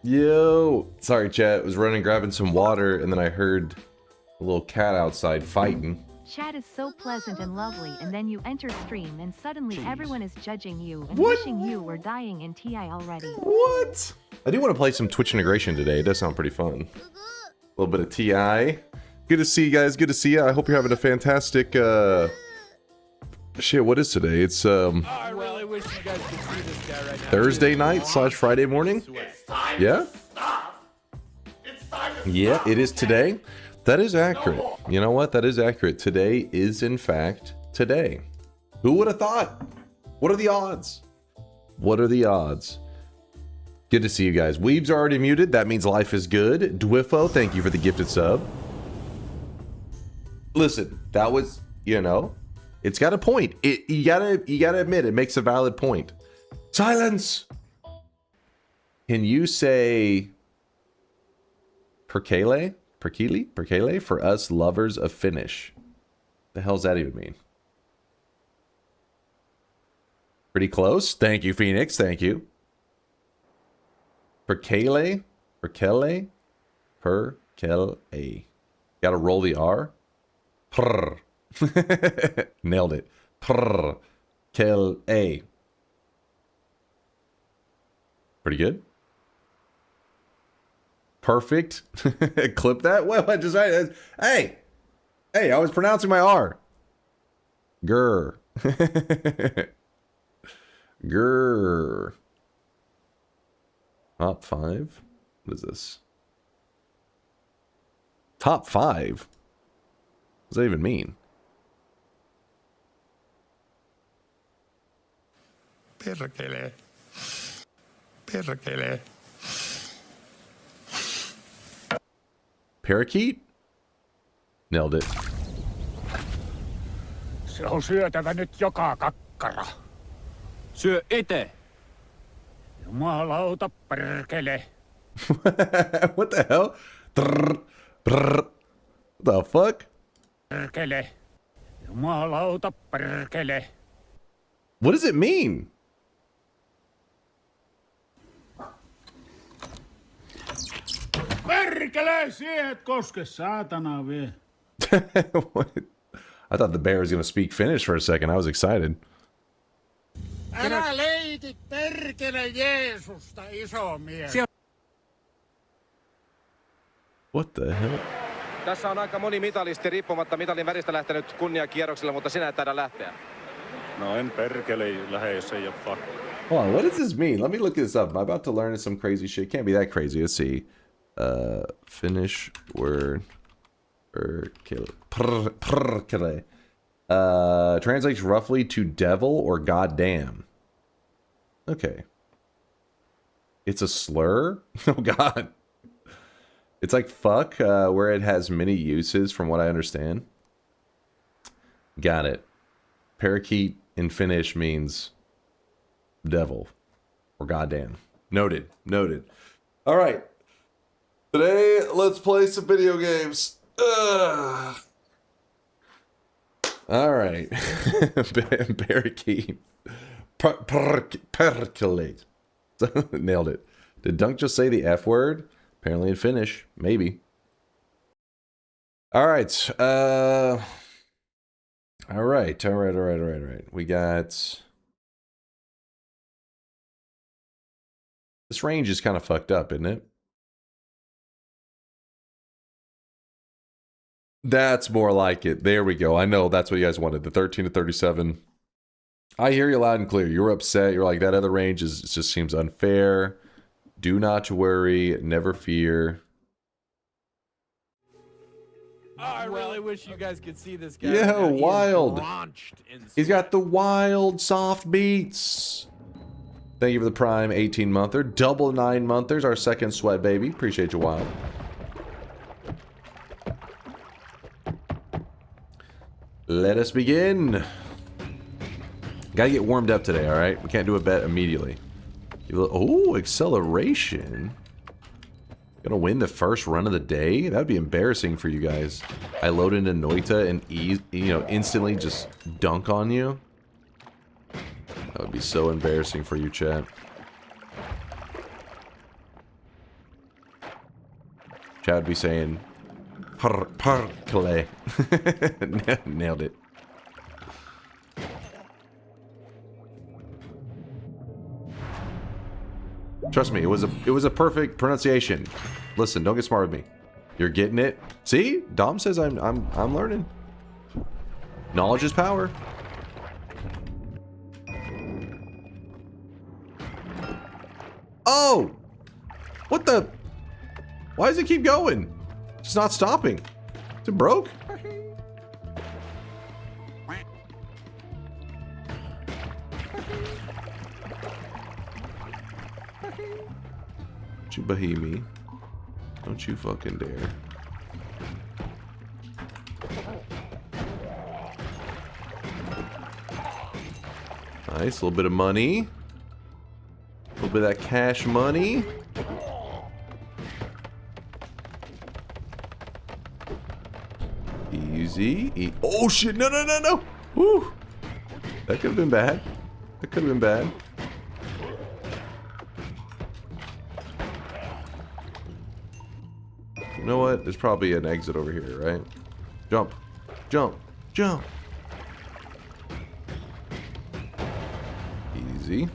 Yo! Sorry, chat. Was running grabbing some water, and then I heard a little cat outside fighting. Chat is so pleasant and lovely, and then you enter stream and suddenly everyone is judging you and What? wishing you were dying in TI already. What? I do want to play some Twitch integration today. It does sound pretty fun. A little bit of TI. Good to see you guys. Good to see you. I hope you're having a fantastic, shit, what is today? It's, I really wish you guys could see this guy right now. Thursday night / Friday morning? Yeah? Yeah, it is today. That is accurate. You know what? That is accurate. Today is, in fact, today. Who would have thought? What are the odds? What are the odds? Good to see you guys. Weebs are already muted. That means life is good. Dwiffo, thank you for the gifted sub. Listen, that was, you know, it's got a point. You gotta admit, it makes a valid point. Silence! Can you say Perkele? Perkele for us lovers of Finnish. The hell's that even mean? Pretty close. Thank you, Phoenix. Thank you. Perkele? Perkele? Perkele. Gotta roll the R. Prr. Nailed it. Prr. Kele. Pretty good. Perfect. Clip that. Well, I just hey, I was pronouncing my R. Grr. Grr. Top 5. What is this? Top 5. What does that even mean? Perkele. Perkele. Parakeet? Nailed it. Se on syötävä nyt joka kakkara. Syö ite. Jumalauta perkele. What the hell? Brr, brr. What the fuck? Perkele. Jumalauta perkele. What does it mean? Perkele, siihen et koske, saatana vie. What? I thought the bear was going to speak Finnish for a second. I was excited. Älä leikit perkele Jeesusta, iso mies. What the hell? Tässä on aika moni mitalisti riippumatta mitalin väristä lähtenyt kunniakierrokselle, mutta sinä et taida lähteä. No en perkele lähde, jos ei ole pakko. Hold on, what does this mean? Let me look this up. I'm about to learn some crazy shit. Can't be that crazy. Let's see. Finnish word. Perkele. Translates roughly to devil or goddamn. Okay. It's a slur? Oh god. It's like fuck, where it has many uses from what I understand. Got it. Parakeet in Finnish means devil or goddamn. Noted. Noted. All right. Today, let's play some video games. Ugh. All right. Parakeet. Percolate. Nailed it. Did Dunk just say the F word? Apparently in Finnish. Maybe. All right. All right. We got... This range is kind of fucked up, isn't it? That's more like it. There we go. I know that's what you guys wanted. The 13 to 37. I hear you loud and clear. You're upset. You're like, that other range is just seems unfair. Do not worry. Never fear. I really wish you guys could see this guy. Yeah, right now. He is wild. drenched in He's got the wild soft beats. Thank you for the Prime 18-monther. Double 9-monthers, our second sweat baby. Appreciate you, Wild. Let us begin. Gotta get warmed up today, alright? We can't do a bet immediately. Oh, acceleration. Gonna win the first run of the day? That'd be embarrassing for you guys. I load into Noita and instantly just dunk on you. That would be so embarrassing for you, chat. Chad would be saying, parkle. Nailed it. Trust me, it was a perfect pronunciation. Listen, don't get smart with me. You're getting it. See? Dom says I'm learning. Knowledge is power. Oh! What the? Why does it keep going? It's not stopping. Is it broke? Don't you bahee. Don't you fucking dare. Nice, a little bit of money. A little bit of that cash money. Easy. Oh shit, no. Woo! That could have been bad. That could have been bad. You know what? There's probably an exit over here, right? Jump. Jump. Jump. Easy.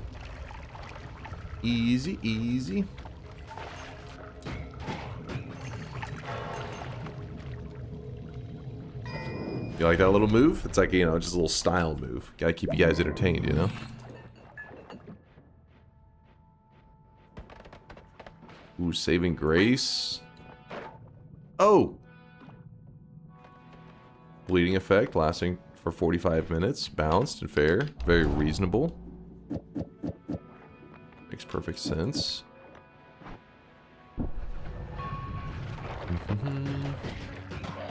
Easy. You like that little move? It's like, you know, just a little style move. Gotta keep you guys entertained, you know? Ooh, saving grace. Oh! Bleeding effect lasting for 45 minutes. Balanced and fair. Very reasonable. Makes perfect sense.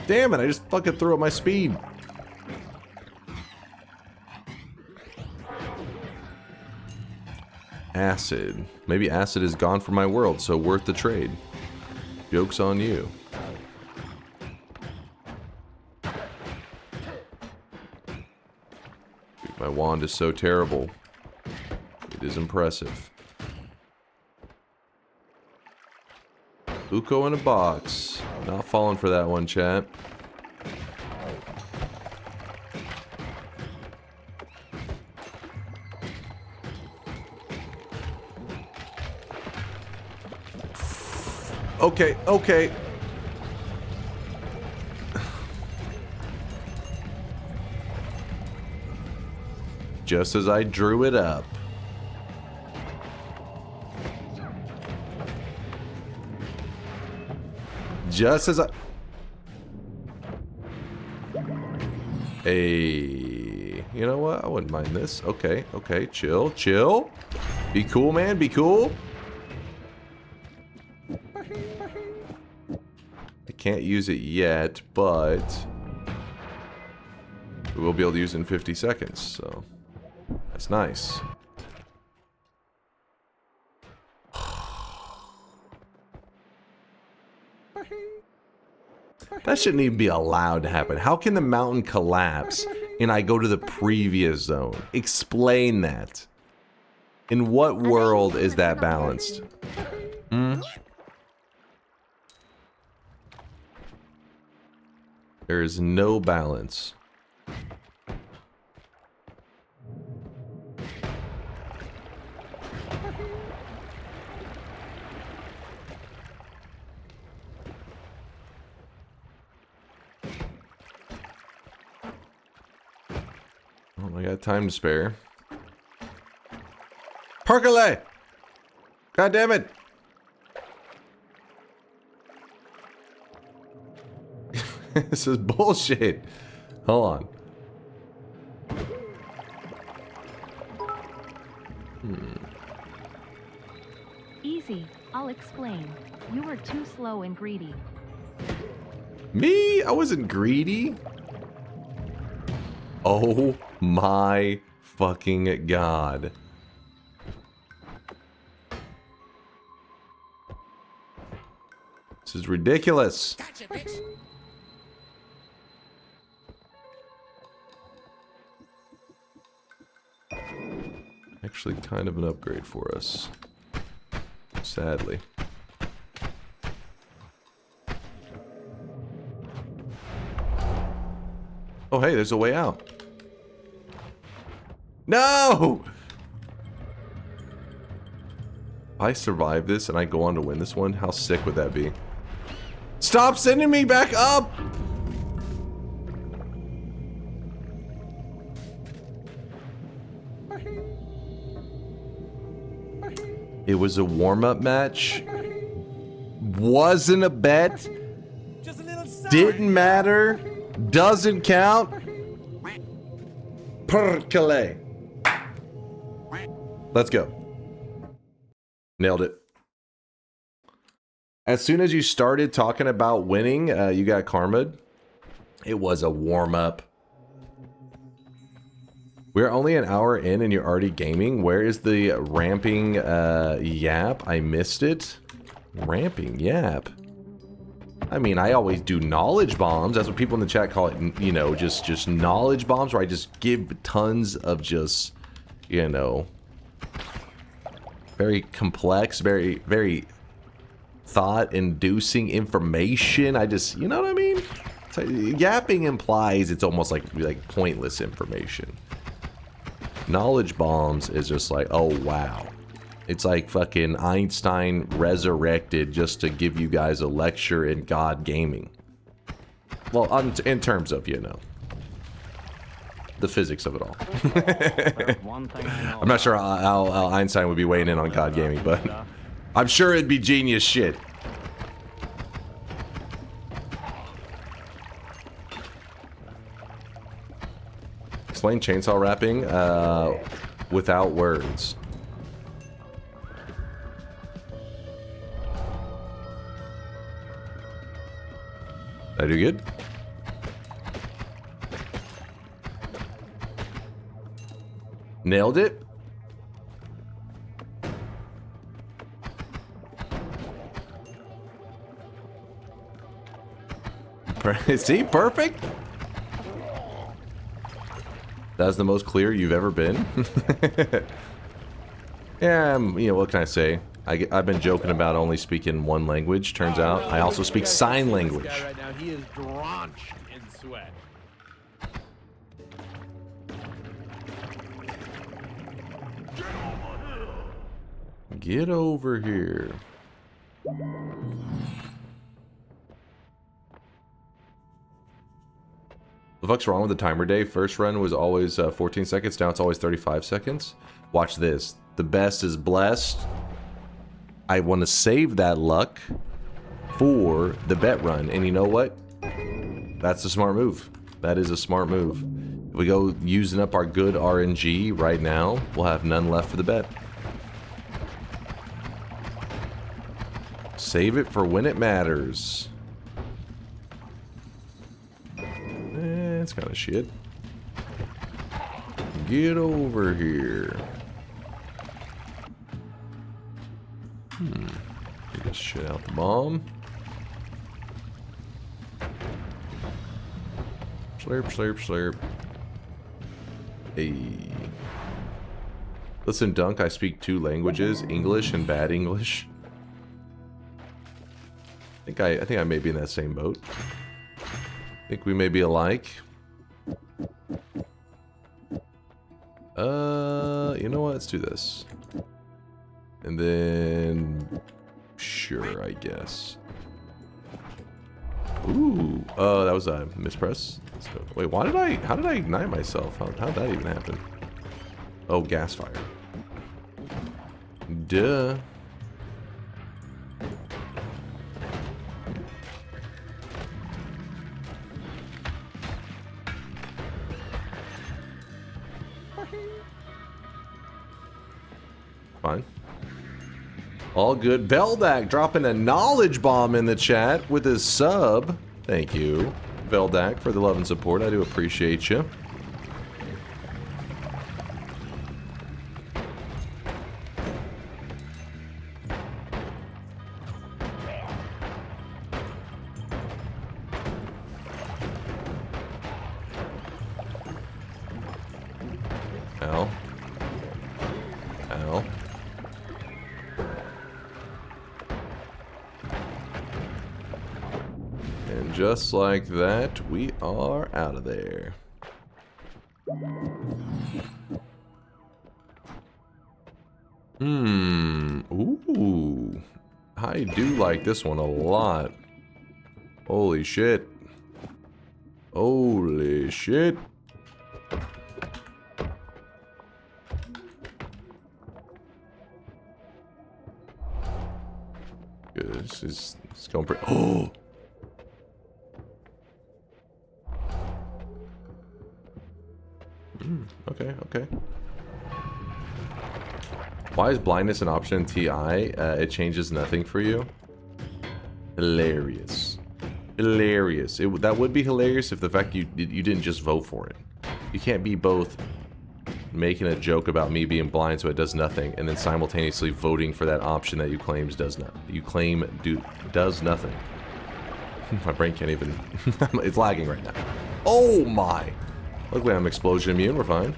Damn it, I just fucking threw up my speed. Acid. Maybe acid is gone from my world, so worth the trade. Joke's on you. My wand is so terrible. It is impressive. Uko in a box. Not falling for that one, chat. Okay. Just as I drew it up. Just as I... Hey, you know what? I wouldn't mind this. Okay, chill. Be cool, man, be cool. I can't use it yet, but we will be able to use it in 50 seconds, so that's nice. That shouldn't even be allowed to happen. How can the mountain collapse and I go to the previous zone? Explain that. In what world is that balanced? There is no balance. I got time to spare. Parkale! God damn it! This is bullshit. Hold on. Easy, I'll explain. You were too slow and greedy. Me? I wasn't greedy. Oh my fucking god. This is ridiculous. Gotcha, bitch. Actually kind of an upgrade for us. Sadly. Oh, hey, there's a way out. No! If I survive this and I go on to win this one, how sick would that be? Stop sending me back up! It was a warm-up match. Wasn't a bet. Didn't matter. Doesn't count. Perkele. Let's go. Nailed it. As soon as you started talking about winning, you got karma'd. It was a warm-up. We're only an hour in and you're already gaming. Where is the ramping yap? I missed it. Ramping yap. I mean, I always do knowledge bombs. That's what people in the chat call it, you know, just knowledge bombs, where I just give tons of just, you know, very complex, very thought-inducing information. I just, you know what I mean? So, yapping implies it's almost like pointless information. Knowledge bombs is just like, oh wow. It's like fucking Einstein resurrected just to give you guys a lecture in God gaming. Well, in terms of, you know, the physics of it all. I'm not sure how Einstein would be weighing in on God gaming, but I'm sure it'd be genius shit. Explain chainsaw wrapping without words. Did I do good? Nailed it. See, perfect. That's the most clear you've ever been. Yeah, you know, what can I say? I've been joking about only speaking one language. Turns out I also speak sign language. This guy right now, he is drenched in sweat. Get over here. The fuck's wrong with the timer day? First run was always 14 seconds. Now it's always 35 seconds. Watch this. The best is blessed. I want to save that luck for the bet run. And you know what? That's a smart move. That is a smart move. If we go using up our good RNG right now, we'll have none left for the bet. Save it for when it matters. That's kind of shit. Get over here. Get this shit out the bomb. Slurp, slurp, slurp. Hey. Listen, Dunk, I speak 2 languages, English and bad English. I think I may be in that same boat. I think we may be alike. You know what? Let's do this. And then... Sure, I guess. Ooh. That was a mispress. So, wait, how did I ignite myself? How did that even happen? Oh, gas fire. Duh. Fine. All good. Veldak dropping a knowledge bomb in the chat with his sub. Thank you, Veldak, for the love and support. I do appreciate you. Ow. Ow. And just like that, we are out of there. Ooh. I do like this one a lot. Holy shit. Holy shit. This is going pretty. Oh! Okay, okay. Why is blindness an option in TI? It changes nothing for you. Hilarious. Hilarious. That would be hilarious if the fact you didn't just vote for it. You can't be both making a joke about me being blind so it does nothing, and then simultaneously voting for that option that you claim does nothing. My brain can't even. It's lagging right now. Oh my! Luckily I'm explosion immune. We're fine.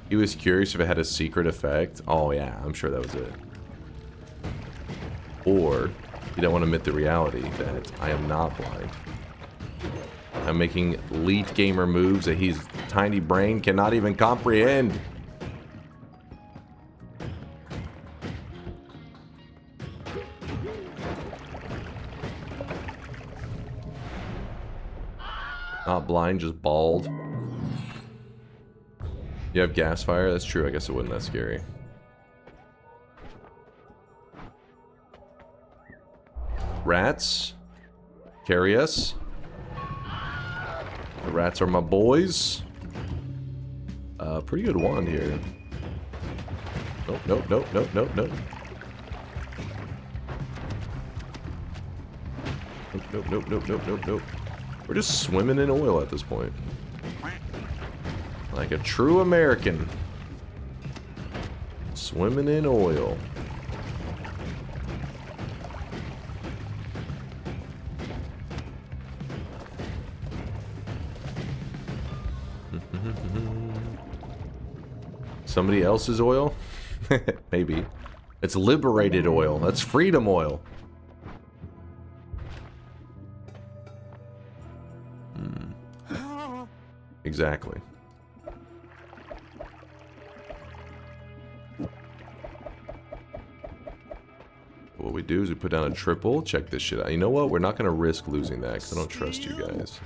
He was curious if it had a secret effect. Oh yeah, I'm sure that was it. Or you don't want to admit the reality that I am not blind. I'm making elite gamer moves that his tiny brain cannot even comprehend. Not blind, just bald. You have gas fire? That's true. I guess it wasn't that scary. Rats. Carry us. The rats are my boys. Pretty good wand here. Nope, nope, nope, nope, nope, nope. Nope, nope, nope, nope, nope, nope, nope. We're just swimming in oil at this point. Like a true American. Swimming in oil. Somebody else's oil? Maybe. It's liberated oil. That's freedom oil. Exactly. What we do is we put down a triple, check this shit out. You know what? We're not going to risk losing that because I don't trust you guys.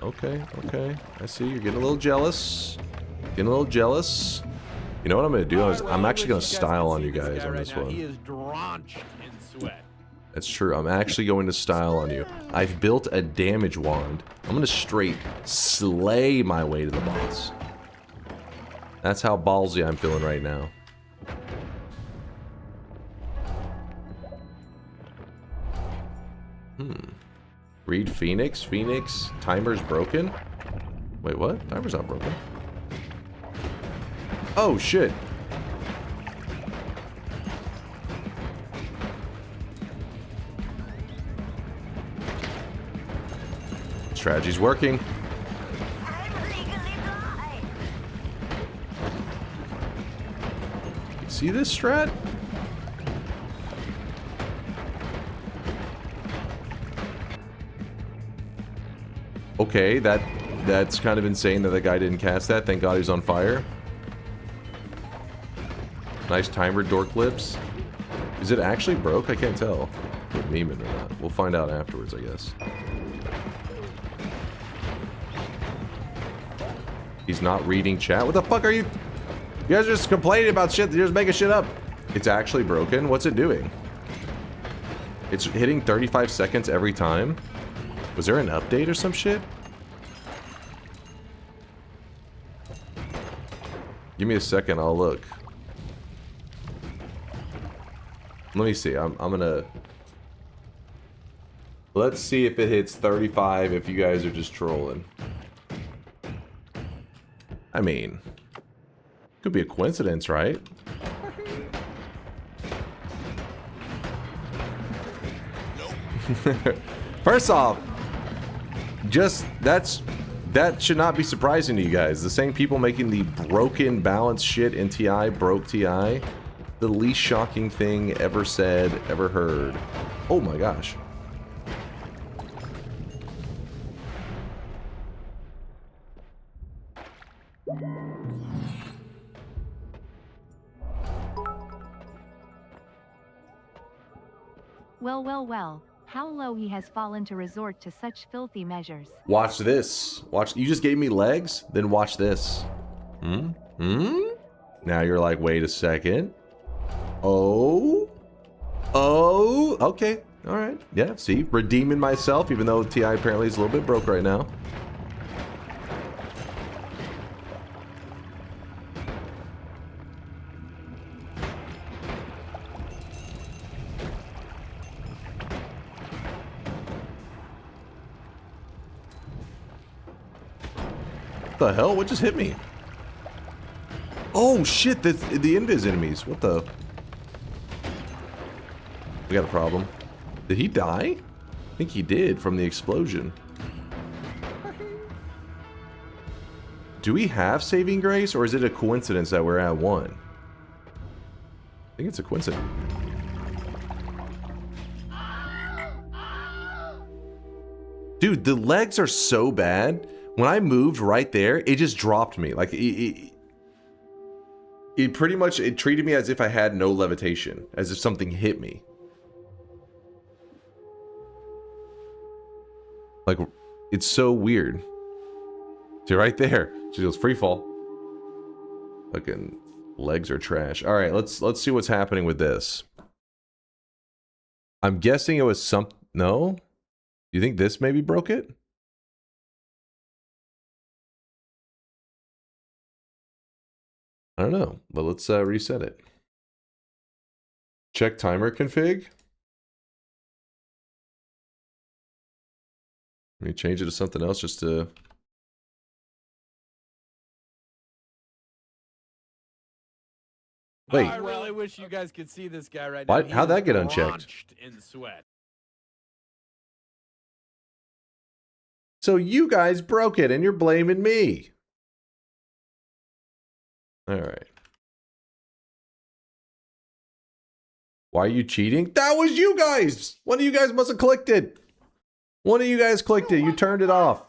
Okay, okay. I see you're getting a little jealous. Getting a little jealous. You know what I'm going to do? I'm actually going to style on you guys on this one. He is drenched in sweat. That's true. I'm actually going to style on you. I've built a damage wand. I'm going to straight slay my way to the boss. That's how ballsy I'm feeling right now. Read Phoenix. Phoenix. Timer's broken. Wait, what? Timer's not broken. Oh, shit. Strategy's working. You see this strat? Okay, that's kind of insane that the guy didn't cast that. Thank God he's on fire. Nice timer door clips. Is it actually broke? I can't tell. If we're memeing or not. We'll find out afterwards, I guess. He's not reading chat. What the fuck are you? You guys are just complaining about shit. You're just making shit up. It's actually broken. What's it doing? It's hitting 35 seconds every time. Was there an update or some shit? Give me a second, I'll look. Let me see, I'm gonna... Let's see if it hits 35 if you guys are just trolling. I mean... Could be a coincidence, right? First off, that should not be surprising to you guys. The same people making the broken balance shit in TI broke TI. The least shocking thing ever said, ever heard. Oh my gosh. Well, well, well. How low he has fallen to resort to such filthy measures. Watch this. Watch. You just gave me legs? Then watch this. Hmm? Hmm? Now you're like, wait a second. Oh? Oh? Okay. All right. Yeah, see? Redeeming myself, even though TI apparently is a little bit broke right now. What the hell? What just hit me? Oh shit, the invis enemies. What the? We got a problem. Did he die? I think he did from the explosion. Do we have saving grace, or is it a coincidence that we're at 1? I think it's a coincidence. Dude, the legs are so bad. When I moved right there, it just dropped me. Like, it pretty much, it treated me as if I had no levitation. As if something hit me. Like, it's so weird. See, right there. She goes, free fall. Fucking legs are trash. Alright, let's see what's happening with this. I'm guessing it was some... No? You think this maybe broke it? I don't know, but let's reset it. Check timer config. Let me change it to something else just to... Wait. I really wish you guys could see this guy right now. Why, how'd that get unchecked? Drenched in sweat. So you guys broke it and you're blaming me. Alright. Why are you cheating? That was you guys! One of you guys must have clicked it. One of you guys clicked it. You turned it off.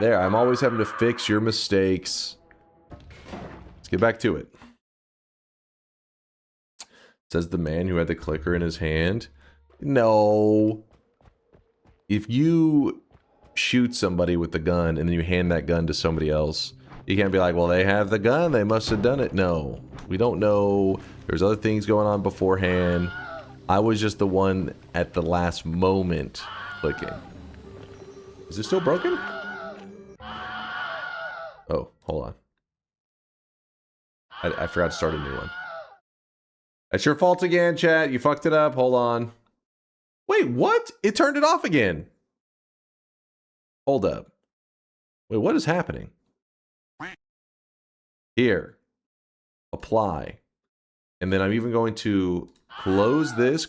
There, I'm always having to fix your mistakes. Let's get back to it. Says the man who had the clicker in his hand. No. If you shoot somebody with the gun and then you hand that gun to somebody else, you can't be like, well, they have the gun, they must have done it. No, we don't know. There's other things going on beforehand. I was just the one at the last moment clicking. Is it still broken? Oh, hold on. I forgot to start a new one. That's your fault again, chat. You fucked it up. Hold on. Wait, what? It turned it off again. Hold up. Wait, what is happening? Here. Apply. And then I'm even going to close this,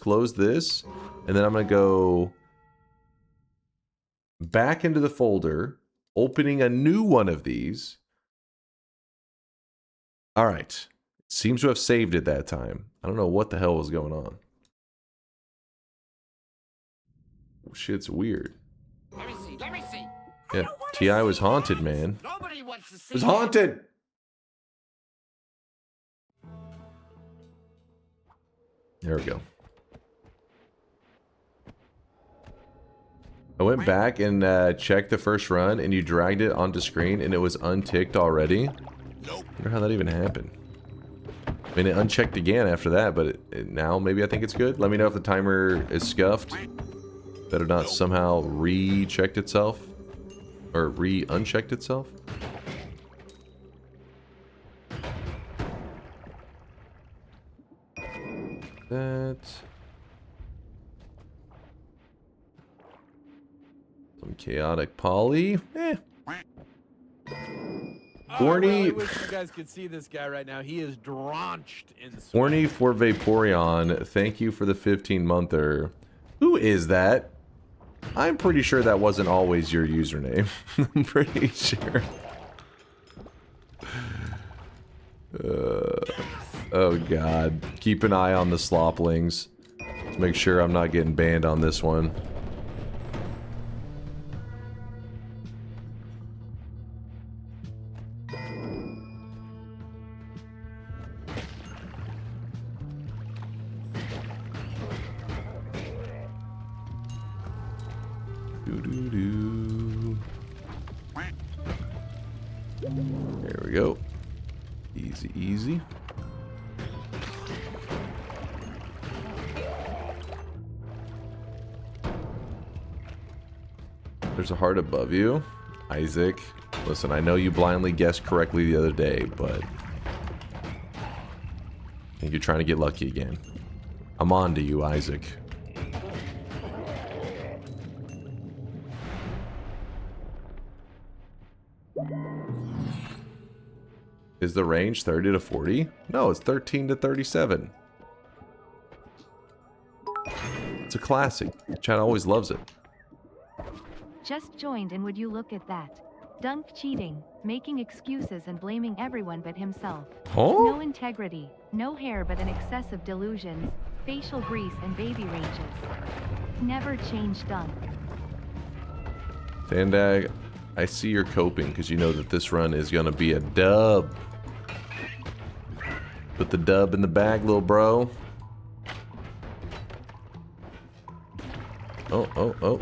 and then I'm going to go back into the folder, opening a new one of these. All right. Seems to have saved it that time. I don't know what the hell was going on. Oh, shit's weird. Let me see. Yeah, TI was haunted, man. Nobody wants to see It was haunted! There we go. I went back and checked the first run, and you dragged it onto screen, and it was unticked already. Nope. I wonder how that even happened. I mean, it unchecked again after that, but now maybe I think it's good. Let me know if the timer is scuffed. Better not somehow re-checked itself. Or re-unchecked itself. That. Some chaotic poly. Horny. I really wish you guys could see this guy right now. He is drenched in sweat. Horny for Vaporeon. Thank you for the 15-monther. Who is that? I'm pretty sure that wasn't always your username. I'm pretty sure. Oh god. Keep an eye on the sloplings. Let's make sure I'm not getting banned on this one. Doo-doo-doo. There we go. Easy, easy. There's a heart above you. Isaac, listen, I know you blindly guessed correctly the other day, but I think you're trying to get lucky again. I'm on to you, Isaac. Is the range 30 to 40? No, it's 13 to 37. It's a classic. Chad always loves it. Just joined, and would you look at that? Dunk cheating, making excuses and blaming everyone but himself. Huh? No integrity, no hair but an excess of delusions, facial grease and baby ranges. Never change Dunk. Dandag, I see you're coping because you know that this run is going to be a dub. Put the dub in the bag, little bro. Oh, oh, oh.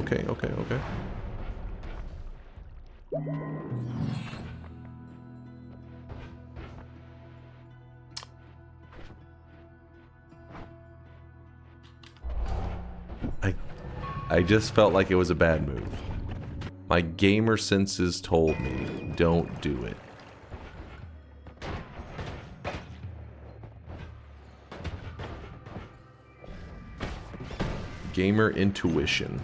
Okay, okay, okay. I just felt like it was a bad move. My gamer senses told me, don't do it. Gamer intuition.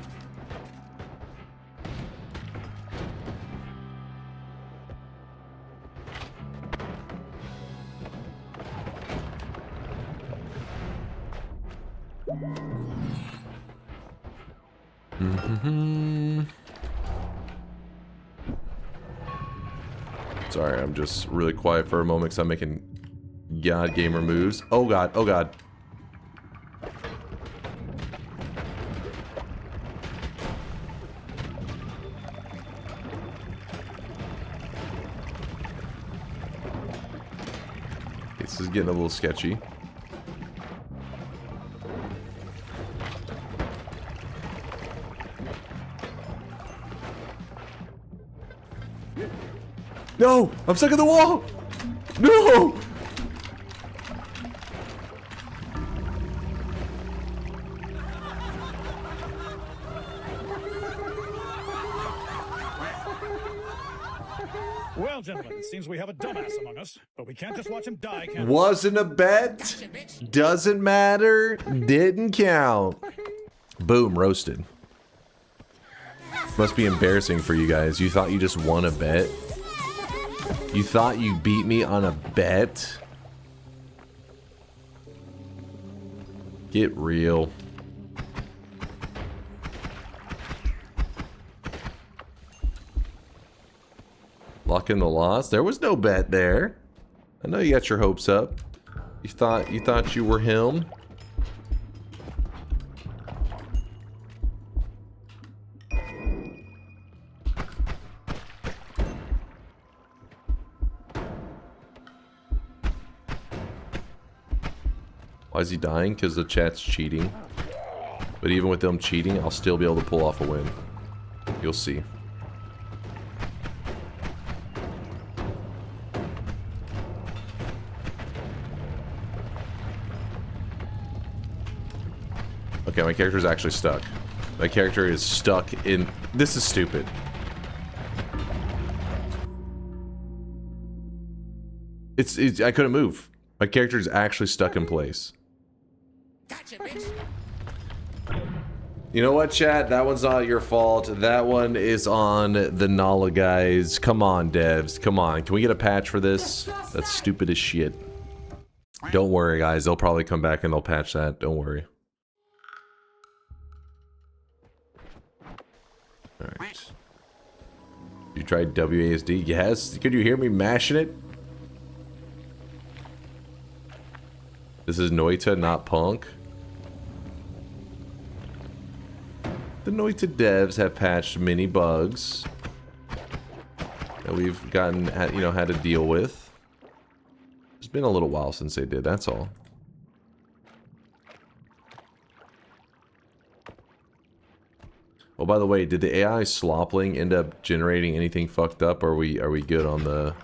Sorry, I'm just really quiet for a moment because I'm making God gamer moves. Oh god, oh god. This is getting a little sketchy. No! I'm stuck in the wall! No! Well, gentlemen, it seems we have a dumbass among us, but we can't just watch him die, can we? Wasn't a bet. Doesn't matter. Didn't count. Boom, roasted. Must be embarrassing for you guys. You thought you just won a bet? You thought you beat me on a bet? Get real. Lock in the loss. There was no bet there. I know you got your hopes up. You thought you were him. Why is he dying? Because the chat's cheating. But even with them cheating, I'll still be able to pull off a win. You'll see. Okay, my character is actually stuck. My character is stuck in... This is stupid. It's I couldn't move. My character is actually stuck in place. Gotcha, bitch. You know what, chat? That one's not your fault. That one is on the Nala guys. Come on, devs. Come on. Can we get a patch for this? That's stupid as shit. Don't worry, guys. They'll probably come back and they'll patch that. Don't worry. Alright. You tried WASD? Yes. Could you hear me mashing it? This is Noita, not Punk. The Noita devs have patched many bugs that we've gotten, you know, had to deal with. It's been a little while since they did, that's all. Oh, by the way, did the AI slopling end up generating anything fucked up? Or are we good on the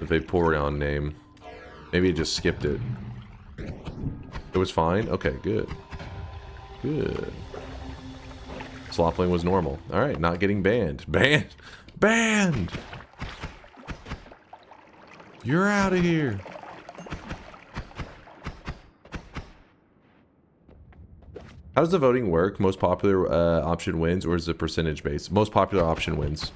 Vaporeon name? Maybe it just skipped it. It was fine? Okay, good. Good. Slopling was normal. Alright, not getting banned. Banned! Banned! You're out of here! How does the voting work? Most popular option wins, or is it percentage based? Most popular option wins.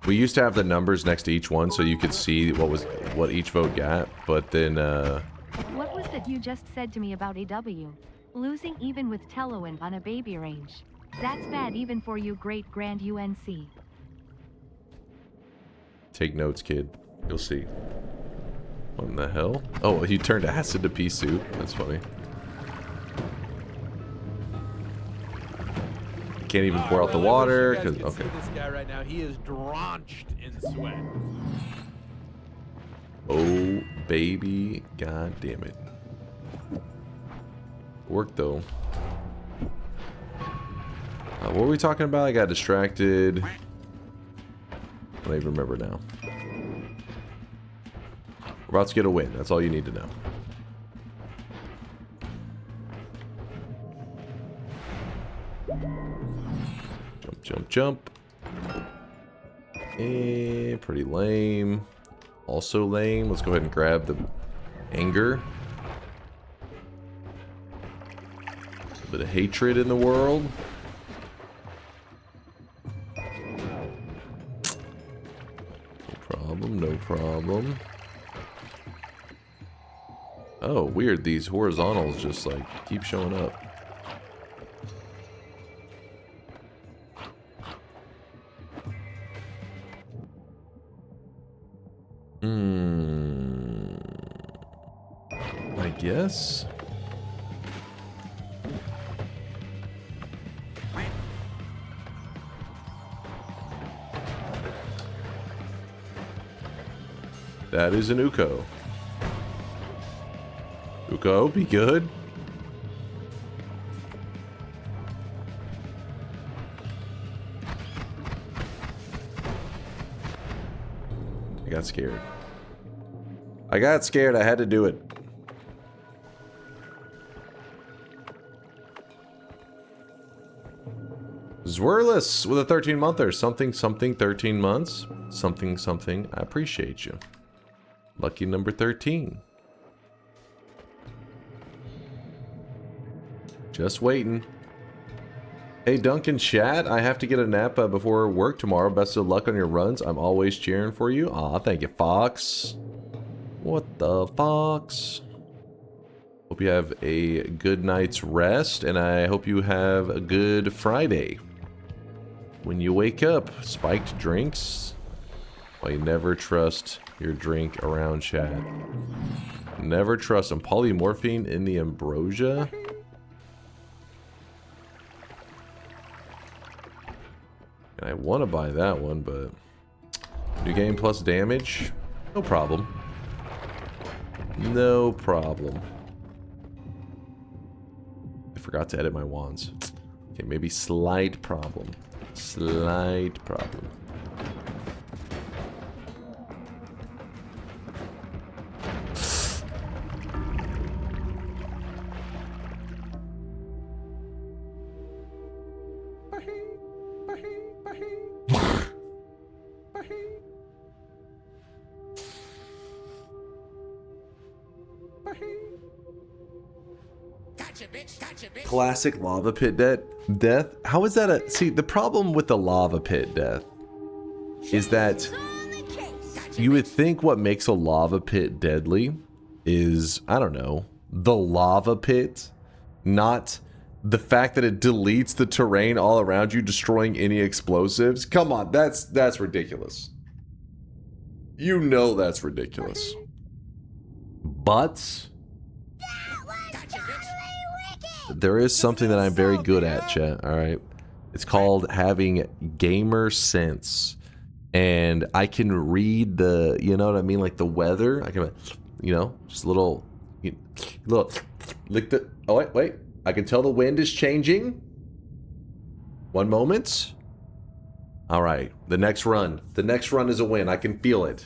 We used to have the numbers next to each one so you could see what each vote got, but then What was that you just said to me about AW? Losing even with Telowin on a baby range. That's bad even for you great grand UNC. take notes, kid. You'll see. What in the hell? Oh, he turned acid to pea soup. That's funny. Can't even pour out the water because okay. See this guy right now. He is drenched in sweat. Oh baby, god damn it. Work though. What were we talking about? I got distracted. I don't even remember now. We're about to get a win. That's all you need to know. Jump, jump. Pretty lame. Also lame. Let's go ahead and grab the anger. A bit of hatred in the world. No problem, no problem. Oh, weird. These horizontals just like keep showing up. I guess. That is an Uko. Uko, be good. I got scared. I got scared. I had to do it. Zwirless with a 13-monther. Something, something, 13 months. Something, something. I appreciate you. Lucky number 13. Just waiting. Hey, Duncan chat. I have to get a nap before work tomorrow. Best of luck on your runs. I'm always cheering for you. Aw, thank you, Fox. What the Fox? Hope you have a good night's rest, and I hope you have a good Friday. When you wake up, spiked drinks? Well, you never trust your drink around chat. Never trust them. Polymorphine in the ambrosia? And I want to buy that one, but... New game plus damage? No problem. No problem. I forgot to edit my wands. Okay, maybe slight problem. Slight problem. Classic lava pit death. How is that a... See, the problem with the lava pit death is that you would think what makes a lava pit deadly is, I don't know, the lava pit, not the fact that it deletes the terrain all around you, destroying any explosives. Come on, that's ridiculous. You know that's ridiculous. But... there is something that I'm very good at, chat, alright? It's called having gamer sense. And I can read the, you know what I mean? Like the weather. I can, you know, just a little, lick the, oh wait, I can tell the wind is changing. One moment. All right, the next run. The next run is a win. I can feel it.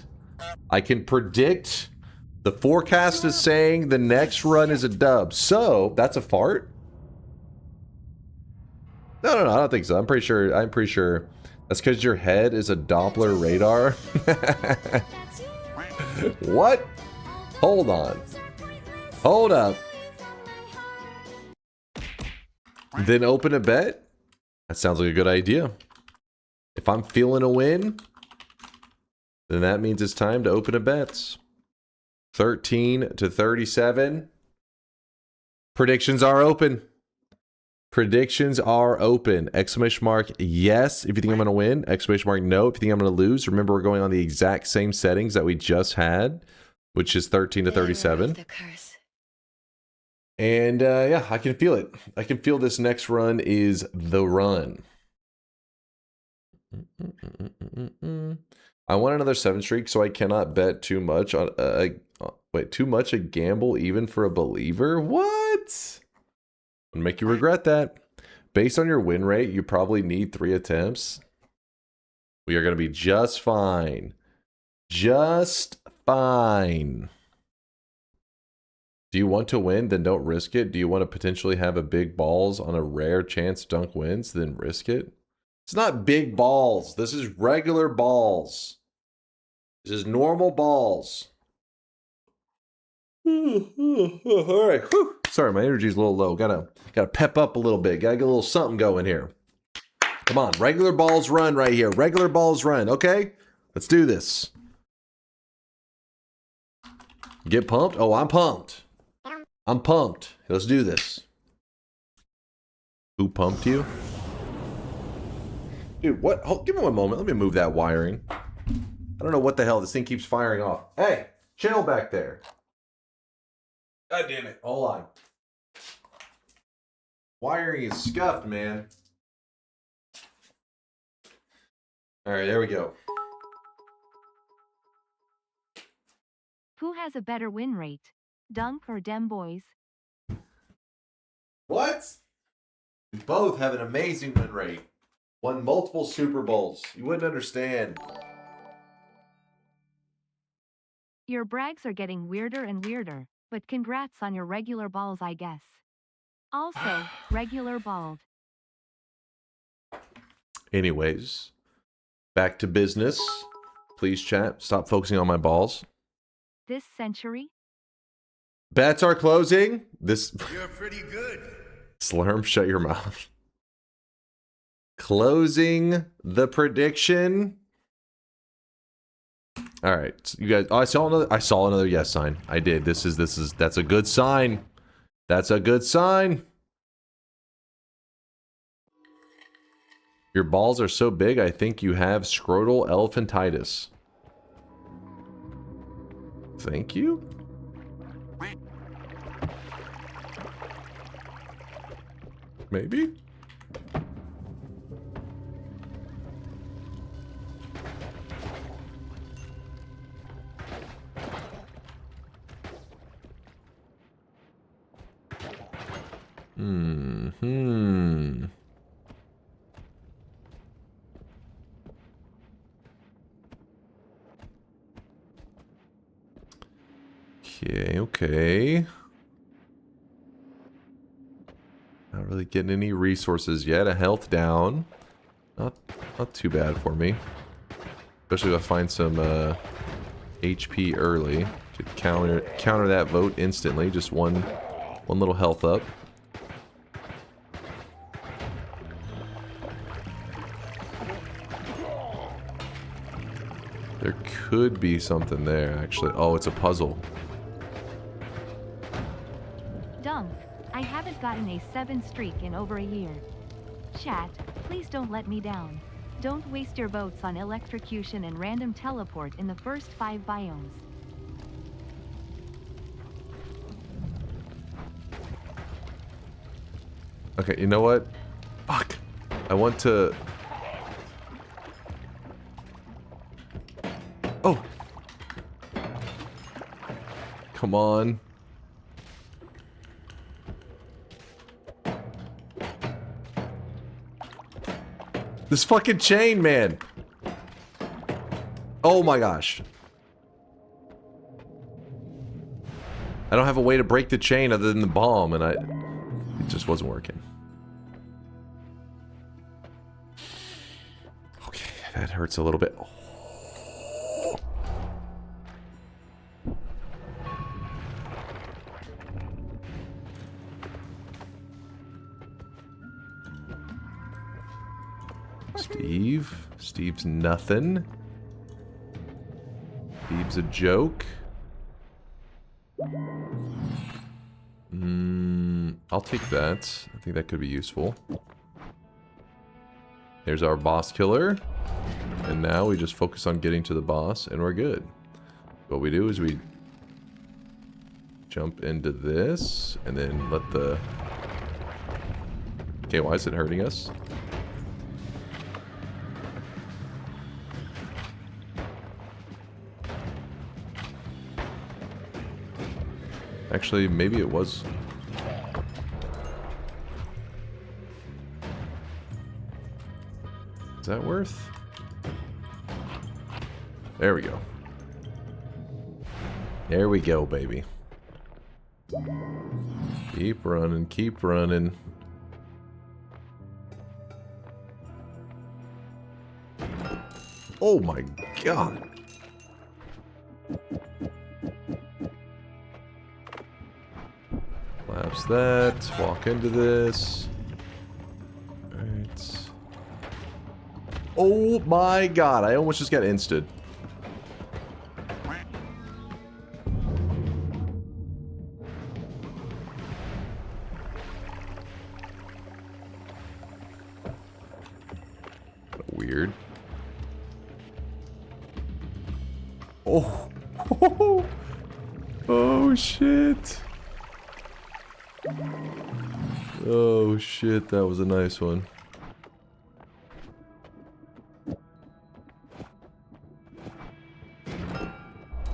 I can predict. The forecast is saying the next run is a dub. So, that's a fart? No, I don't think so. I'm pretty sure. That's because your head is a Doppler radar. What? Hold on. Hold up. Then open a bet? That sounds like a good idea. If I'm feeling a win, then that means it's time to open a bet. 13 to 37. Predictions are open. Predictions are open. Exclamation mark yes if you think I'm going to win. Exclamation mark no if you think I'm going to lose. Remember, we're going on the exact same settings that we just had, which is 13 to 37. And yeah, I can feel it. I can feel this next run is the run. I want another 7 streak, so I cannot bet too much on wait, too much a gamble even for a believer? What? Would make you regret that. Based on your win rate, you probably need 3 attempts. We are going to be just fine. Just fine. Do you want to win? Then don't risk it. Do you want to potentially have a big balls on a rare chance dunk wins? Then risk it. It's not big balls. This is regular balls. This is normal balls. All right. Whew. Sorry, my energy's a little low. Gotta pep up a little bit. Gotta get a little something going here. Come on, regular balls run right here. Regular balls run. Okay, let's do this. Get pumped? Oh, I'm pumped. I'm pumped. Let's do this. Who pumped you? Dude, what? Hold, give me one moment. Let me move that wiring. I don't know what the hell. This thing keeps firing off. Hey, chill back there. God damn it. Hold on. Wiring is scuffed, man. All right, there we go. Who has a better win rate? Dunk or Dem boys? What? We both have an amazing win rate. Won multiple Super Bowls. You wouldn't understand. Your brags are getting weirder and weirder, but congrats on your regular balls, I guess. Also, regular bald. Anyways, back to business. Please, chat. Stop focusing on my balls. This century? Bets are closing. This. You're pretty good. Slurm, shut your mouth. Closing the prediction. All right, so you guys. Oh, I saw another yes sign. I did. That's a good sign. That's a good sign. Your balls are so big, I think you have scrotal elephantitis. Thank you. Maybe? Hmm. Okay. Not really getting any resources yet. A health down. Not too bad for me. Especially if I find some HP early. Could counter that vote instantly. Just one little health up. There could be something there, actually. Oh, it's a puzzle. Dunk, I haven't gotten a 7 streak in over a year. Chat, please don't let me down. Don't waste your votes on electrocution and random teleport in the first 5 biomes. Okay, you know what? Fuck. I want to... Oh! Come on. This fucking chain, man. Oh my gosh. I don't have a way to break the chain other than the bomb, and it just wasn't working. Okay, that hurts a little bit. Oh. Steve's nothing. Steve's a joke. I'll take that. I think that could be useful. There's our boss killer. And now we just focus on getting to the boss and we're good. What we do is we jump into this and then let the... Okay, why is it hurting us? Actually, maybe it was... Is that worth? There we go. There we go, baby. Keep running, keep running. Oh my god. Collapse that, walk into this. Alright. Oh my god, I almost just got insted. Weird. Oh. Oh shit. Oh shit, that was a nice one. You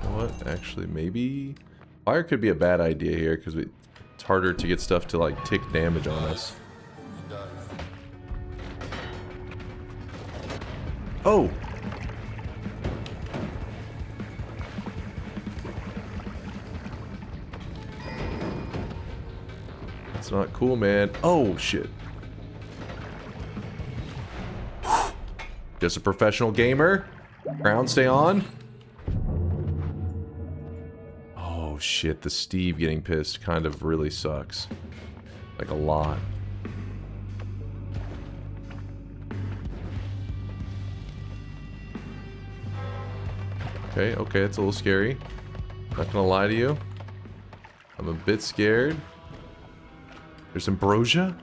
know what? Actually, maybe fire could be a bad idea here because it's harder to get stuff to like tick damage on us. Oh. It's not cool, man. Oh, shit. Just a professional gamer. Crown stay on. Oh, shit. The Steve getting pissed kind of really sucks. Like, a lot. Okay, okay, it's a little scary. Not gonna lie to you. I'm a bit scared. There's ambrosia?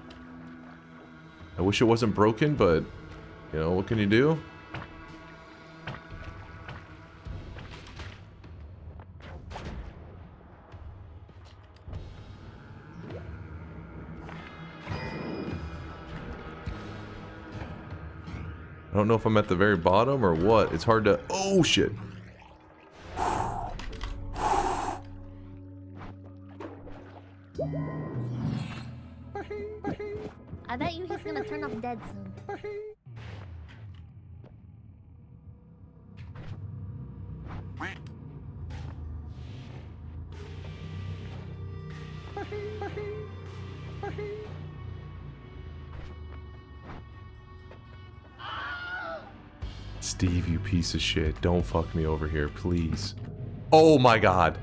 I wish it wasn't broken, but, you know, what can you do? I don't know if I'm at the very bottom or what. It's hard to... Oh, shit. I bet you he's gonna turn up dead soon. Steve, you piece of shit. Don't fuck me over here, please. Oh my god.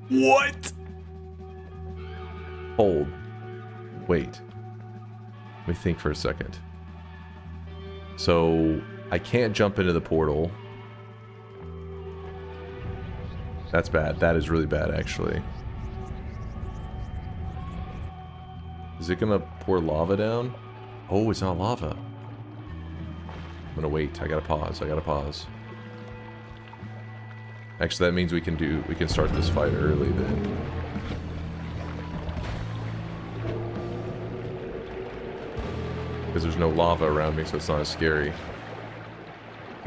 What? Hold. Wait. Let me think for a second. So, I can't jump into the portal. That's bad. That is really bad, actually. Is it gonna pour lava down? Oh, it's not lava. I'm gonna wait. I gotta pause. I gotta pause. Actually, that means we can start this fight early then. because there's no lava around me, so it's not as scary.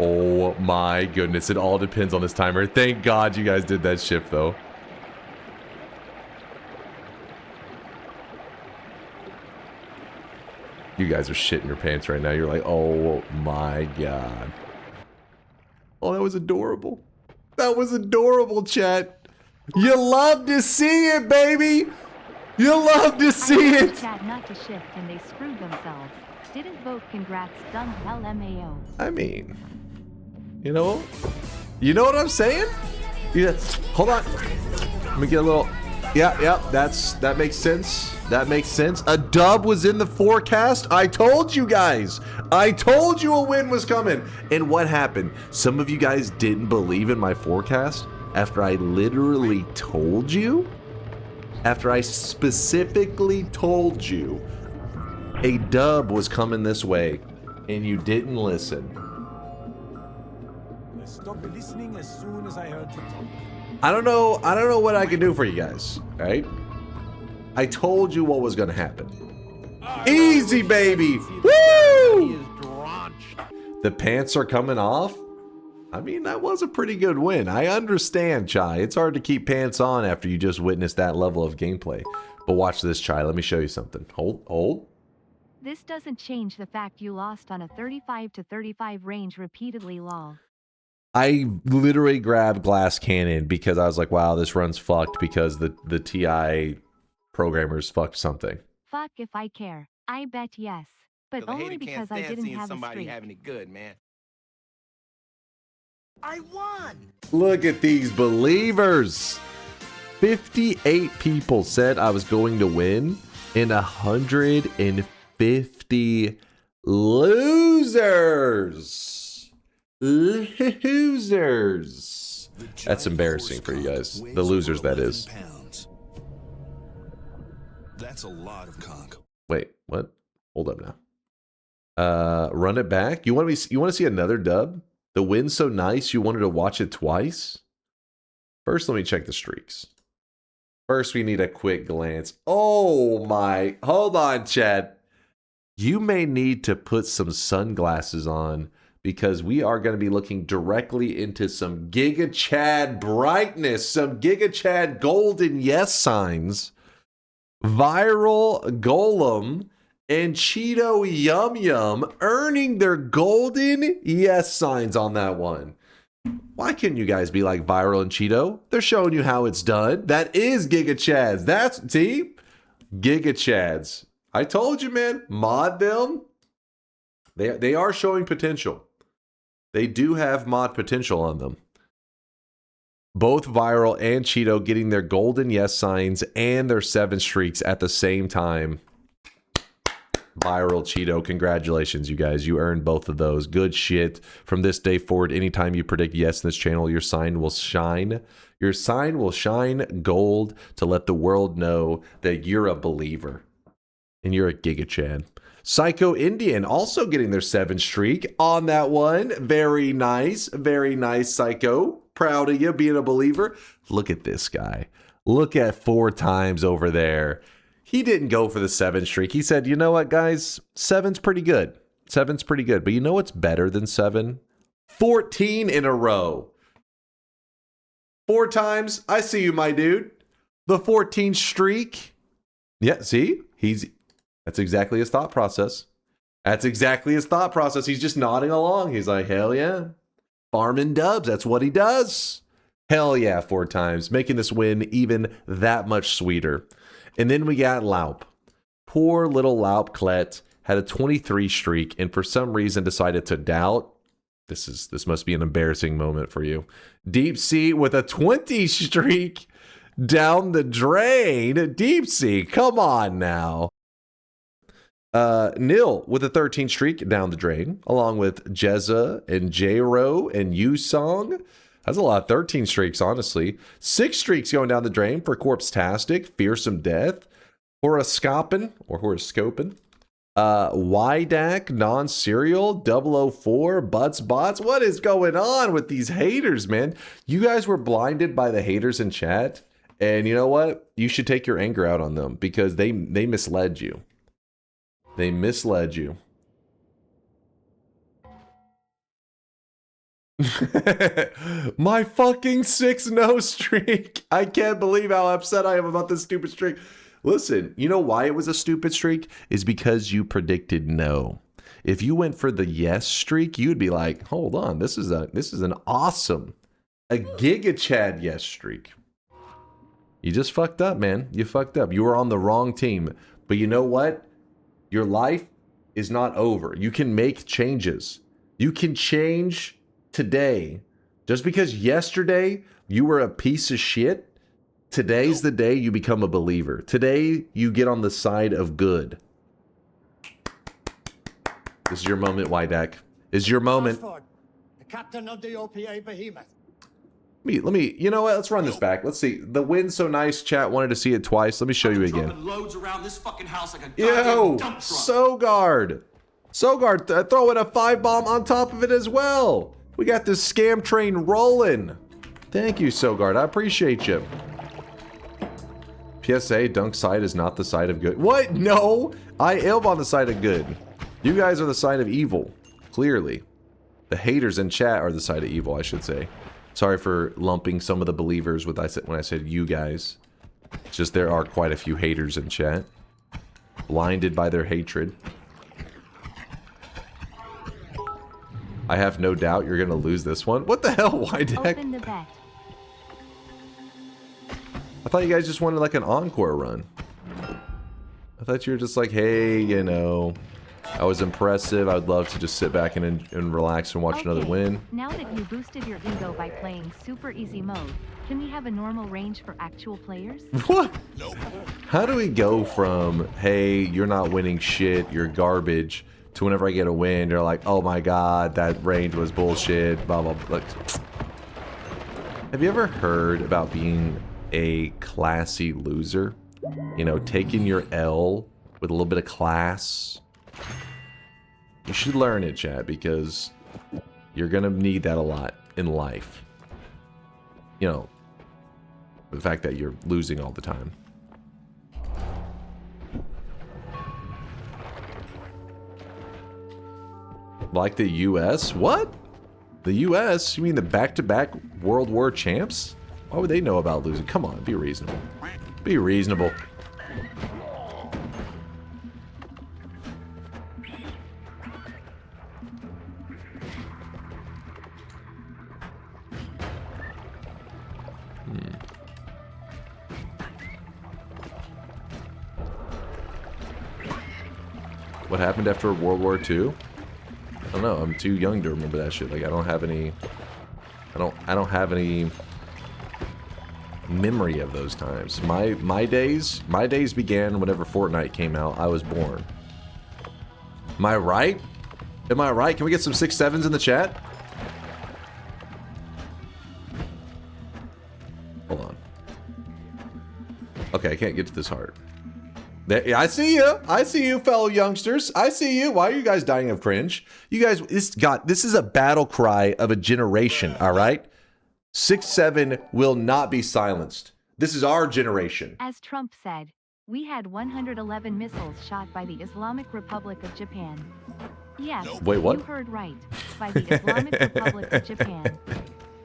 Oh my goodness, it all depends on this timer. Thank God you guys did that shift, though. You guys are shitting your pants right now. You're like, oh my God. Oh, that was adorable. That was adorable, chat. You love to see it, baby. You love to see it. Chat not to shift and they screwed themselves. Didn't vote congrats dunk LMAO. I mean, you know what I'm saying? Yeah, hold on. Let me get a little. Yeah, that makes sense. That makes sense. A dub was in the forecast. I told you guys. I told you a win was coming. And what happened? Some of you guys didn't believe in my forecast after I literally told you. After I specifically told you a dub was coming this way, and you didn't listen. I stopped listening as soon as I heard you talk. I don't know what I can do for you guys, right? I told you what was gonna happen. Easy, baby! Woo! The pants are coming off? I mean, that was a pretty good win. I understand, Chai. It's hard to keep pants on after you just witnessed that level of gameplay. But watch this, Chai. Let me show you something. Hold. This doesn't change the fact you lost on a 35 to 35 range repeatedly, lol. I literally grabbed glass cannon because I was like, wow, this run's fucked because the TI programmers fucked something. Fuck if I care. I bet yes. But only because I didn't have somebody a streak. having it good, man. I won! Look at these believers. 58 people said I was going to win, and 150 losers. Losers. That's embarrassing for you guys. The losers, that is. That's a lot of conch. Wait, what? Hold up now. Run it back. You want to see another dub? The win's so nice you wanted to watch it twice? First, let me check the streaks. First, we need a quick glance. Oh my, hold on, Chad. You may need to put some sunglasses on because we are going to be looking directly into some Giga Chad brightness, some Giga Chad golden yes signs, Viral Golem, and Cheeto Yum Yum earning their golden yes signs on that one. Why couldn't you guys be like Viral and Cheeto? They're showing you how it's done. That is Giga Chads. That's, see? Giga Chads. I told you, man. Mod them. They are showing potential. They do have mod potential on them. Both Viral and Cheeto getting their golden yes signs and their 7 streaks at the same time. Viral, Cheeto, congratulations, you guys. You earned both of those. Good shit. From this day forward, anytime you predict yes in this channel, your sign will shine. Your sign will shine gold to let the world know that you're a believer. And you're a Giga Chad. Psycho Indian also getting their 7 streak on that one. Very nice. Very nice, Psycho. Proud of you being a believer. Look at this guy. Look at 4 times over there. He didn't go for the 7 streak. He said, you know what, guys? 7's pretty good. 7's pretty good. But you know what's better than 7? 14 in a row. 4 times. I see you, my dude. The 14 streak. Yeah, see? That's exactly his thought process. That's exactly his thought process. He's just nodding along. He's like, hell yeah. Farming dubs. That's what he does. Hell yeah, 4 times. Making this win even that much sweeter. And then we got Laup. Poor little Laup Klet had a 23 streak and for some reason decided to doubt. This must be an embarrassing moment for you. Deep Sea with a 20 streak down the drain. Deep Sea, come on now. Nil with a 13 streak down the drain, along with Jezza and J-Ro and Yusong. That's a lot. 13 streaks, honestly. 6 streaks going down the drain for Corpse-tastic, Fearsome Death, Horoscopin, Wydak, Non-Serial, 004, Butts Bots. What is going on with these haters, man? You guys were blinded by the haters in chat, and you know what? You should take your anger out on them because they misled you. They misled you. My fucking 6-0 streak. I can't believe how upset I am about this stupid streak. Listen, you know why it was a stupid streak? Is because you predicted no. If you went for the yes streak, you'd be like, hold on, this is an awesome, a Giga Chad yes streak. You just fucked up, man. You fucked up. You were on the wrong team. But you know what? Your life is not over. You can make changes. You can change today. Just because yesterday you were a piece of shit, today's the day you become a believer. Today you get on the side of good. This is your moment, Wydeck. This is your moment. The captain of the OPA Behemoth. Let me, you know what? Let's run this back. Let's see. The wind's so nice, chat wanted to see it twice. Let me show you again. Loads around this fucking house like a Yo, dump truck. Sogard. Sogard, throw in a 5-bomb on top of it as well. We got this scam train rolling. Thank you, Sogard. I appreciate you. PSA, dunk side is not the side of good. What? No, I am on the side of good. You guys are the side of evil, clearly. The haters in chat are the side of evil, I should say. Sorry for lumping some of the believers with when I said you guys. It's just there are quite a few haters in chat. Blinded by their hatred. I have no doubt you're gonna lose this one. What the hell? Why did Open the bet. I thought you guys just wanted like an encore run. I thought you were just like, hey, you know, I was impressive. I would love to just sit back and relax and watch another win. Now that you boosted your ego by playing super easy mode, can we have a normal range for actual players? What? Nope. How do we go from, hey, you're not winning shit, you're garbage, to whenever I get a win, you're like, oh my god, that range was bullshit, blah, blah, blah. Have you ever heard about being a classy loser? You know, taking your L with a little bit of class. You should learn it, chat, because you're gonna need that a lot in life. You know, the fact that you're losing all the time. Like the US? What? The US? You mean the back-to-back World War champs? Why would they know about losing? Come on, be reasonable. Be reasonable. What happened after World War II? I don't know. I'm too young to remember that shit. Like I don't have any have any memory of those times. My days began whenever Fortnite came out. I was born. Am I right? Am I right? Can we get some 6-7s in the chat? Hold on. Okay, I can't get to this heart. There, I see you. I see you, fellow youngsters. I see you. Why are you guys dying of cringe? You guys, this is a battle cry of a generation, all right? 6-7 will not be silenced. This is our generation. As Trump said, we had 111 missiles shot by the Islamic Republic of Japan. Yes, wait, what? You heard right. By the Islamic Republic of Japan.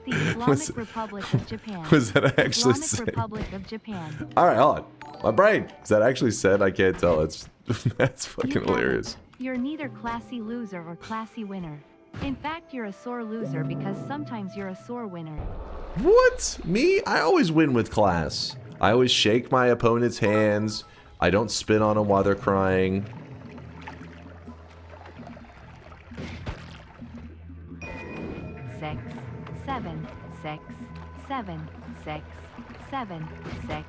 The Islamic Republic of Japan. Was that actually Islamic said? Republic of Japan. All right, hold on. My brain. Is that actually said? I can't tell. It's that's fucking hilarious. You're neither classy loser or classy winner. In fact, you're a sore loser because sometimes you're a sore winner. What? Me? I always win with class. I always shake my opponent's hands. I don't spit on them while they're crying. Six, seven, six, seven, six, seven, six.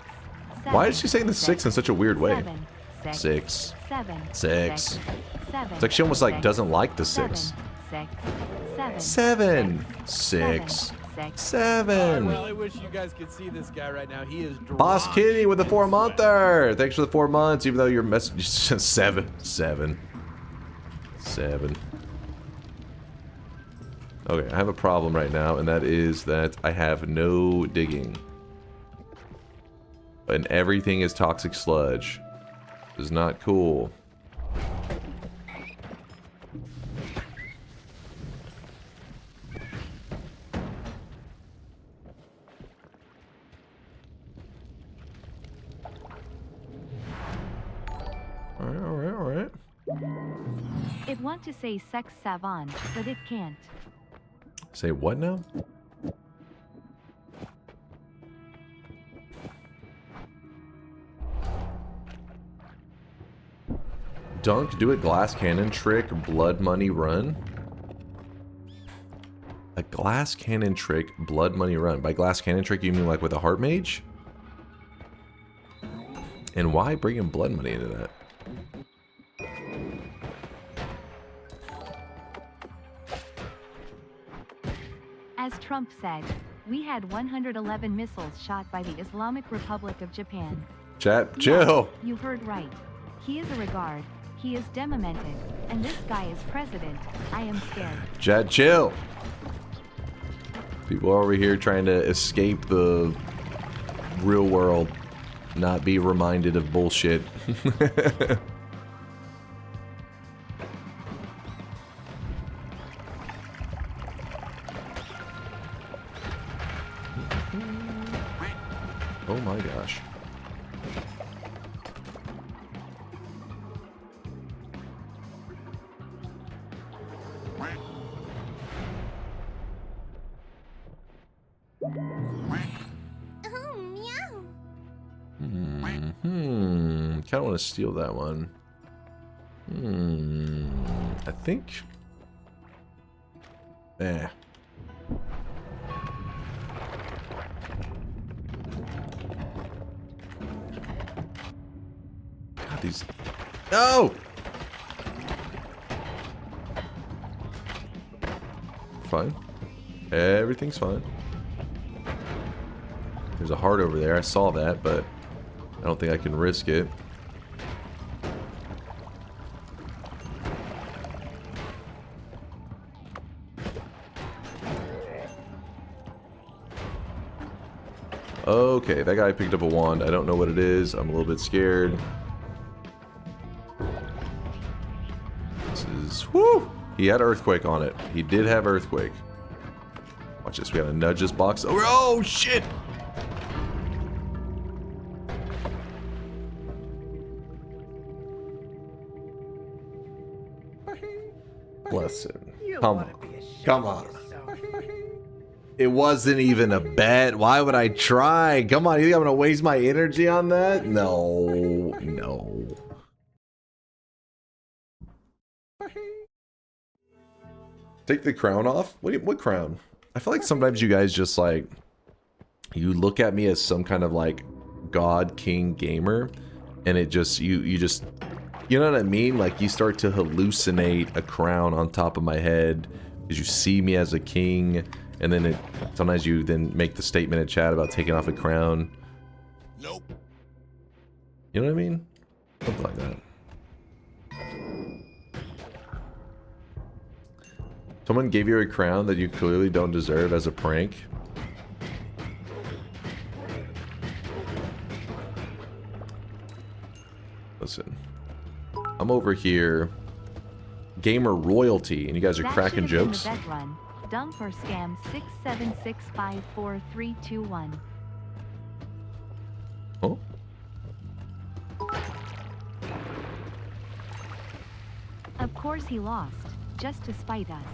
Why is she saying the 6 in such a weird way? 6, 6. It's like she almost like doesn't like the 6. 7, 6, 7. I really wish you guys could see this guy right now. He is drunk. Boss Kitty with the 4-monther. Thanks for the 4 months, even though your message is 7. Okay, I have a problem right now, and that is that I have no digging. And everything is toxic sludge. This is not cool. It want to say sex savant, but it can't. Say what now? Dunk, do a glass cannon trick, blood money run. A glass cannon trick, blood money run. By glass cannon trick, you mean like with a heart mage? And why bring in blood money into that? As Trump said, we had 111 missiles shot by the Islamic Republic of Japan. Chat, chill. Yeah, you heard right. He is a regard. He is demomented. And this guy is president. I am scared. Chat, chill. People are over here trying to escape the real world, not be reminded of bullshit. Oh my gosh. Oh, meow. Kind of want to steal that one. I think. Eh. God, these. No! Fine. Everything's fine. There's a heart over there. I saw that, but I don't think I can risk it. Okay, that guy picked up a wand. I don't know what it is. I'm a little bit scared. This is... Woo! He had Earthquake on it. He did have Earthquake. Watch this. We gotta nudge this box. Oh, shit! Listen. Come on. Come on. It wasn't even a bet. Why would I try? Come on, you think I'm gonna waste my energy on that? No. No. Take the crown off? What crown? I feel like sometimes you guys just like... You look at me as some kind of like god king gamer. And it just... You just... You know what I mean? Like you start to hallucinate a crown on top of my head. Because you see me as a king. And then it... Sometimes you then make the statement in chat about taking off a crown. Nope. You know what I mean? Something like that. Someone gave you a crown that you clearly don't deserve as a prank. Listen. I'm over here. Gamer royalty, and you guys are cracking jokes. That run. DunkOrSlam 676544321. Oh? Of course he lost, just to spite us.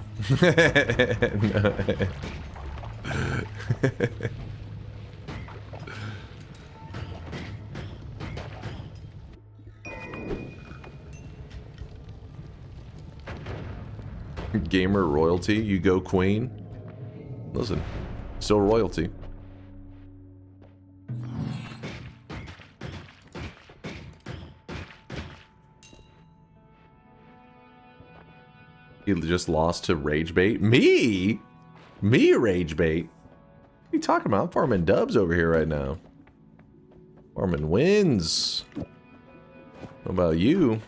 Gamer royalty, you go queen. Listen, still royalty. You just lost to rage bait. Me rage bait. What are you talking about? I'm farming dubs over here right now. Farming wins. What about you?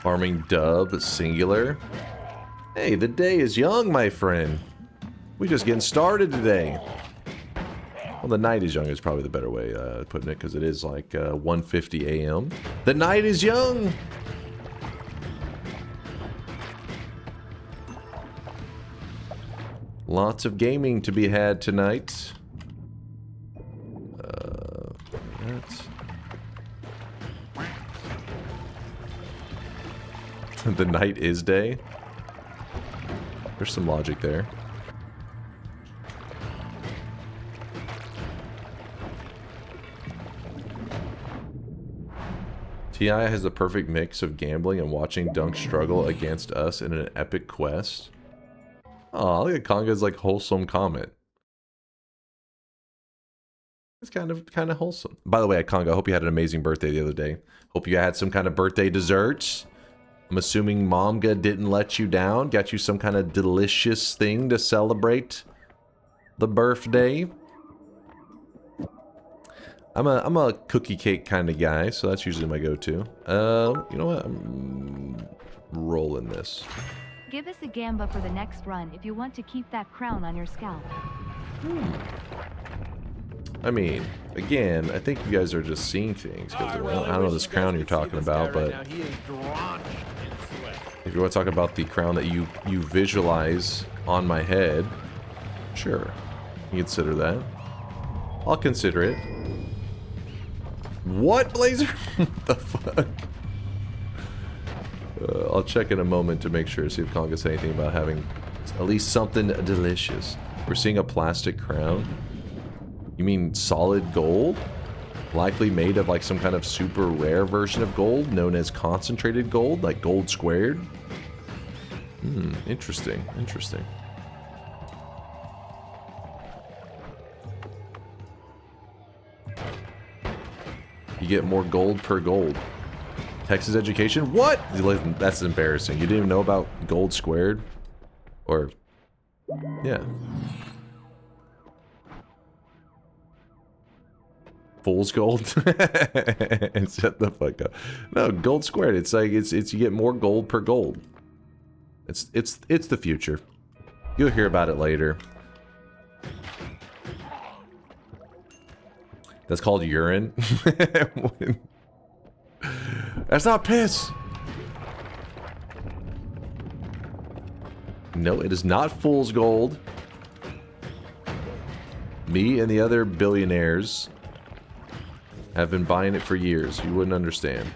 Farming dub singular. Hey, the day is young, my friend. We just getting started today. Well, the night is young is probably the better way of putting it, because it is like 1:50 a.m. The night is young. Lots of gaming to be had tonight. The night is day. There's some logic there. TI has the perfect mix of gambling and watching Dunk struggle against us in an epic quest. Aw, look at Conga's like wholesome comment. It's kind of wholesome. By the way, Conga, I hope you had an amazing birthday the other day. Hope you had some kind of birthday dessert. I'm assuming Momga didn't let you down. Got you some kind of delicious thing to celebrate the birthday. I'm a cookie cake kind of guy, so that's usually my go-to. You know what? I'm rolling this. Give us a gamba for the next run if you want to keep that crown on your scalp. I mean, again, I think you guys are just seeing things. Because I don't know this crown you're talking about, but if you want to talk about the crown that you visualize on my head, sure, you consider that. I'll consider it. What, Blazer? What the fuck? I'll check in a moment to make sure, see if Conga said anything about having at least something delicious. We're seeing a plastic crown. You mean solid gold? Likely made of like some kind of super rare version of gold known as concentrated gold, like gold squared? Interesting, interesting. You get more gold per gold. Texas education? What? That's embarrassing. You didn't even know about gold squared? Or, yeah. Fool's gold? Shut the fuck up. No, gold squared. It's like, it's you get more gold per gold. It's the future. You'll hear about it later. That's called urine. That's not piss. No, it is not fool's gold. Me and the other billionaires have been buying it for years. You wouldn't understand.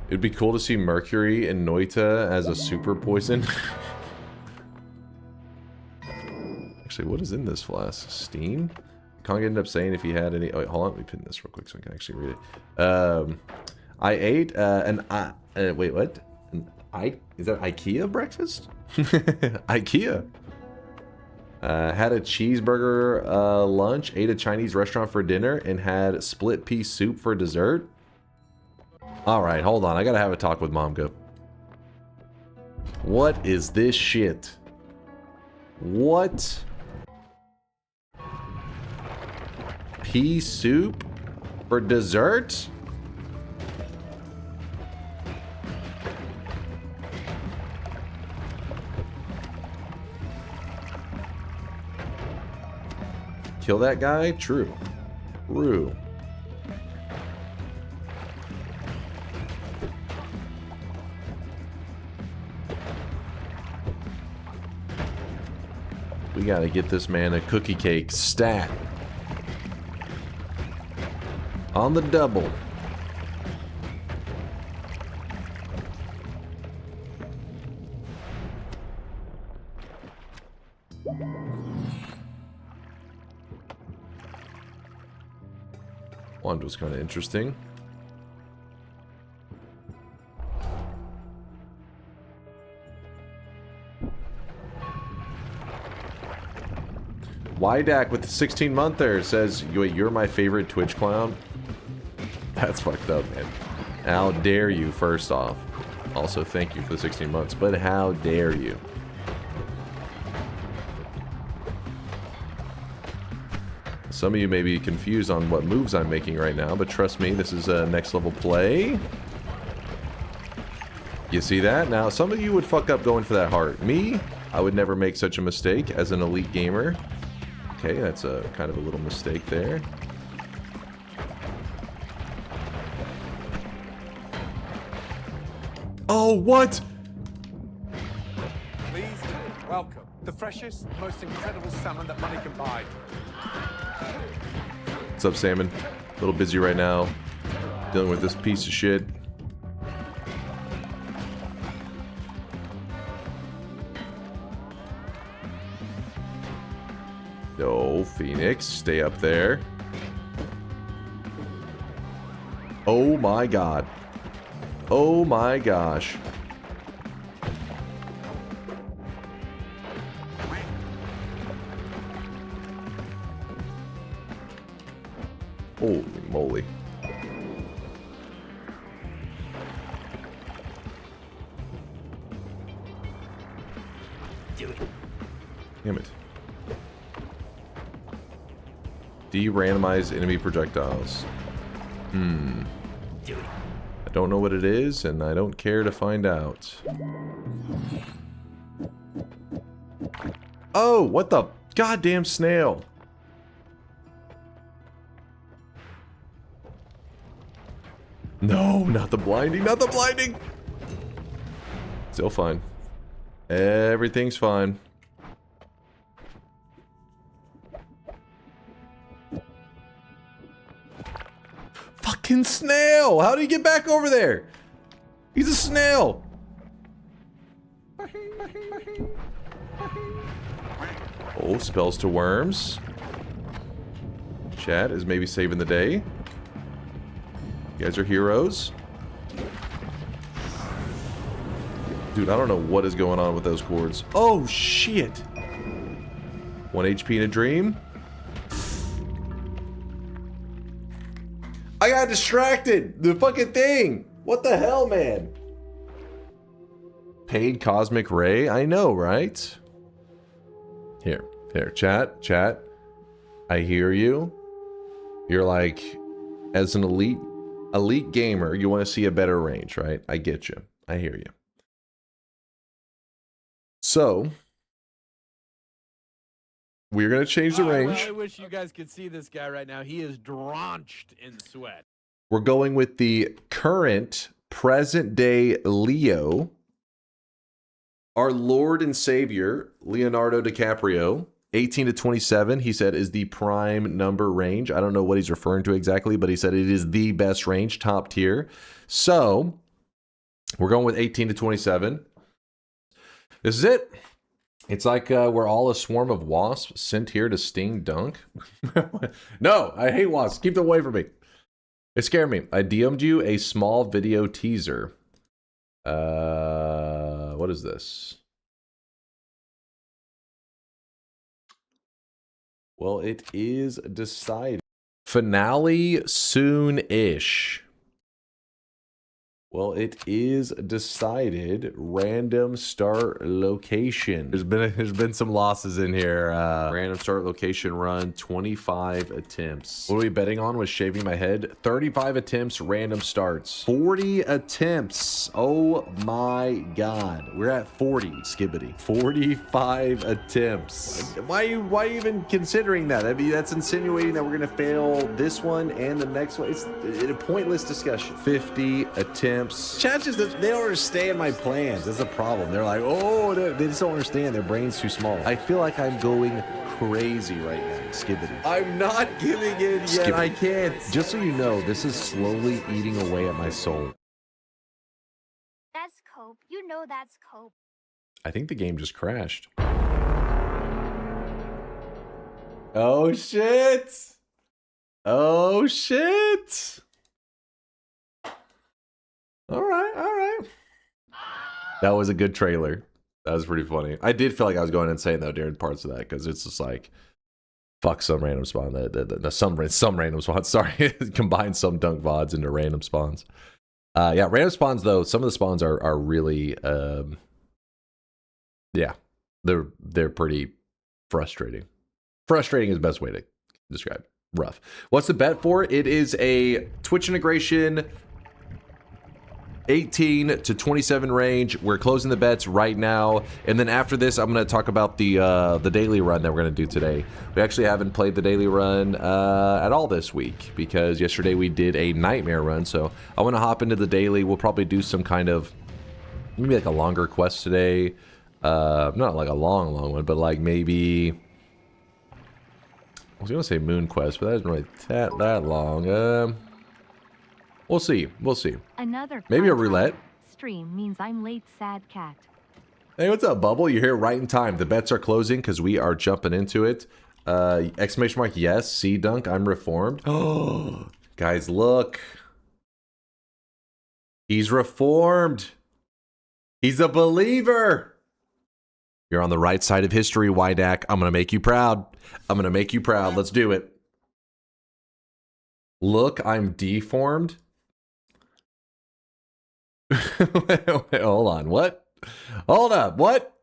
It'd be cool to see Mercury and Noita as a super poison. Actually, what is in this flask? Steam? Kong ended up saying if he had any... Oh, wait, hold on. Let me pin this real quick so I can actually read it. I ate wait, what? Is that IKEA breakfast? IKEA. Had a cheeseburger lunch, ate a Chinese restaurant for dinner, and had split pea soup for dessert. Alright, hold on. I gotta have a talk with Momga. What is this shit? What? Pea soup for dessert? Kill that guy? True. True. We gotta get this man a cookie cake stat. On the double. One was kind of interesting. Wydak with the 16-monther says, you're my favorite Twitch clown. That's fucked up, man. How dare you, first off. Also, thank you for the 16 months, but how dare you? Some of you may be confused on what moves I'm making right now, but trust me, this is a next level play. You see that? Now, some of you would fuck up going for that heart. Me, I would never make such a mistake as an elite gamer. Okay, that's a kind of a little mistake there. Oh, what? Please welcome the freshest, most incredible salmon that money can buy. What's up, Salmon? A little busy right now. Dealing with this piece of shit. No, Phoenix, stay up there. Oh my god. Oh my gosh. Holy moly. Damn it. De-randomize enemy projectiles. I don't know what it is, and I don't care to find out. Oh, what the goddamn snail? No, not the blinding, not the blinding! Still fine. Everything's fine. Fucking snail! How did he get back over there? He's a snail! Oh, spells to worms. Chat is maybe saving the day. You guys are heroes. Dude, I don't know what is going on with those cords. Oh, shit! 1 HP in a dream. I got distracted! The fucking thing! What the hell, man? Paid Cosmic Ray? I know, right? Here, chat. I hear you. You're like, as an elite gamer, you want to see a better range, right? I get you. I hear you. So, we're going to change the range. Well, I wish you guys could see this guy right now. He is drenched in sweat. We're going with the current, present-day Leo. Our Lord and Savior, Leonardo DiCaprio, 18 to 27, he said, is the prime number range. I don't know what he's referring to exactly, but he said it is the best range, top tier. So, we're going with 18 to 27. This is it. It's like we're all a swarm of wasps sent here to sting Dunk. No, I hate wasps. Keep them away from me. It scared me. I DM'd you a small video teaser. What is this? Well, it is decided. Finale soon-ish. Well, it is decided. Random start location. There's been some losses in here. Random start location run, 25 attempts. What are we betting on with shaving my head? 35 attempts, random starts. 40 attempts. Oh my god. We're at 40, Skibbity. 45 attempts. Why are you even considering that? I mean, that's insinuating that we're gonna fail this one and the next one. It's a pointless discussion. 50 attempts. Chat just, they don't understand my plans. That's a problem. They're like, oh, they just don't understand. Their brain's too small. I feel like I'm going crazy right now. Skibbity. I'm not giving in yet. Skibbity. I can't. Just so you know, this is slowly eating away at my soul. That's cope. You know that's cope. I think the game just crashed. Oh, shit. Oh, shit. All right. That was a good trailer. That was pretty funny. I did feel like I was going insane though during parts of that because it's just like, fuck some random spawn. Some random spawns. Sorry, combine some dunk VODs into random spawns. Yeah, random spawns though. Some of the spawns are really, yeah, they're pretty frustrating. Frustrating is the best way to describe it. rough. What's the bet for? It is a Twitch integration 18 to 27 range. We're closing the bets right now, and then after this I'm going to talk about the daily run that we're going to do today. We actually haven't played the daily run at all this week because yesterday we did a nightmare run, so I want to hop into the daily. We'll probably do some kind of maybe like a longer quest today, not like a long one, but like maybe I was gonna say moon quest, but that isn't really that long. We'll see. We'll see. Another maybe a fun roulette. time stream means I'm late, sad cat. Hey, what's up, Bubble? You're here right in time. The bets are closing because we are jumping into it. Exclamation mark, yes. See, Dunk, I'm reformed. Oh, guys, look. He's reformed. He's a believer. You're on the right side of history, Wydak. I'm going to make you proud. I'm going to make you proud. Let's do it. Look, I'm deformed. Wait, hold on. What? Hold up. What?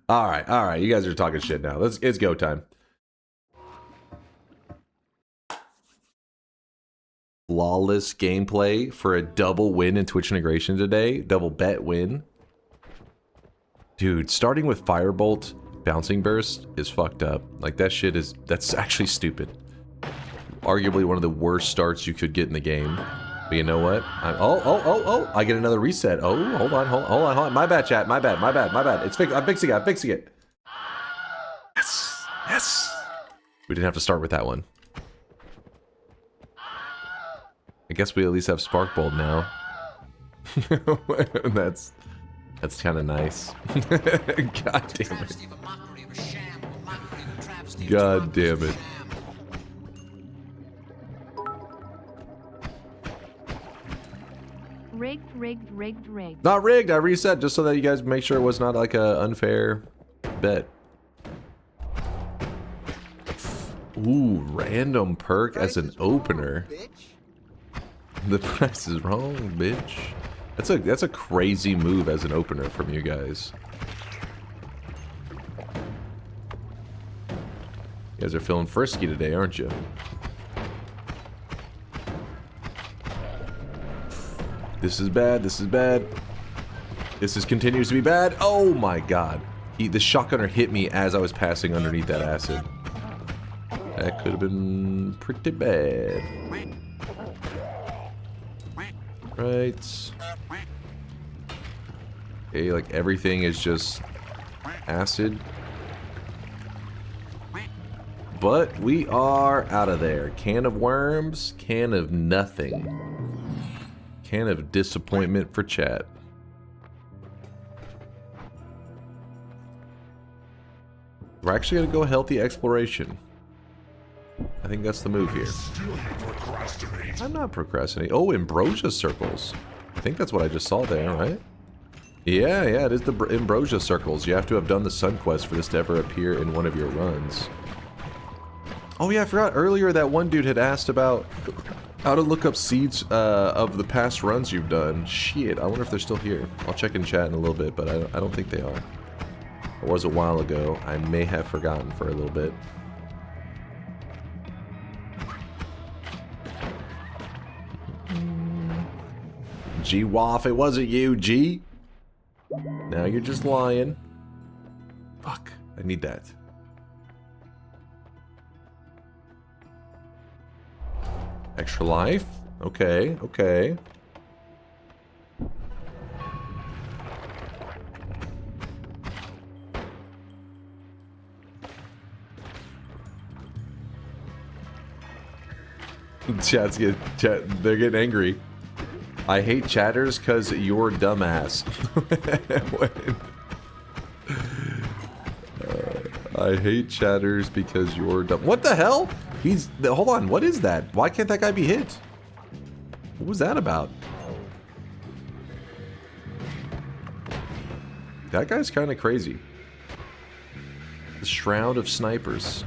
All right. All right. You guys are talking shit now. It's go time. Flawless gameplay for a double win in Twitch integration today. Double bet win. Dude, starting with Firebolt bouncing burst is fucked up. Like that shit is, that's actually stupid. Arguably one of the worst starts you could get in the game. But you know what? I get another reset. Oh, hold on. My bad, chat. My bad. I'm fixing it. Yes. We didn't have to start with that one. I guess we at least have Spark Bolt now. That's kind of nice. God damn it. God damn it. Rigged. Not rigged. I reset just so that you guys make sure it was not like a unfair bet. Ooh, random perk as an opener. The price is wrong, bitch. That's a crazy move as an opener from you guys. You guys are feeling frisky today, aren't you? This is bad. This continues to be bad. Oh my god. The shotgunner hit me as I was passing underneath that acid. That could have been pretty bad. Right. Okay, like everything is just acid. But we are out of there. Can of worms, can of nothing. Can of disappointment for chat. We're actually going to go healthy exploration. I think that's the move here. I'm not procrastinating. Oh, ambrosia circles. I think that's what I just saw there, right? Yeah, it is the ambrosia circles. You have to have done the sun quest for this to ever appear in one of your runs. Oh yeah, I forgot earlier that one dude had asked about how to look up seeds of the past runs you've done. Shit, I wonder if they're still here. I'll check in chat in a little bit, but I don't think they are. It was a while ago. I may have forgotten for a little bit. G-Waff, it wasn't you, G. Now you're just lying. Fuck, I need that. Extra life? Okay. They're getting angry. I hate chatters because you're dumbass. I hate chatters because you're dumb. What the hell? Hold on, what is that? Why can't that guy be hit? What was that about? That guy's kind of crazy. The Shroud of Snipers.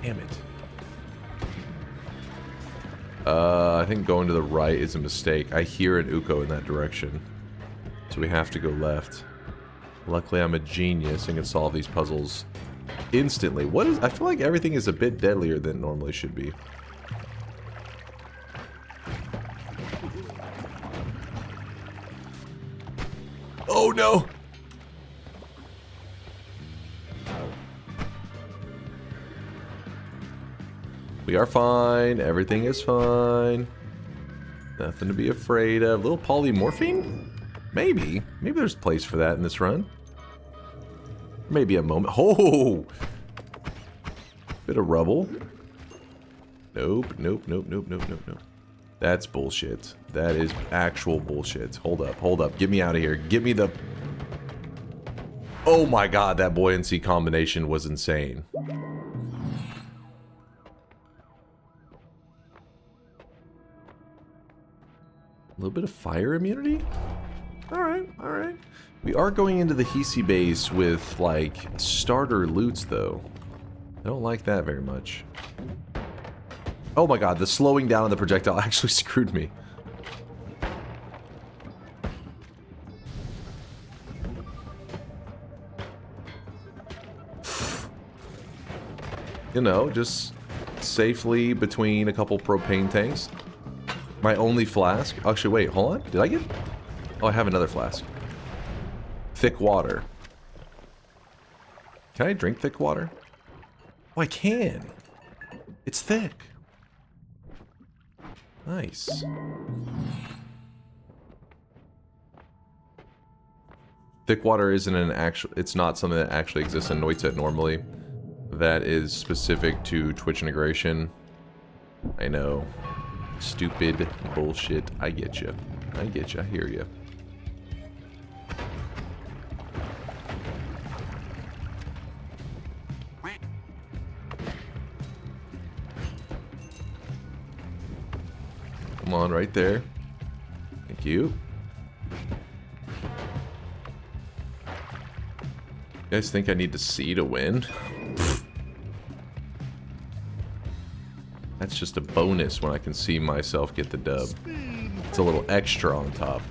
Damn it. I think going to the right is a mistake. I hear an Uko in that direction. So we have to go left. Luckily, I'm a genius and can solve these puzzles instantly. What is... I feel like everything is a bit deadlier than it normally should be. Oh, no! We are fine. Everything is fine. Nothing to be afraid of. Little polymorphine? Maybe. Maybe there's a place for that in this run. Maybe a moment. Oh! Bit of rubble. Nope, nope, nope, nope, nope, nope, nope. That's bullshit. That is actual bullshit. Hold up, hold up. Get me out of here. Get me the... Oh my god, that buoyancy combination was insane. A little bit of fire immunity? Alright, alright. We are going into the hiisi base with, like, starter loots, though. I don't like that very much. Oh my god, the slowing down of the projectile actually screwed me. You know, just safely between a couple propane tanks. My only flask. Actually, wait, hold on. Did I get... Oh, I have another flask. Thick water. Can I drink thick water? Oh, I can. It's thick. Nice. Thick water isn't an actual... It's not something that actually exists in Noita normally. That is specific to Twitch integration. I know. Stupid bullshit. I get you. I get you. I hear you. Come on, right there. Thank you. You guys think I need to see to win? That's just a bonus when I can see myself get the dub. It's a little extra on top.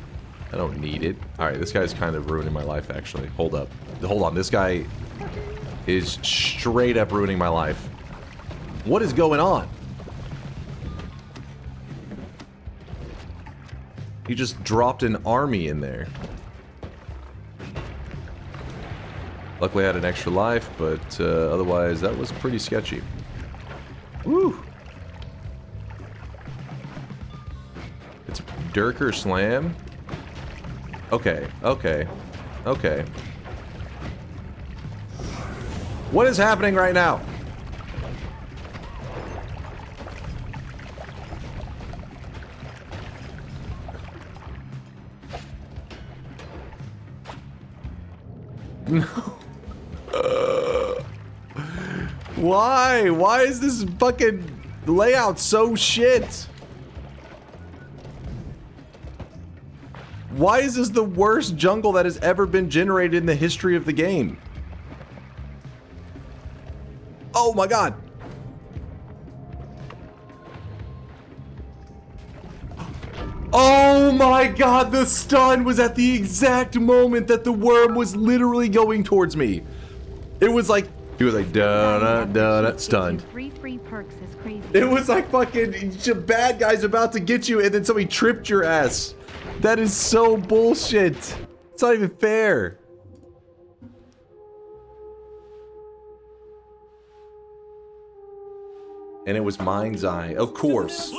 I don't need it. Alright, this guy's kind of ruining my life, actually. Hold up. Hold on, this guy is straight up ruining my life. What is going on? He just dropped an army in there. Luckily I had an extra life, but otherwise that was pretty sketchy. Woo! It's DunkOrSlam? Okay, okay, okay. What is happening right now? No. Why? Why is this fucking layout so shit? Why is this the worst jungle that has ever been generated in the history of the game? Oh my god. Oh my god, the stun was at the exact moment that the worm was literally going towards me. It was like, he was like, da-da-da-da, stunned. Free perks is crazy. It was like fucking bad guys about to get you and then somebody tripped your ass. That is so bullshit. It's not even fair. And it was Mind's Eye. Of course.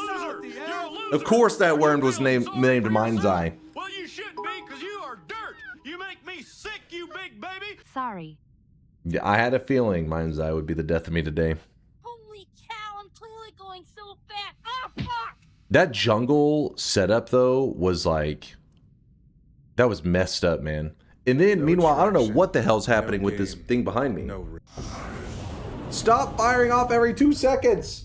Of course that worm was named Mind's Eye. Well, you shouldn't be, because you are dirt. You make me sick, you big baby. Sorry. Yeah, I had a feeling Mind's Eye would be the death of me today. Holy cow, I'm clearly going so fast. Oh, fuck! That jungle setup, though, was like... That was messed up, man. And then, meanwhile, I don't know what the hell's happening with this thing behind me. Stop firing off every 2 seconds!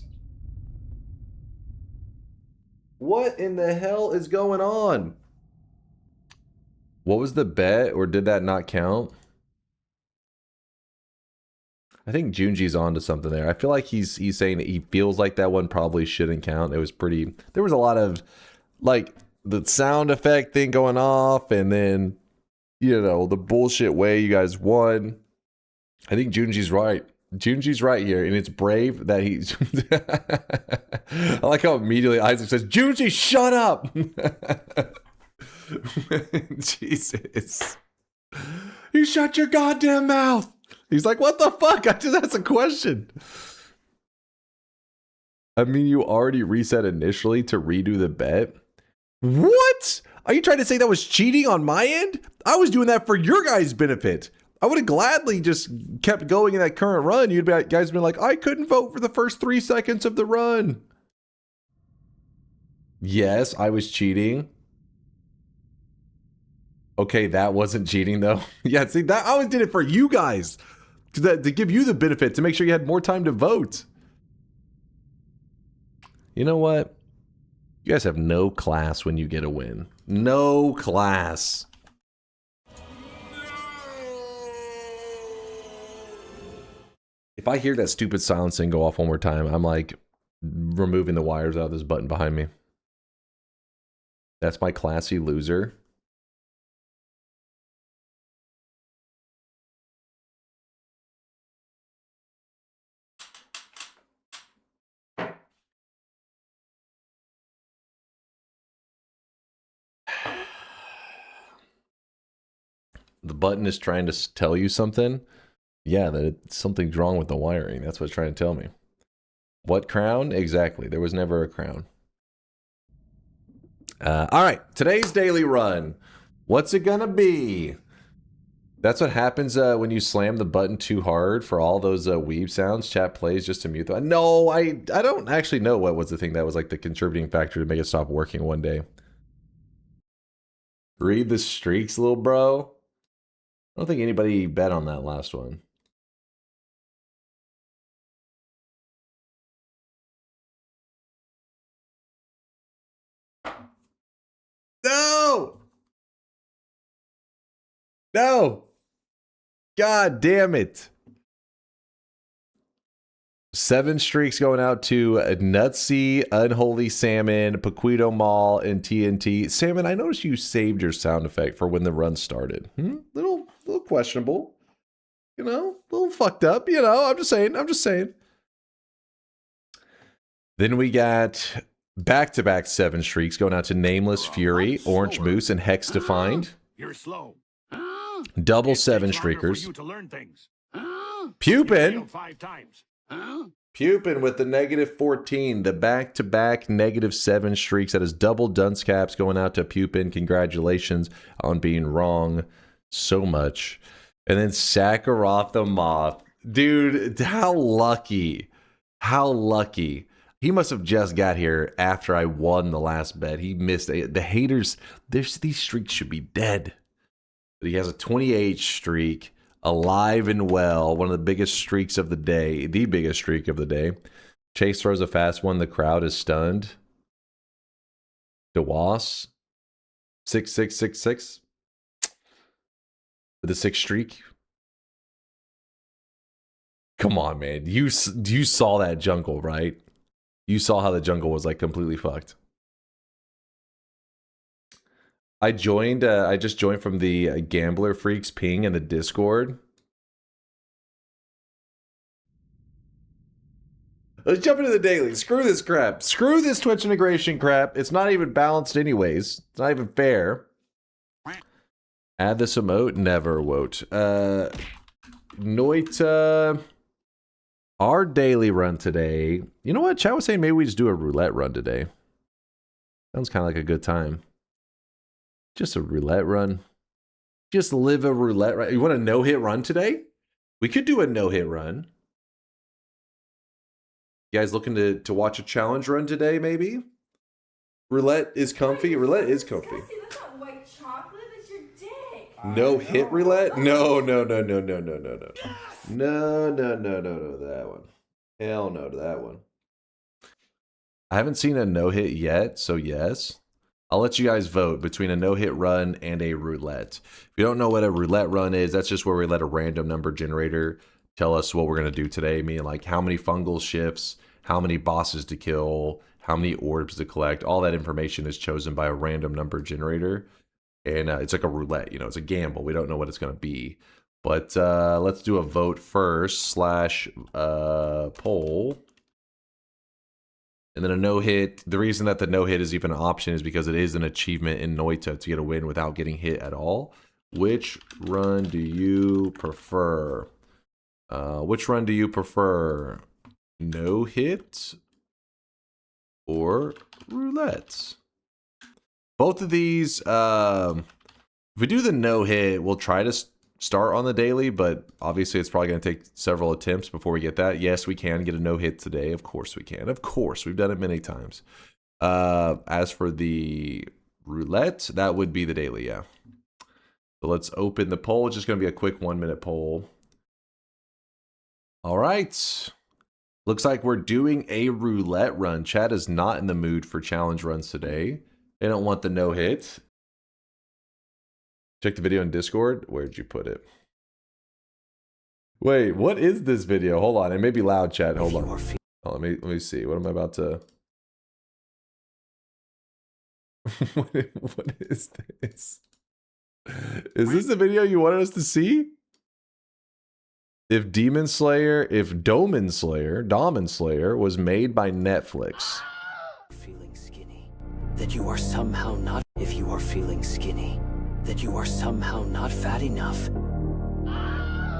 What in the hell is going on? What was the bet, or did that not count? I think Junji's onto something there. I feel like he's saying that he feels like that one probably shouldn't count. It was pretty... There was a lot of, like, the sound effect thing going off, and then you know, the bullshit way you guys won. I think Junji's right. Junji's right here, and it's brave that he's... I like how immediately Isaac says, Junji, shut up! Jesus. You shut your goddamn mouth! He's like, what the fuck? I just asked a question. I mean, you already reset initially to redo the bet. What? Are you trying to say that was cheating on my end? I was doing that for your guys' benefit. I would have gladly just kept going in that current run. You'd be, guys been like, I couldn't vote for the first 3 seconds of the run. Yes, I was cheating. Okay, that wasn't cheating though. Yeah, see, that I always did it for you guys. To give you the benefit, to make sure you had more time to vote. You know what? You guys have no class when you get a win. No class. If I hear that stupid silencing go off one more time, I'm like removing the wires out of this button behind me. That's my classy loser. The button is trying to tell you something. Yeah, that something's wrong with the wiring. That's what it's trying to tell me. What crown? Exactly. There was never a crown. All right. Today's daily run. What's it gonna be? That's what happens when you slam the button too hard for all those weeb sounds. Chat plays just to mute them. No, I don't actually know what was the thing that was like the contributing factor to make it stop working one day. Read the streaks, little bro. I don't think anybody bet on that last one. No! No! God damn it. 7 streaks going out to Nutsy, Unholy Salmon, Paquito Mall, and TNT. Salmon, I noticed you saved your sound effect for when the run started. Little questionable. You know, a little fucked up, you know, I'm just saying. Then we got back-to-back 7 streaks going out to Nameless, Fury, Orange Moose, and Hex Defined. You're slow. Double 7 streakers. Pupin. 5 times. Pupin with the -14, the back-to-back -7 streaks. That is double dunce caps going out to Pupin. Congratulations on being wrong so much. And then Sakharov the Moth. Dude, how lucky. How lucky. He must have just got here after I won the last bet. He missed it. The haters, these streaks should be dead. But he has a 28 streak. Alive and well, one of the biggest streaks of the day, the biggest streak of the day. Chase throws a fast one, the crowd is stunned. DeWass, 6666 with a 6 streak. Come on, man, you saw that jungle, right? You saw how the jungle was like completely fucked. I just joined from the Gambler Freaks ping in the Discord. Let's jump into the daily. Screw this crap. Screw this Twitch integration crap. It's not even balanced anyways. It's not even fair. Add this emote? Never wote. Noita. Our daily run today. You know what? Chat was saying maybe we just do a roulette run today. Sounds kind of like a good time. Just a roulette run. Just live a roulette run. You want a no-hit run today? We could do a no-hit run. You guys looking to watch a challenge run today, maybe? Roulette is comfy. Roulette is comfy. That's not white chocolate. That's your dick. No-hit roulette? No. No, that one. Hell no to that one. I haven't seen a no-hit yet, so yes. I'll let you guys vote between a no-hit run and a roulette. If you don't know what a roulette run is, that's just where we let a random number generator tell us what we're going to do today. Meaning like how many fungal shifts, how many bosses to kill, how many orbs to collect. All that information is chosen by a random number generator. And it's like a roulette, you know, it's a gamble. We don't know what it's going to be. But let's do a vote first / poll. And then a no-hit. The reason that the no-hit is even an option is because it is an achievement in Noita to get a win without getting hit at all. Which run do you prefer? Which run do you prefer? No-hit or roulette? Both of these, if we do the no-hit, we'll try to start on the daily, but obviously it's probably going to take several attempts before we get that. Yes, we can get a no-hit today. Of course we can. Of course. We've done it many times. As for the roulette, that would be the daily, yeah. So let's open the poll. It's just going to be a quick 1-minute poll. All right. Looks like we're doing a roulette run. Chat is not in the mood for challenge runs today. They don't want the no-hit. Check the video in Discord. Where'd you put it? Wait, what is this video? Hold on. It may be loud, chat. Hold on. Oh, let me see. What am I about to... what is this? Is this the video you wanted us to see? If Demon Slayer was made by Netflix. Feeling skinny, that you are somehow not. If you are feeling skinny, that you are somehow not fat enough,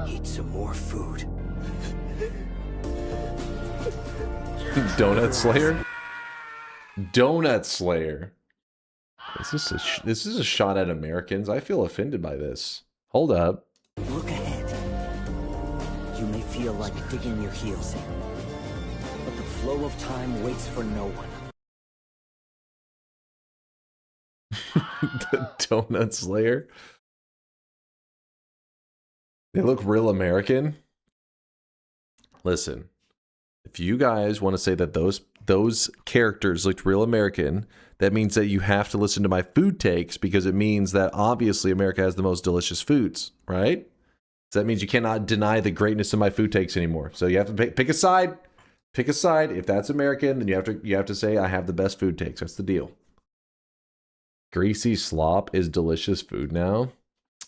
eat some more food. Donut Slayer? Donut Slayer. This is a shot at Americans. I feel offended by this. Hold up. Look ahead. You may feel like digging your heels in, but the flow of time waits for no one. The Donut Slayer. They look real American. Listen, if you guys want to say that those characters looked real American, that means that you have to listen to my food takes, because it means that obviously America has the most delicious foods, right? So that means you cannot deny the greatness of my food takes anymore. So you have to pick a side. Pick a side. If that's American, then you have to say I have the best food takes. That's the deal. Greasy slop is delicious food now.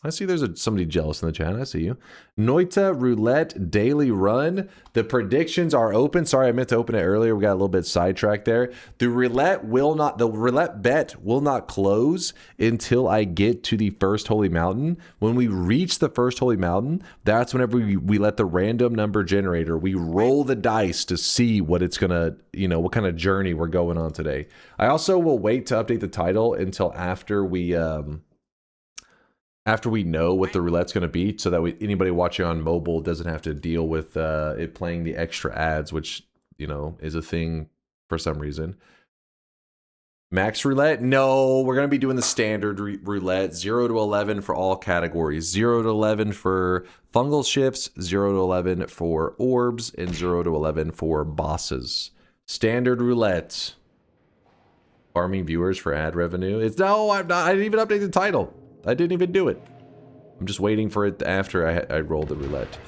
I see there's somebody jealous in the chat. I see you. Noita Roulette daily run. The predictions are open. Sorry, I meant to open it earlier. We got a little bit sidetracked there. The roulette bet will not close until I get to the first holy mountain. When we reach the first holy mountain, that's whenever we let the random number generator, we roll the dice to see what it's gonna, you know, what kind of journey we're going on today. I also will wait to update the title until after we know what the roulette's going to be, so that anybody watching on mobile doesn't have to deal with it playing the extra ads, which, you know, is a thing for some reason. Max roulette? No, we're going to be doing the standard roulette. 0 to 11 for all categories. 0 to 11 for fungal ships, 0 to 11 for orbs, and 0 to 11 for bosses. Standard roulette. Farming viewers for ad revenue. I didn't even update the title. I didn't even do it. I'm just waiting for it after I roll the roulette.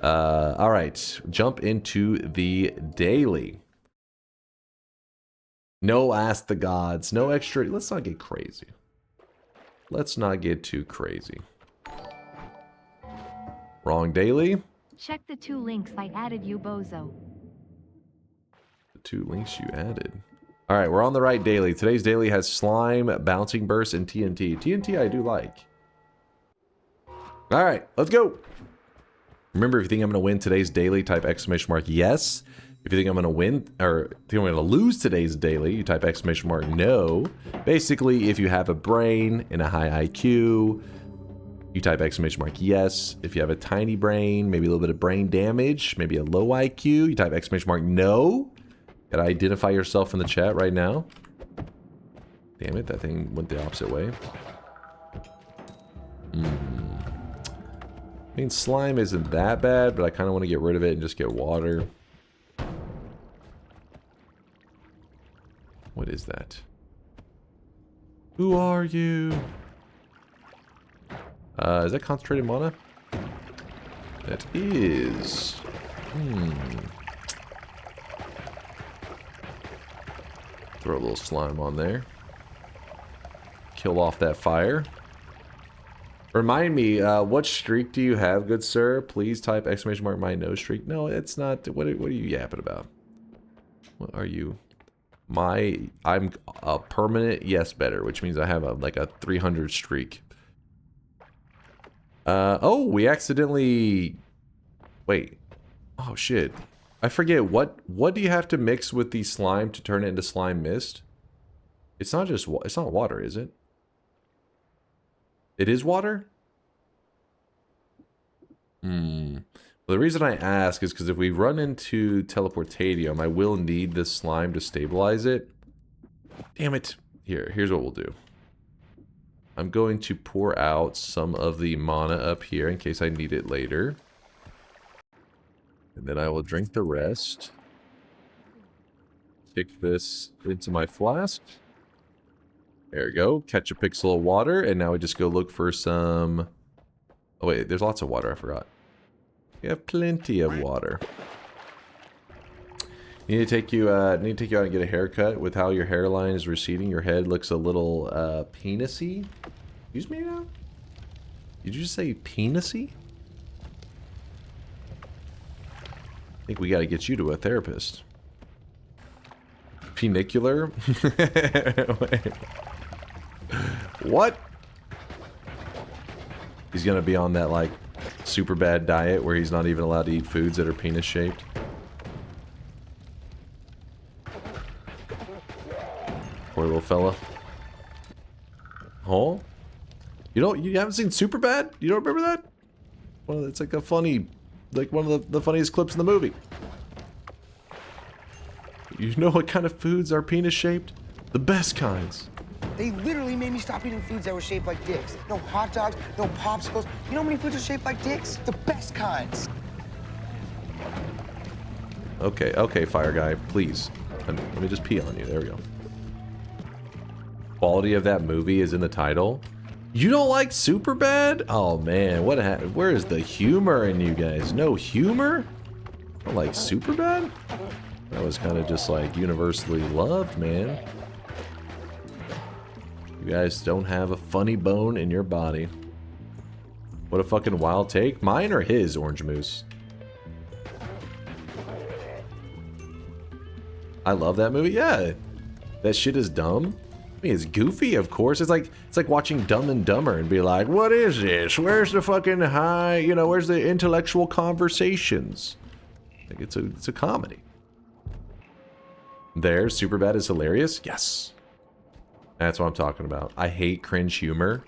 All right, jump into the daily. No ask the gods, no extra. Let's not get crazy. Let's not get too crazy. Wrong daily. Check the 2 links I added you, bozo. The 2 links you added. All right, we're on the right daily. Today's daily has slime, bouncing burst, and TNT. TNT I do like. All right, let's go. Remember, if you think I'm going to win today's daily, type exclamation mark yes. If you think I'm going to win, or think I'm going to lose today's daily, you type exclamation mark no. Basically, if you have a brain and a high IQ, you type exclamation mark yes. If you have a tiny brain, maybe a little bit of brain damage, maybe a low IQ, you type exclamation mark no. Gotta identify yourself in the chat right now. Damn it, that thing went the opposite way. I mean, slime isn't that bad, but I kind of want to get rid of it and just get water. What is that? Who are you? Is that concentrated mana? That is. Throw a little slime on there. Kill off that fire. Remind me, what streak do you have, good sir? Please type exclamation mark my no streak. No, it's not. What are you yapping about? What are you? I'm a permanent yes better, which means I have like a 300 streak. Oh, we accidentally... Wait. Oh, shit. I forget, what do you have to mix with the slime to turn it into slime mist? It's not just... It's not water, is it? It is water? Well, the reason I ask is because if we run into teleportadium, I will need this slime to stabilize it. Damn it. Here's what we'll do. I'm going to pour out some of the mana up here in case I need it later. And then I will drink the rest. Stick this into my flask. There we go. Catch a pixel of water. And now we just go look for some... Oh wait, there's lots of water. I forgot. We have plenty of water. Need to take you out and get a haircut. With how your hairline is receding, your head looks a little penisy. Excuse me now? Did you just say penisy? I think we got to get you to a therapist. Penicular? What? He's gonna be on that like super bad diet where he's not even allowed to eat foods that are penis shaped. Poor little fella. Oh? You haven't seen Superbad? You don't remember that? Well, it's like a funny, like one of the funniest clips in the movie. You know what kind of foods are penis shaped? The best kinds. They literally made me stop eating foods that were shaped like dicks. No hot dogs, no popsicles. You know how many foods are shaped like dicks? The best kinds. Okay, okay, fire guy, please. Let me just pee on you. There we go. Quality of that movie is in the title. You don't like Superbad? Oh man, where is the humor in you guys? No humor? I don't like Superbad? That was kind of just like universally loved, man. You guys don't have a funny bone in your body. What a fucking wild take. Mine or his, Orange Moose? I love that movie. Yeah. That shit is dumb. I mean, it's goofy, of course. It's like watching Dumb and Dumber and be like, what is this? Where's the fucking high, you know, where's the intellectual conversations? Like, it's a comedy. There, Superbad is hilarious? Yes. That's what I'm talking about. I hate cringe humor.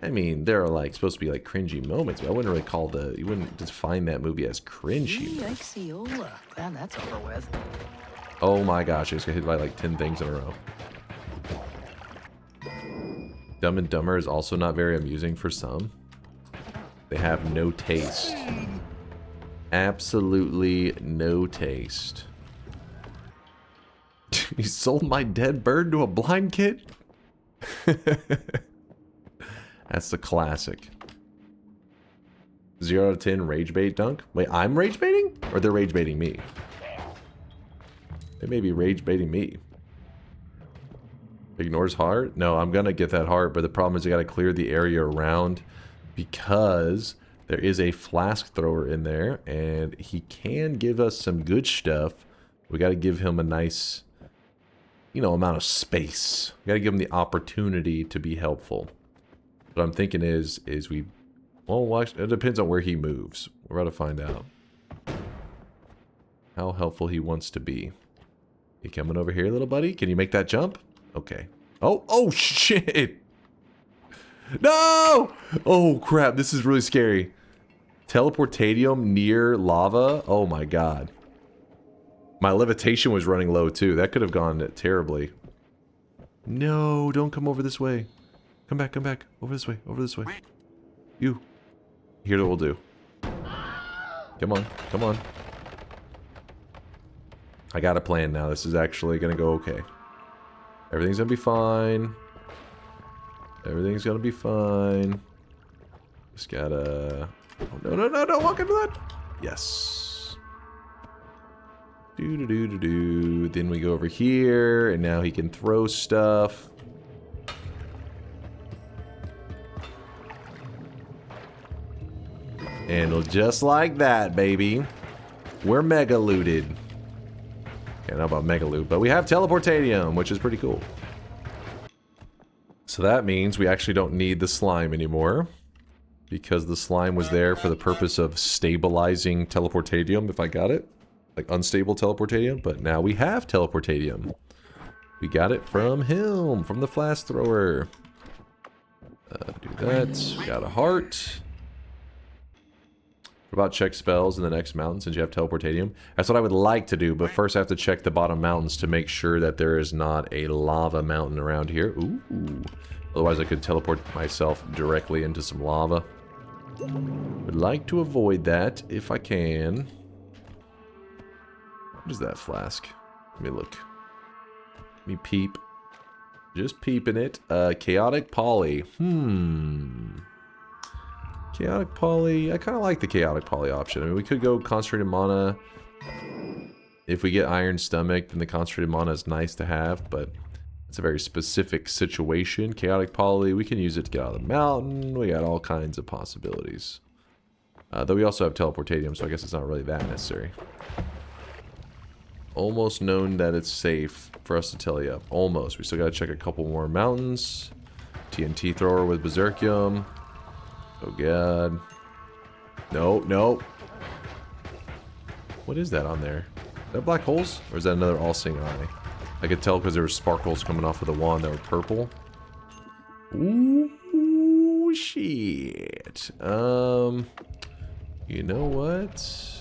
I mean, there are like supposed to be like cringy moments, but I wouldn't really call you wouldn't define that movie as cringe humor. Glad that's over with. Oh my gosh, I just got hit by like 10 things in a row. Dumb and Dumber is also not very amusing for some. They have no taste. Absolutely no taste. You sold my dead bird to a blind kid? That's the classic. 0 out of 10 rage bait dunk? Wait, I'm rage baiting? Or they're rage baiting me? They may be rage baiting me. Ignores heart? No, I'm gonna get that heart, but the problem is I gotta clear the area around because there is a flask thrower in there and he can give us some good stuff. We gotta give him a nice, you know, amount of space. We gotta give him the opportunity to be helpful. What I'm thinking is we, well, actually, it depends on where he moves. We're about to find out how helpful he wants to be. You coming over here, little buddy? Can you make that jump? Okay. Oh shit! No! Oh crap, this is really scary. Teleportadium near lava? Oh my god. My levitation was running low too. That could have gone terribly. No, don't come over this way. Come back, come back. Over this way, over this way. You. Here's what we'll do. Come on, come on. I got a plan now. This is actually gonna go okay. Everything's gonna be fine. Everything's gonna be fine. Just gotta... Oh, no, don't walk into that! Yes. Do. Then we go over here, and now he can throw stuff. And just like that, baby, we're mega looted. Can't know about mega loot, but we have teleportadium, which is pretty cool. So that means we actually don't need the slime anymore, because the slime was there for the purpose of stabilizing teleportadium, if I got it. Like unstable teleportadium, but now we have teleportadium. We got it from him, from the flash thrower. Do that. We got a heart. What about check spells in the next mountain since you have teleportadium? That's what I would like to do, but first I have to check the bottom mountains to make sure that there is not a lava mountain around here. Ooh. Otherwise I could teleport myself directly into some lava. Would like to avoid that if I can. What is that flask? Let me look. Let me peep. Just peeping it. Chaotic Poly. Chaotic Poly. I kind of like the Chaotic Poly option. I mean, we could go Concentrated Mana. If we get Iron Stomach, then the Concentrated Mana is nice to have, but it's a very specific situation. Chaotic Poly, we can use it to get out of the mountain. We got all kinds of possibilities. Though we also have Teleportadium, so I guess it's not really that necessary. Almost known that it's safe for us to tele up. Almost. We still gotta check a couple more mountains. TNT Thrower with Berserkium. Oh god. No. What is that on there? Is that black holes? Or is that another all-seeing eye? I could tell because there were sparkles coming off of the wand that were purple. Ooh, shit. You know what?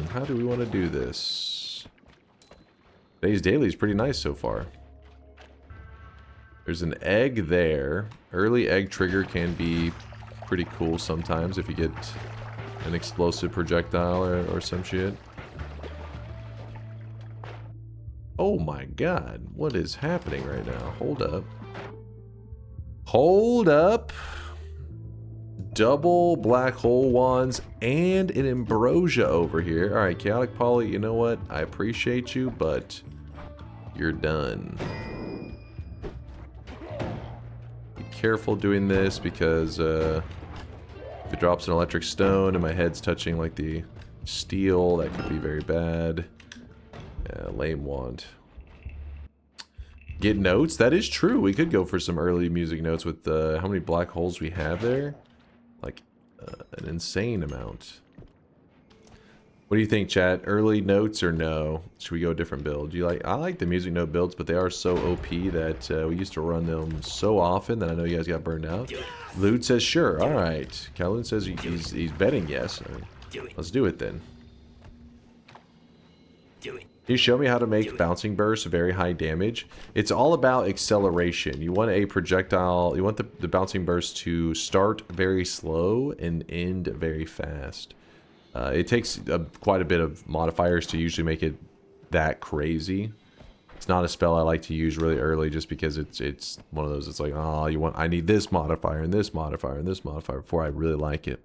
How do we want to do this? Today's daily is pretty nice so far. There's an egg there. Early egg trigger can be pretty cool sometimes if you get an explosive projectile or some shit. Oh my god, what is happening right now? Hold up. Hold up. Double black hole wands and an ambrosia over here. Alright, Chaotic Poly, you know what? I appreciate you, but you're done. Be careful doing this because if it drops an electric stone and my head's touching like the steel, that could be very bad. Yeah, lame wand. Get notes? That is true. We could go for some early music notes with how many black holes we have there. Like an insane amount. What do you think, chat? Early notes or no? Should we go a different build? Do you like? I like the music note builds, but they are so OP that we used to run them so often that I know you guys got burned out. Lude says sure. All right. Kowloon says he's betting yes. Let's do it then. Can you show me how to make bouncing bursts very high damage? It's all about acceleration. You want a projectile, you want the bouncing burst to start very slow and end very fast. It takes quite a bit of modifiers to usually make it that crazy. It's not a spell I like to use really early just because it's one of those, it's like, oh, I need this modifier and this modifier and this modifier before I really like it.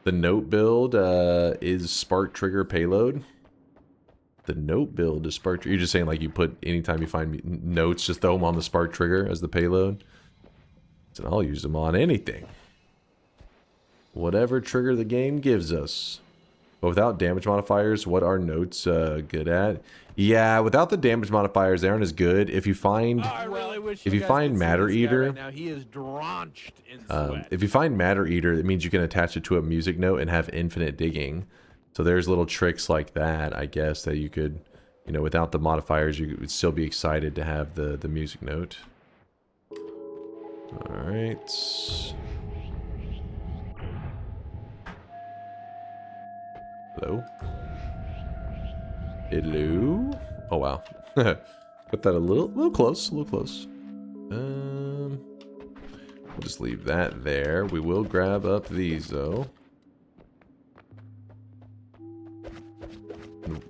The note build is spark trigger payload. The note build is spark trigger. You're just saying like you put anytime you find notes, just throw them on the spark trigger as the payload. So I'll use them on anything. Whatever trigger the game gives us. But without damage modifiers, what are notes good at? Yeah, without the damage modifiers, they aren't as good. If you find Matter Eater, right now, he is drenched in sweat. if you find Matter Eater, it means you can attach it to a music note and have infinite digging. So there's little tricks like that, I guess, that you could, you know, without the modifiers, you would still be excited to have the music note. All right. Hello? Hello? Oh, wow. Put that a little close, We'll just leave that there. We will grab up these, though.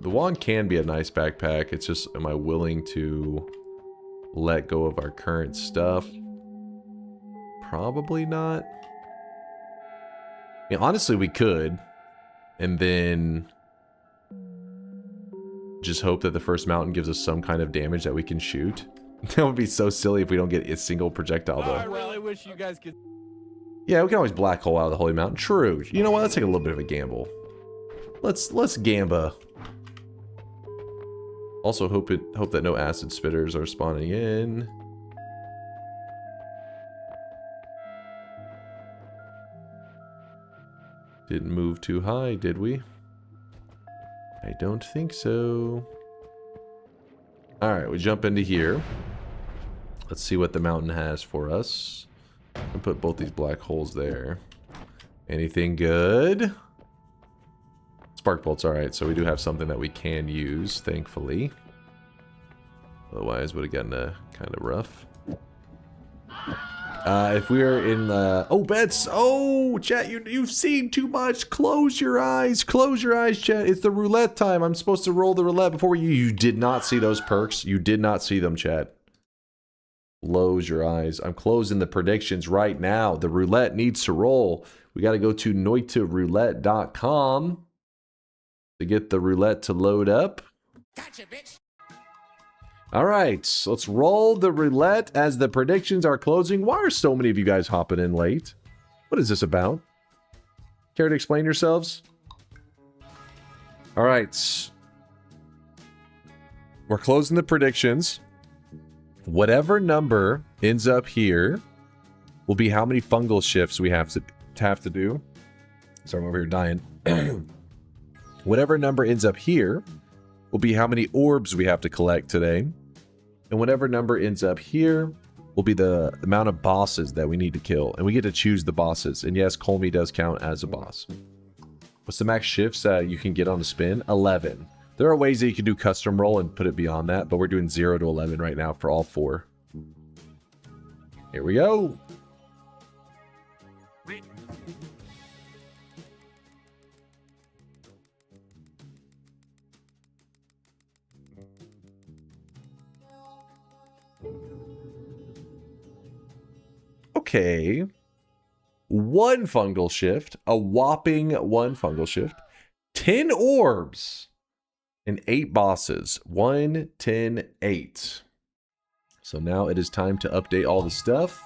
The wand can be a nice backpack. It's just, am I willing to let go of our current stuff? Probably not. I mean, honestly, we could. And then just hope that the first mountain gives us some kind of damage that we can shoot. That would be so silly if we don't get a single projectile, though. I really wish you guys could. Yeah, we can always black hole out of the Holy Mountain. True. You know what? Let's take a little bit of a gamble. Let's gamba. Also, hope that no acid spitters are spawning in. Didn't move too high, did we? I don't think so. Alright, we jump into here. Let's see what the mountain has for us. I'll put both these black holes there. Anything good? Spark bolts, alright, so we do have something that we can use, thankfully. Otherwise, would have gotten kind of rough. If we are in oh, bets! Oh, chat, you've seen too much! Close your eyes! Close your eyes, chat! It's the roulette time! I'm supposed to roll the roulette before you did not see those perks. You did not see them, chat. Close your eyes. I'm closing the predictions right now. The roulette needs to roll. We got to go to noitaroulette.com to get the roulette to load up. Gotcha, bitch. All right, so let's roll the roulette as the predictions are closing. Why are so many of you guys hopping in late? What is this about? Care to explain yourselves? All right. We're closing the predictions. Whatever number ends up here will be how many fungal shifts we have to do. Sorry, I'm over here dying. Whatever number ends up here will be how many orbs we have to collect today. And whatever number ends up here will be the amount of bosses that we need to kill. And we get to choose the bosses. And yes, Kolmi does count as a boss. What's the max shifts you can get on a spin? 11. There are ways that you can do custom roll and put it beyond that, but we're doing 0 to 11 right now for all 4. Here we go. Okay. 1 fungal shift, a whopping 1 fungal shift, 10 orbs, and 8 bosses. 1, 10, 8. So now it is time to update all the stuff.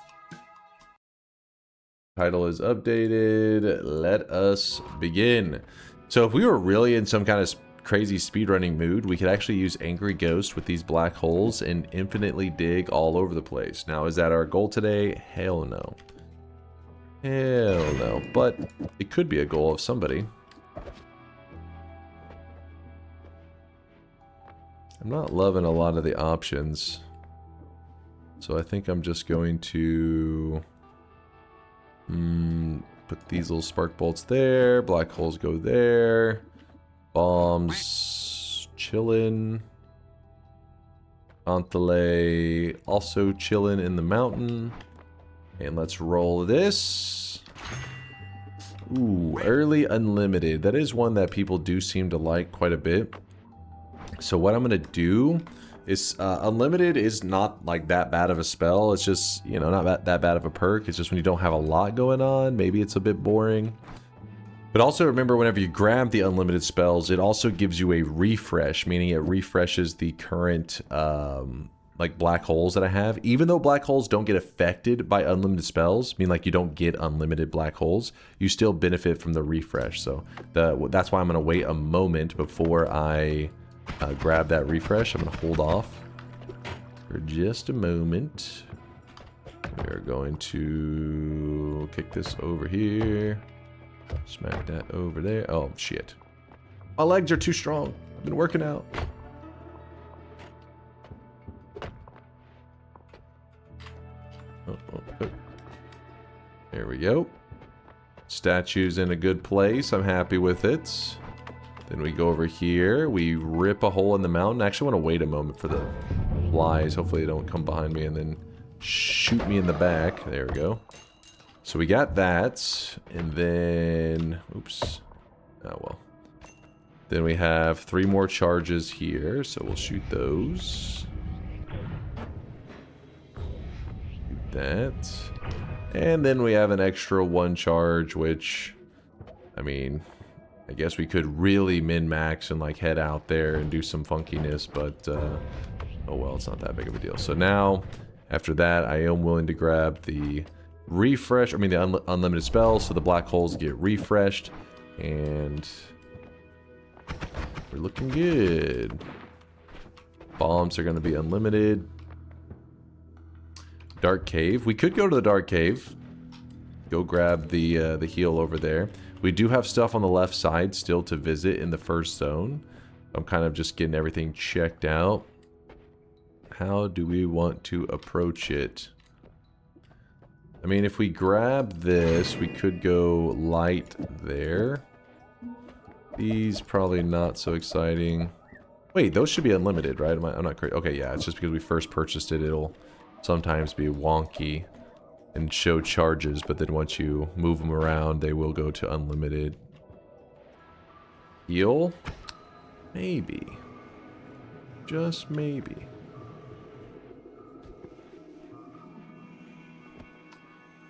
Title is updated. Let us begin. So if we were really in some kind of crazy speedrunning mood, we could actually use Angry Ghost with these black holes and infinitely dig all over the place. Now, is that our goal today? Hell no. Hell no. But it could be a goal of somebody. I'm not loving a lot of the options. So I think I'm just going to put these little spark bolts there. Black holes go there. Bombs chillin'. Antele also chillin' in the mountain. And let's roll this. Ooh, early unlimited. That is one that people do seem to like quite a bit. So what I'm going to do is unlimited is not like that bad of a spell. It's just, you know, not that bad of a perk. It's just when you don't have a lot going on, maybe it's a bit boring. But also remember, whenever you grab the unlimited spells, it also gives you a refresh, meaning it refreshes the current like black holes that I have. Even though black holes don't get affected by unlimited spells, mean like you don't get unlimited black holes, you still benefit from the refresh. So that's why I'm going to wait a moment before I grab that refresh. I'm going to hold off for just a moment. We are going to kick this over here. Smack that over there. Oh, shit. My legs are too strong. I've been working out. Oh. There we go. Statue's in a good place. I'm happy with it. Then we go over here. We rip a hole in the mountain. I actually want to wait a moment for the flies. Hopefully they don't come behind me and then shoot me in the back. There we go. So we got that, and then, oops, oh well. Then we have 3 more charges here, so we'll shoot those. Shoot that. And then we have an extra 1 charge, which, I mean, I guess we could really min-max and like head out there and do some funkiness, but Oh well, it's not that big of a deal. So now, after that, I am willing to grab the refresh. I mean, the unlimited spells, so the black holes get refreshed, and we're looking good. Bombs are going to be unlimited. Dark cave. We could go to the dark cave. Go grab the heal over there. We do have stuff on the left side still to visit in the first zone. I'm kind of just getting everything checked out. How do we want to approach it? I mean, if we grab this, we could go light there. These probably not so exciting. Wait, those should be unlimited, right? I'm not crazy. Okay, yeah, it's just because we first purchased it, it'll sometimes be wonky and show charges, but then once you move them around, they will go to unlimited. Heal? Maybe. Just maybe.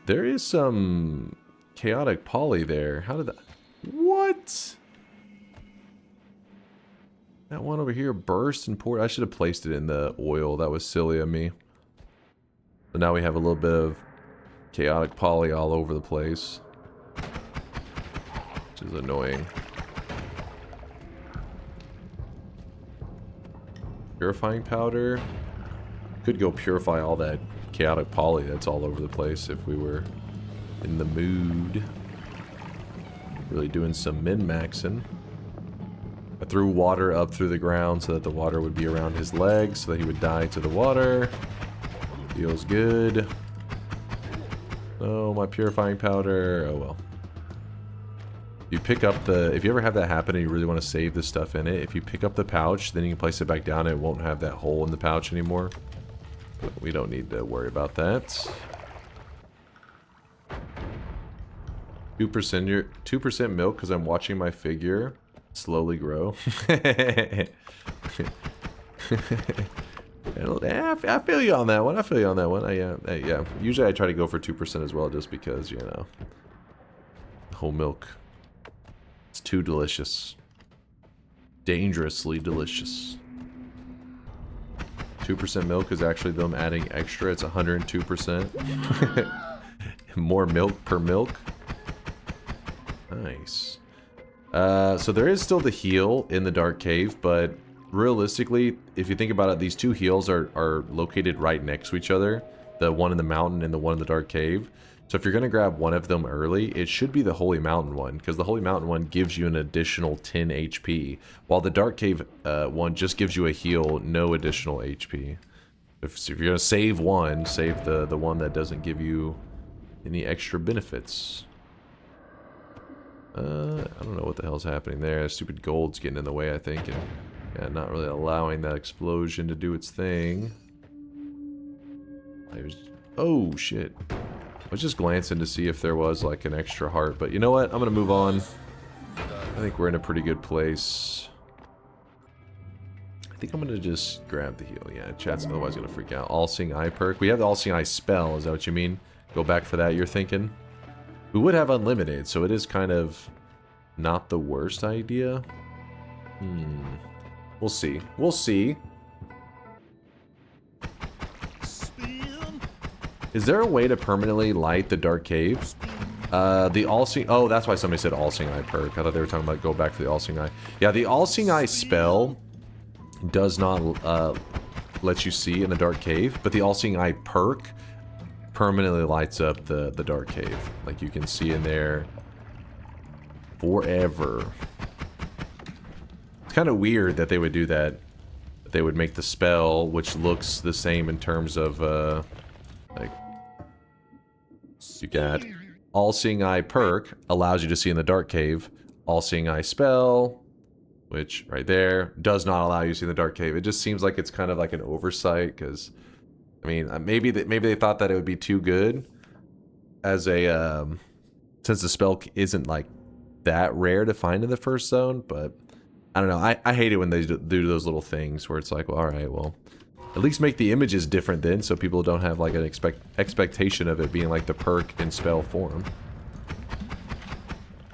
There is some chaotic poly there. How did that... What? That one over here burst and poured. I should have placed it in the oil. That was silly of me. So now we have a little bit of chaotic poly all over the place, which is annoying. Purifying powder. Could go purify all that chaotic poly that's all over the place if we were in the mood. Really doing some min-maxing. I threw water up through the ground so that the water would be around his legs so that he would die to the water. Feels good. Oh, my purifying powder. Oh well. You pick up the... If you ever have that happen and you really want to save the stuff in it, if you pick up the pouch, then you can place it back down. It won't have that hole in the pouch anymore. But we don't need to worry about that. 2% milk because I'm watching my figure slowly grow. I feel you on that one. I feel you on that one. Yeah. Usually I try to go for 2% as well, just because, you know, whole milk. It's too delicious. Dangerously delicious. 2% milk is actually them adding extra. It's 102%. More milk per milk. Nice. So there is still the heal in the dark cave, but realistically, if you think about it, these two heals are located right next to each other. The one in the mountain and the one in the dark cave. So if you're going to grab one of them early, it should be the Holy Mountain one, because the Holy Mountain one gives you an additional 10 HP, while the dark cave one just gives you a heal, no additional HP. If you're going to save one, save the one that doesn't give you any extra benefits. I don't know what the hell's happening there. Stupid gold's getting in the way, I think, and yeah, not really allowing that explosion to do its thing. Oh, shit. I was just glancing to see if there was, like, an extra heart, but you know what? I'm gonna move on. I think we're in a pretty good place. I think I'm gonna just grab the heal. Yeah, chat's otherwise gonna freak out. All-Seeing Eye perk. We have the All-Seeing Eye spell, is that what you mean? Go back for that, you're thinking? We would have unlimited, so it is kind of not the worst idea. We'll see. We'll see. Is there a way to permanently light the dark cave? The All-Seeing... Oh, that's why somebody said All-Seeing Eye perk. I thought they were talking about go back for the All-Seeing Eye. Yeah, the All-Seeing Eye spell does not let you see in the dark cave, but the All-Seeing Eye perk permanently lights up the dark cave. Like, you can see in there forever. It's kind of weird that they would do that. They would make the spell, which looks the same in terms of, like, you got All-Seeing Eye perk, allows you to see in the dark cave. All-Seeing Eye spell, which, right there, does not allow you to see in the dark cave. It just seems like it's kind of like an oversight, because... I mean, maybe they thought that it would be too good as a, since the spell isn't, like, that rare to find in the first zone, but I don't know. I hate it when they do those little things where it's like, well, alright, well, at least make the images different then so people don't have, like, an expectation of it being, like, the perk in spell form.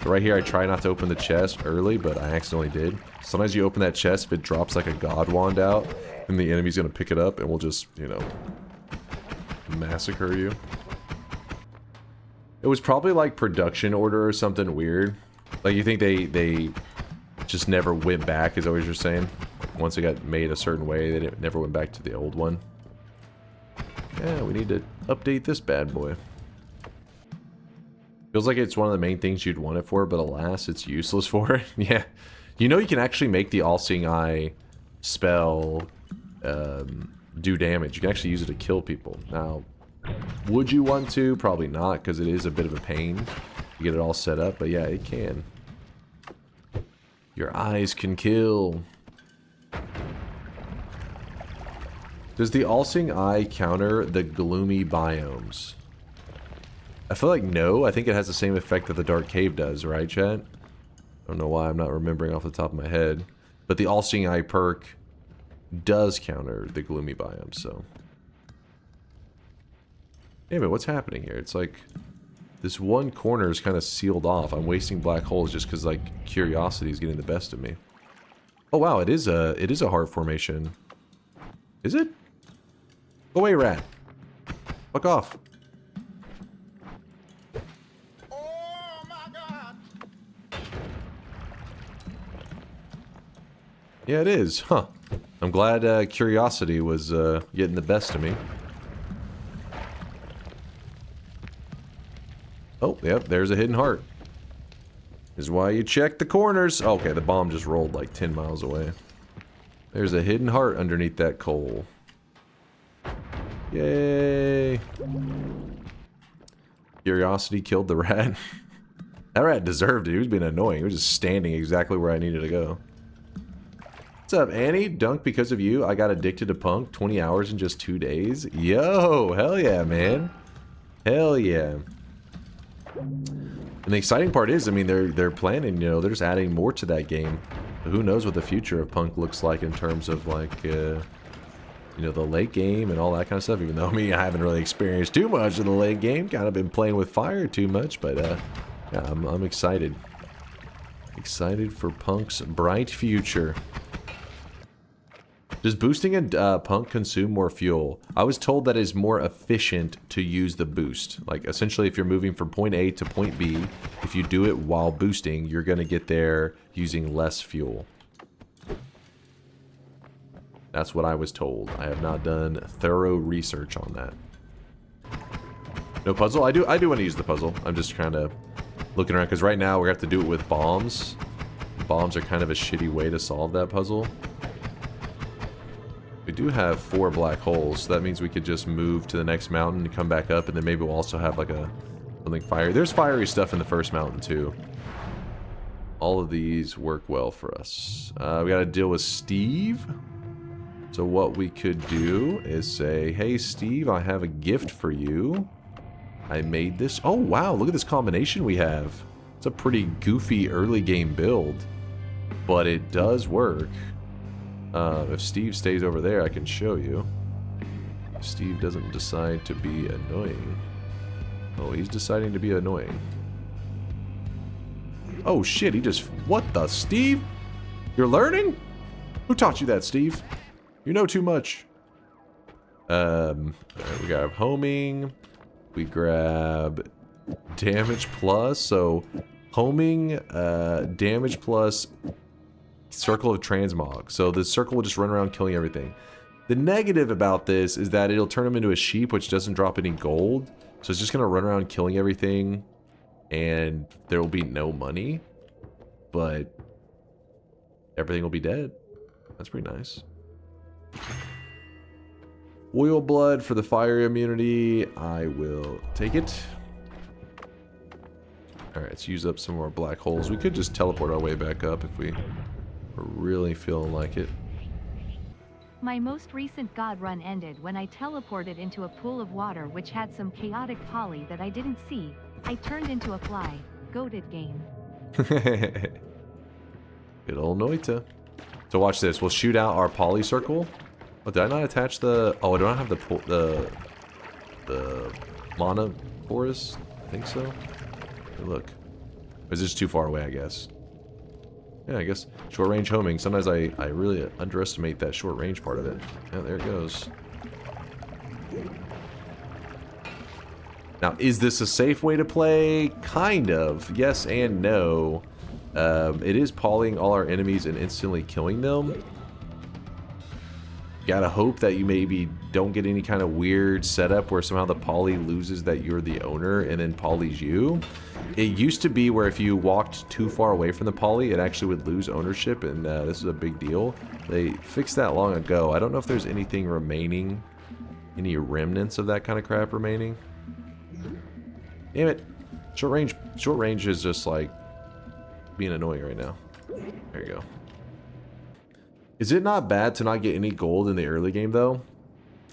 So right here, I try not to open the chest early, but I accidentally did. Sometimes you open that chest, if it drops, like, a god wand out, And the enemy's gonna pick it up and we'll just, you know, massacre you. It was probably like production order or something weird. Like, you think they just never went back, is that what you're saying? Once it got made a certain way, they never went back to the old one. Yeah, we need to update this bad boy. Feels like it's one of the main things you'd want it for, but alas, it's useless for it. Yeah. You know you can actually make the All-Seeing Eye spell do damage. You can actually use it to kill people. Now, would you want to? Probably not, because it is a bit of a pain to get it all set up, but yeah, it can. Your eyes can kill. Does the All-Seeing Eye counter the gloomy biomes? I feel like no. I think it has the same effect that the Dark Cave does, right, chat? I don't know why I'm not remembering off the top of my head. But the All-Seeing Eye perk does counter the gloomy biomes, so... Damn it, what's happening here? It's like... This one corner is kind of sealed off. I'm wasting black holes just because, like, curiosity is getting the best of me. Oh, wow, it is a heart formation. Is it? Go away, rat. Fuck off. Oh my God! Yeah, it is. Huh. I'm glad curiosity was getting the best of me. Oh, yep, there's a hidden heart. This is why you check the corners. Oh, okay, the bomb just rolled like 10 miles away. There's a hidden heart underneath that coal. Yay. Curiosity killed the rat. That rat deserved it. He was being annoying. He was just standing exactly where I needed to go. What's up, Annie? Dunk because of you. I got addicted to Punk. 20 hours in just 2 days. Yo, hell yeah, man. Hell yeah. And the exciting part is, I mean, they're planning, you know, they're just adding more to that game. Who knows what the future of Punk looks like in terms of, like, you know, the late game and all that kind of stuff. Even though, I mean, I haven't really experienced too much of the late game. Kind of been playing with fire too much, but, yeah, I'm excited. Excited for Punk's bright future. Does boosting a Punk consume more fuel? I was told that it is more efficient to use the boost. Like, essentially, if you're moving from point A to point B, if you do it while boosting, you're going to get there using less fuel. That's what I was told. I have not done thorough research on that. No puzzle? I do want to use the puzzle. I'm just kind of looking around, because right now we have to do it with bombs. Bombs are kind of a shitty way to solve that puzzle. We do have 4 black holes, so that means we could just move to the next mountain and come back up, and then maybe we'll also have like something fiery. There's fiery stuff in the first mountain too. All of these work well for us. We gotta deal with Steve. So what we could do is say, hey Steve, I have a gift for you. I made this. Oh wow, look at this combination we have. It's a pretty goofy early game build, but it does work. If Steve stays over there, I can show you. If Steve doesn't decide to be annoying. Oh, he's deciding to be annoying. Oh shit, he just... What the, Steve? You're learning? Who taught you that, Steve? You know too much. We grab homing. We grab damage plus. So, homing, damage plus... Circle of Transmog. So the circle will just run around killing everything. The negative about this is that it'll turn him into a sheep, which doesn't drop any gold. So it's just going to run around killing everything, and there will be no money. But everything will be dead. That's pretty nice. Oil blood for the fire immunity. I will take it. Alright, let's use up some more black holes. We could just teleport our way back up if we... really feeling like it. My most recent god run ended when I teleported into a pool of water which had some chaotic poly that I didn't see. I turned into a fly. Goated game. Good old Noita. So watch this. We'll shoot out our poly circle. Oh, did I not attach the... Oh, I don't have the mana porous? I think so. Hey, look. Is this too far away, I guess? Yeah, I guess short range homing. Sometimes I really underestimate that short range part of it. Yeah, there it goes. Now, is this a safe way to play? Kind of. Yes and no. It is polying all our enemies and instantly killing them. Gotta hope that you maybe don't get any kind of weird setup where somehow the poly loses that you're the owner and then polys you. It used to be where if you walked too far away from the poly, it actually would lose ownership, and this is a big deal. They fixed that long ago. I don't know if there's anything remaining, any remnants of that kind of crap remaining. Damn it. Short range is just like being annoying right now. There you go. Is it not bad to not get any gold in the early game though?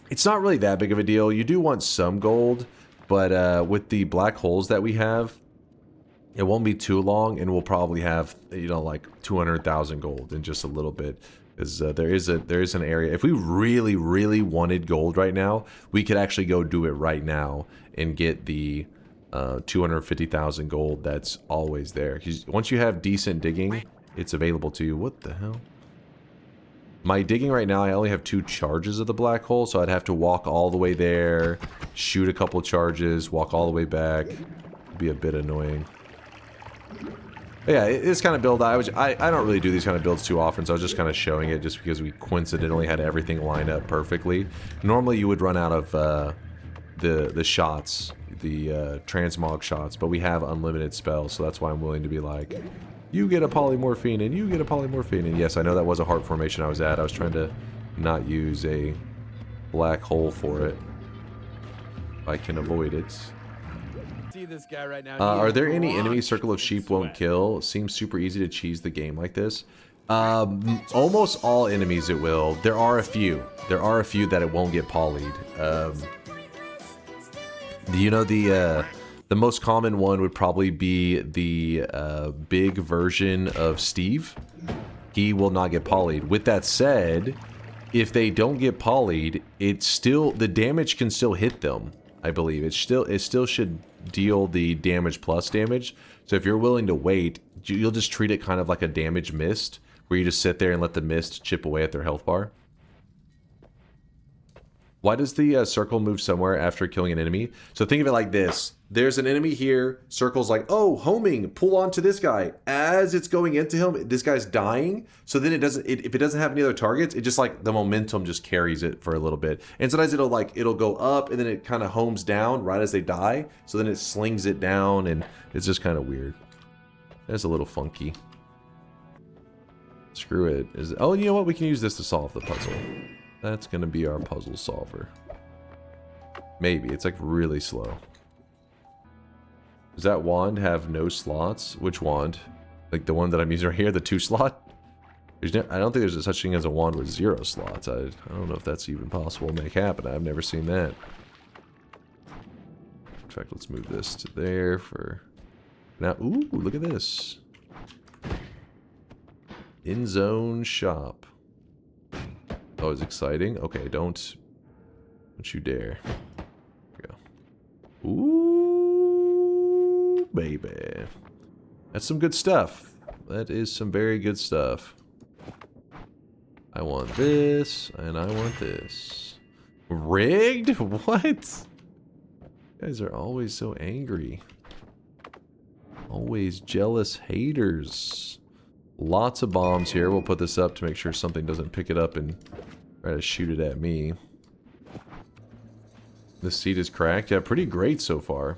It's not really that big of a deal. You do want some gold, but with the black holes that we have, it won't be too long, and we'll probably have, you know, like 200,000 gold in just a little bit. Because there is an area. If we really wanted gold right now, we could actually go do it right now and get the 250,000 gold that's always there. 'Cause once you have decent digging, it's available to you. What the hell? My digging right now, I only have 2 charges of the black hole, so I'd have to walk all the way there, shoot a couple charges, walk all the way back. It'd be a bit annoying. But yeah, this kind of build, I don't really do these kind of builds too often, so I was just kind of showing it just because we coincidentally had everything lined up perfectly. Normally you would run out of the shots, the transmog shots, but we have unlimited spells, so that's why I'm willing to be like, you get a polymorphine and you get a polymorphine. And yes, I know that was a heart formation I was at. I was trying to not use a black hole for it. If I can avoid it. See this guy right now. Are there any enemies Circle of Sheep won't kill? Seems super easy to cheese the game like this. Almost all enemies it will. There are a few. There are a few that it won't get polyed. You know, the most common one would probably be the big version of Steve. He will not get polyed. With that said, if they don't get polyed, it's still, the damage can still hit them. I believe it still should deal the damage plus damage. So if you're willing to wait, you'll just treat it kind of like a damage mist, where you just sit there and let the mist chip away at their health bar. Why does the circle move somewhere after killing an enemy? So think of it like this. There's an enemy here. Circle's like, oh, homing, pull on to this guy. As it's going into him, this guy's dying. So then if it doesn't have any other targets, it just like the momentum just carries it for a little bit. And sometimes it'll go up and then it kind of homes down right as they die. So then it slings it down and it's just kind of weird. That's a little funky. Screw it. Oh, you know what? We can use this to solve the puzzle. That's gonna be our puzzle solver. Maybe. It's like really slow. Does that wand have no slots? Which wand? Like the one that I'm using right here, the 2 slot? I don't think there's such thing as a wand with 0 slots. I don't know if that's even possible to make happen. I've never seen that. In fact, let's move this to there for now. Ooh, look at this. In-zone shop. Oh, it's exciting. Okay, don't you dare. There we go. Ooh, baby. That's some good stuff. That is some very good stuff. I want this, and I want this. Rigged? What? You guys are always so angry. Always jealous haters. Lots of bombs here. We'll put this up to make sure something doesn't pick it up and try to shoot it at me. The seat is cracked. Yeah, pretty great so far.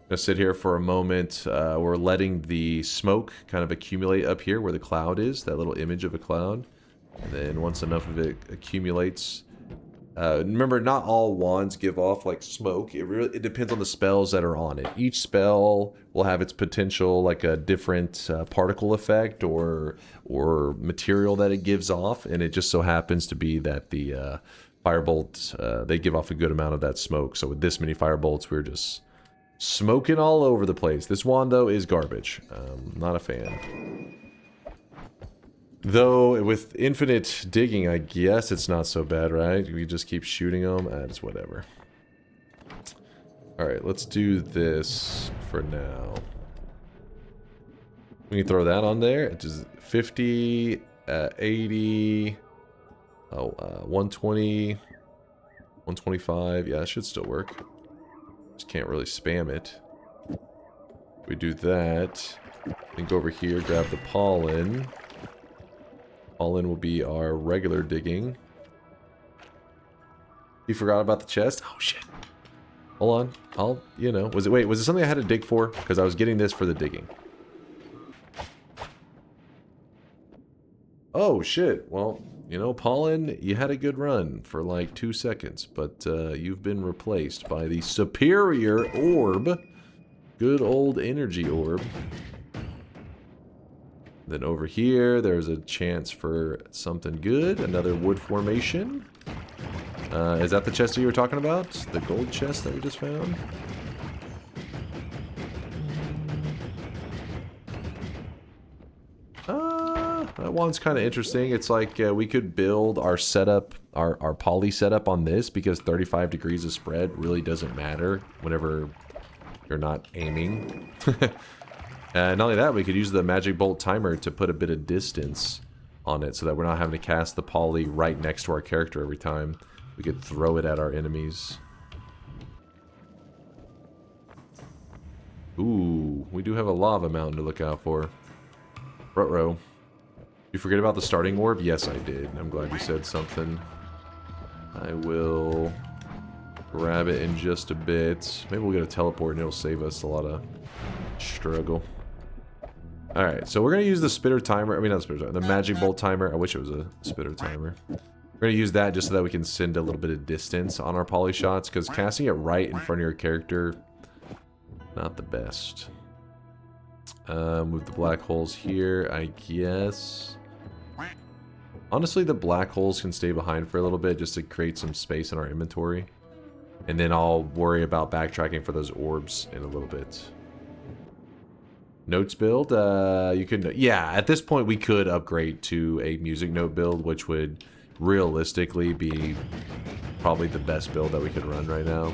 Gonna sit here for a moment. We're letting the smoke kind of accumulate up here where the cloud is. That little image of a cloud. And then once enough of it accumulates... remember, not all wands give off like smoke. It depends on the spells that are on it. Each spell will have its potential, like a different particle effect or material that it gives off, and it just so happens to be that the firebolts, they give off a good amount of that smoke. So with this many firebolts, we're just smoking all over the place. This wand though is garbage. Not a fan. Though, with infinite digging, I guess it's not so bad, right? We just keep shooting them. It's whatever. Alright, let's do this for now. We can throw that on there. It's just 50, 80, 120, 125. Yeah, that should still work. Just can't really spam it. We do that. Then go over here, grab the pollen. Pollen will be our regular digging. You forgot about the chest? Oh shit. Hold on. Was it something I had to dig for? Because I was getting this for the digging. Oh shit. Well, pollen, you had a good run for like 2 seconds, but you've been replaced by the superior orb. Good old energy orb. Then over here, there's a chance for something good. Another wood formation. Is that the chest that you were talking about? The gold chest that we just found? That one's kind of interesting. It's like we could build our setup, our poly setup on this, because 35 degrees of spread really doesn't matter whenever you're not aiming. And not only that, we could use the magic bolt timer to put a bit of distance on it so that we're not having to cast the poly right next to our character every time. We could throw it at our enemies. Ooh, we do have a lava mountain to look out for. Ruh-roh. You forget about the starting orb? Yes, I did. I'm glad you said something. I will grab it in just a bit. Maybe we'll get a teleport and it'll save us a lot of struggle. Alright, so we're going to use the spitter timer. I mean, not the spitter timer. The magic bolt timer. I wish it was a spitter timer. We're going to use that just so that we can send a little bit of distance on our poly shots, because casting it right in front of your character, not the best. Move the black holes here, I guess. Honestly, the black holes can stay behind for a little bit just to create some space in our inventory. And then I'll worry about backtracking for those orbs in a little bit. Notes build, you could, yeah, at this point we could upgrade to a music note build, which would realistically be probably the best build that we could run right now.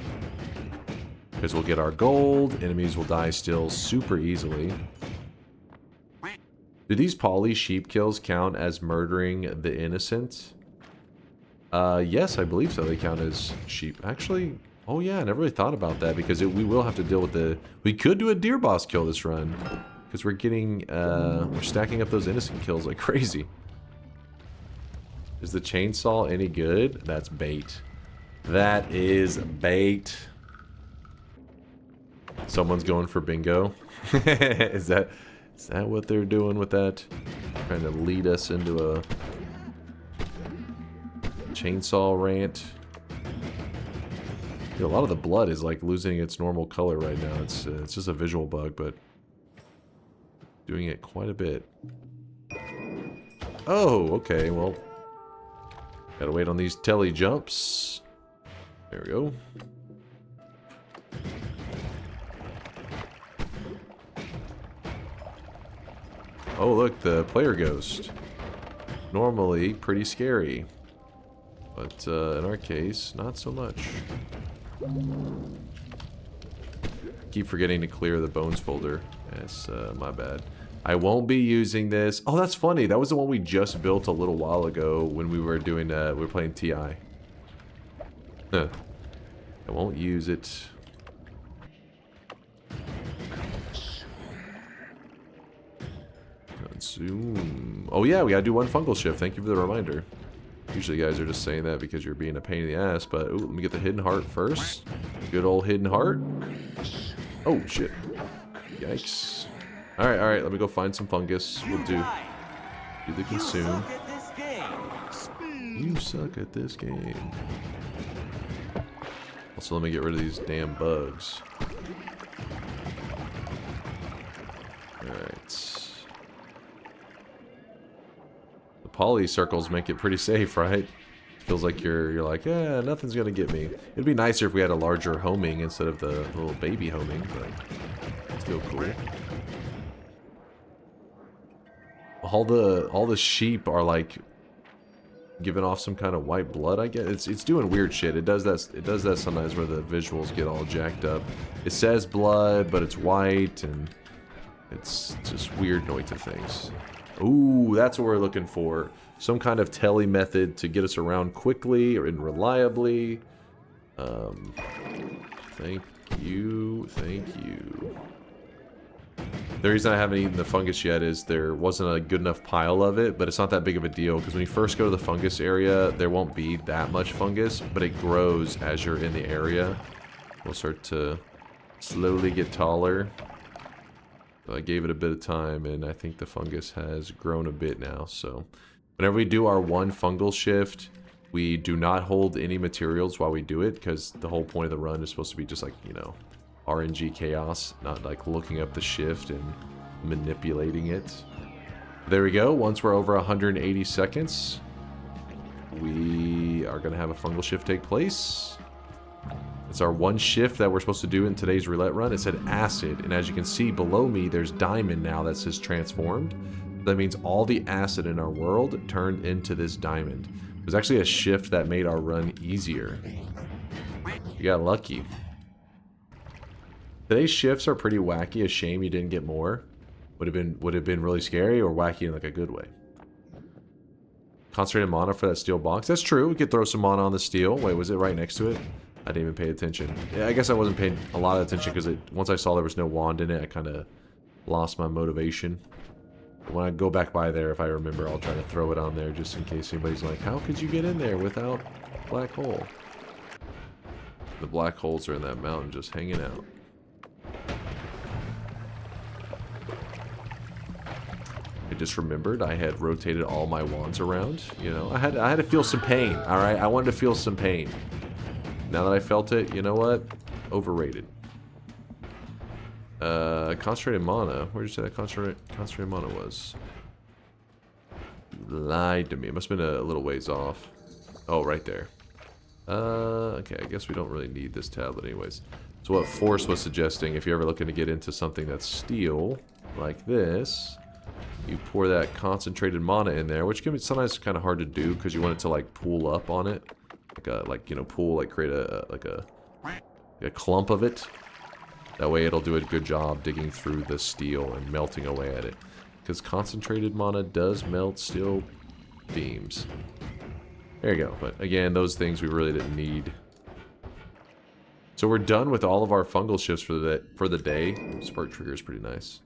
Because we'll get our gold, enemies will die still super easily. Do these poly sheep kills count as murdering the innocent? Yes, I believe so. They count as sheep. Actually, oh yeah, I never really thought about that, because we will have to deal with the... We could do a deer boss kill this run, because we're getting... we're stacking up those innocent kills like crazy. Is the chainsaw any good? That's bait. That is bait. Someone's going for bingo. Is that what they're doing with that? Trying to lead us into a chainsaw rant. A lot of the blood is like losing its normal color right now. It's just a visual bug, but doing it quite a bit. Oh, okay. Well, gotta wait on these telly jumps. There we go. Oh, look, the player ghost. Normally pretty scary, but in our case, not so much. Keep forgetting to clear the bones folder. Yes, my bad. I won't be using this. Oh, that's funny. That was the one we just built a little while ago when we were doing, we were playing TI. Huh. I won't use it. Consume. Oh yeah, we gotta do one fungal shift. Thank you for the reminder. Usually you guys are just saying that because you're being a pain in the ass, but ooh, let me get the hidden heart first. Good old hidden heart. Oh shit. Yikes. Alright, let me go find some fungus. We'll do the consume. You suck at this game. Also, let me get rid of these damn bugs. Alright. The poly circles make it pretty safe, right? Feels like you're like, yeah, nothing's gonna get me. It'd be nicer if we had a larger homing instead of the little baby homing, but still cool. All the sheep are like giving off some kind of white blood, I guess. It's doing weird shit. It does that sometimes where the visuals get all jacked up. It says blood, but it's white, and It's just weird Noita things. Ooh, that's what we're looking for. Some kind of tele method to get us around quickly and reliably. Thank you. Thank you. The reason I haven't eaten the fungus yet is there wasn't a good enough pile of it, but it's not that big of a deal because when you first go to the fungus area, there won't be that much fungus, but it grows as you're in the area. We'll start to slowly get taller. So I gave it a bit of time, and I think the fungus has grown a bit now. So whenever we do our one fungal shift, we do not hold any materials while we do it, because the whole point of the run is supposed to be just like, you know, RNG chaos, not like looking up the shift and manipulating it. There we go. Once we're over 180 seconds, we are going to have a fungal shift take place. It's our one shift that we're supposed to do in today's roulette run. It said acid, and as you can see below me, there's diamond now that says transformed. That means all the acid in our world turned into this diamond. There's actually a shift that made our run easier. You got lucky. Today's shifts are pretty wacky. A shame you didn't get more. Would have been really scary or wacky in like a good way. Concentrated mana for that steel box. That's true. We could throw some mana on the steel. Wait, was it right next to it? I didn't even pay attention. Yeah, I guess I wasn't paying a lot of attention because once I saw there was no wand in it, I kind of lost my motivation. But when I go back by there, if I remember, I'll try to throw it on there just in case anybody's like, how could you get in there without black hole? The black holes are in that mountain just hanging out. I just remembered I had rotated all my wands around. You know, I had to feel some pain. All right, I wanted to feel some pain. Now that I felt it, you know what? Overrated. Concentrated mana. Where did you say that concentrated mana was? Lied to me. It must have been a little ways off. Oh, right there. Okay, I guess we don't really need this tablet anyways. So what Force was suggesting, if you're ever looking to get into something that's steel, like this, you pour that concentrated mana in there, which can be sometimes kind of hard to do because you want it to like pool up on it, like you know, pool, like create a clump of it. That way it'll do a good job digging through the steel and melting away at it, because concentrated mana does melt steel beams. There you go. But again, those things we really didn't need. So we're done with all of our fungal shifts for the day. Spark trigger is pretty nice.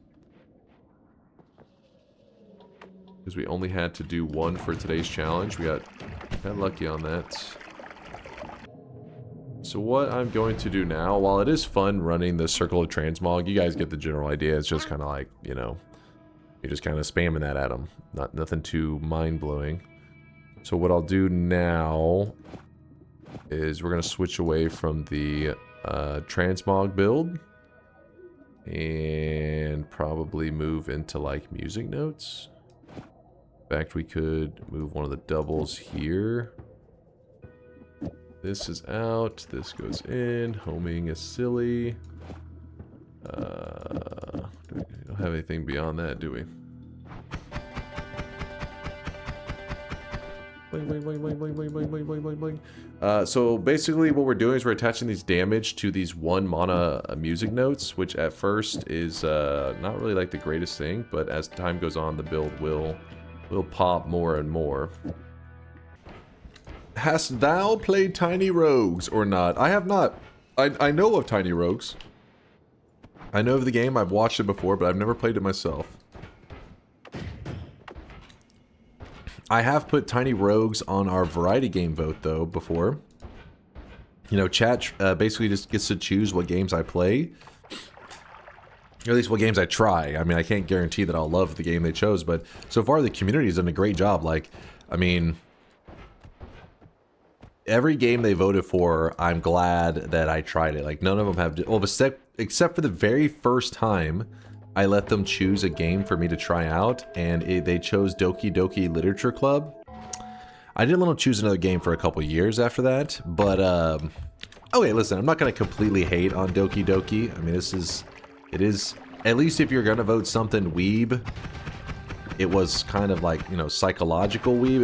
Because we only had to do one for today's challenge. We got lucky on that. So what I'm going to do now, while it is fun running the circle of transmog, you guys get the general idea. It's just kind of like, you know, you're just kind of spamming that at them. Nothing too mind-blowing. So what I'll do now is we're going to switch away from the transmog build and probably move into like music notes. In fact, we could move one of the doubles here. This is out. This goes in. Homing is silly. We don't have anything beyond that, do we? So basically what we're doing is we're attaching these damage to these 1 mana music notes, which at first is not really like the greatest thing, but as time goes on, the build will pop more and more. Hast thou played Tiny Rogues or not? I have not. I know of Tiny Rogues. I know of the game. I've watched it before, but I've never played it myself. I have put Tiny Rogues on our variety game vote, though, before. You know, chat basically just gets to choose what games I play. Or at least what games I try. I mean, I can't guarantee that I'll love the game they chose, but so far the community's done a great job. Like, I mean, every game they voted for, I'm glad that I tried it. Like, none of them have... Well, except for the very first time I let them choose a game for me to try out, and they chose Doki Doki Literature Club. I didn't let them choose another game for a couple years after that, but... okay, listen, I'm not going to completely hate on Doki Doki. I mean, it is... At least if you're going to vote something weeb, it was kind of like, you know, psychological weeb.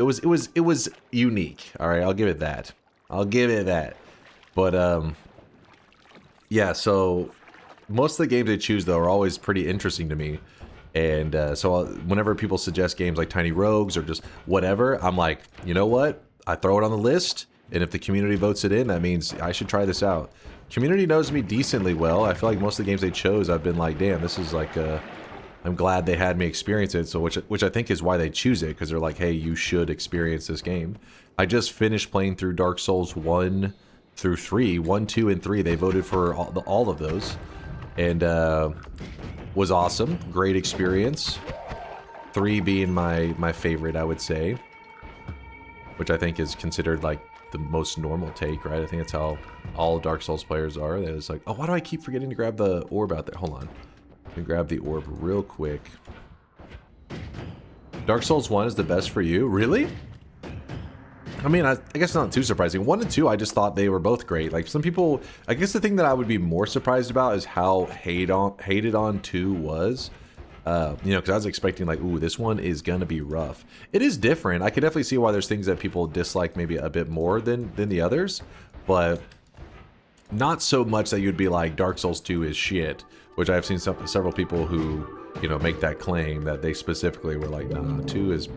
It was unique. All right, I'll give it that. I'll give it that. But yeah, so most of the games they choose, though, are always pretty interesting to me. And so whenever people suggest games like Tiny Rogues or just whatever, I'm like, you know what? I throw it on the list, and if the community votes it in, that means I should try this out. Community knows me decently well. I feel like most of the games they chose, I've been like, damn, this is like I'm glad they had me experience it. So which I think is why they choose it, because they're like, hey, you should experience this game. I just finished playing through Dark Souls 1 through 3. 1, 2, and 3. They voted for all of those. And was awesome. Great experience. 3 being my favorite, I would say. Which I think is considered like the most normal take, right? I think that's how all Dark Souls players are. That is like, oh, why do I keep forgetting to grab the orb out there? Hold on. Let me grab the orb real quick. Dark Souls 1 is the best for you? Really? I mean, I guess not too surprising. 1 and 2, I just thought they were both great. Like, some people... I guess the thing that I would be more surprised about is how hated on 2 was. You know, because I was expecting, like, ooh, this one is gonna be rough. It is different. I can definitely see why there's things that people dislike maybe a bit more than the others. But not so much that you'd be like, Dark Souls 2 is shit. Which I've seen several people who, you know, make that claim that they specifically were like, nah, 2 is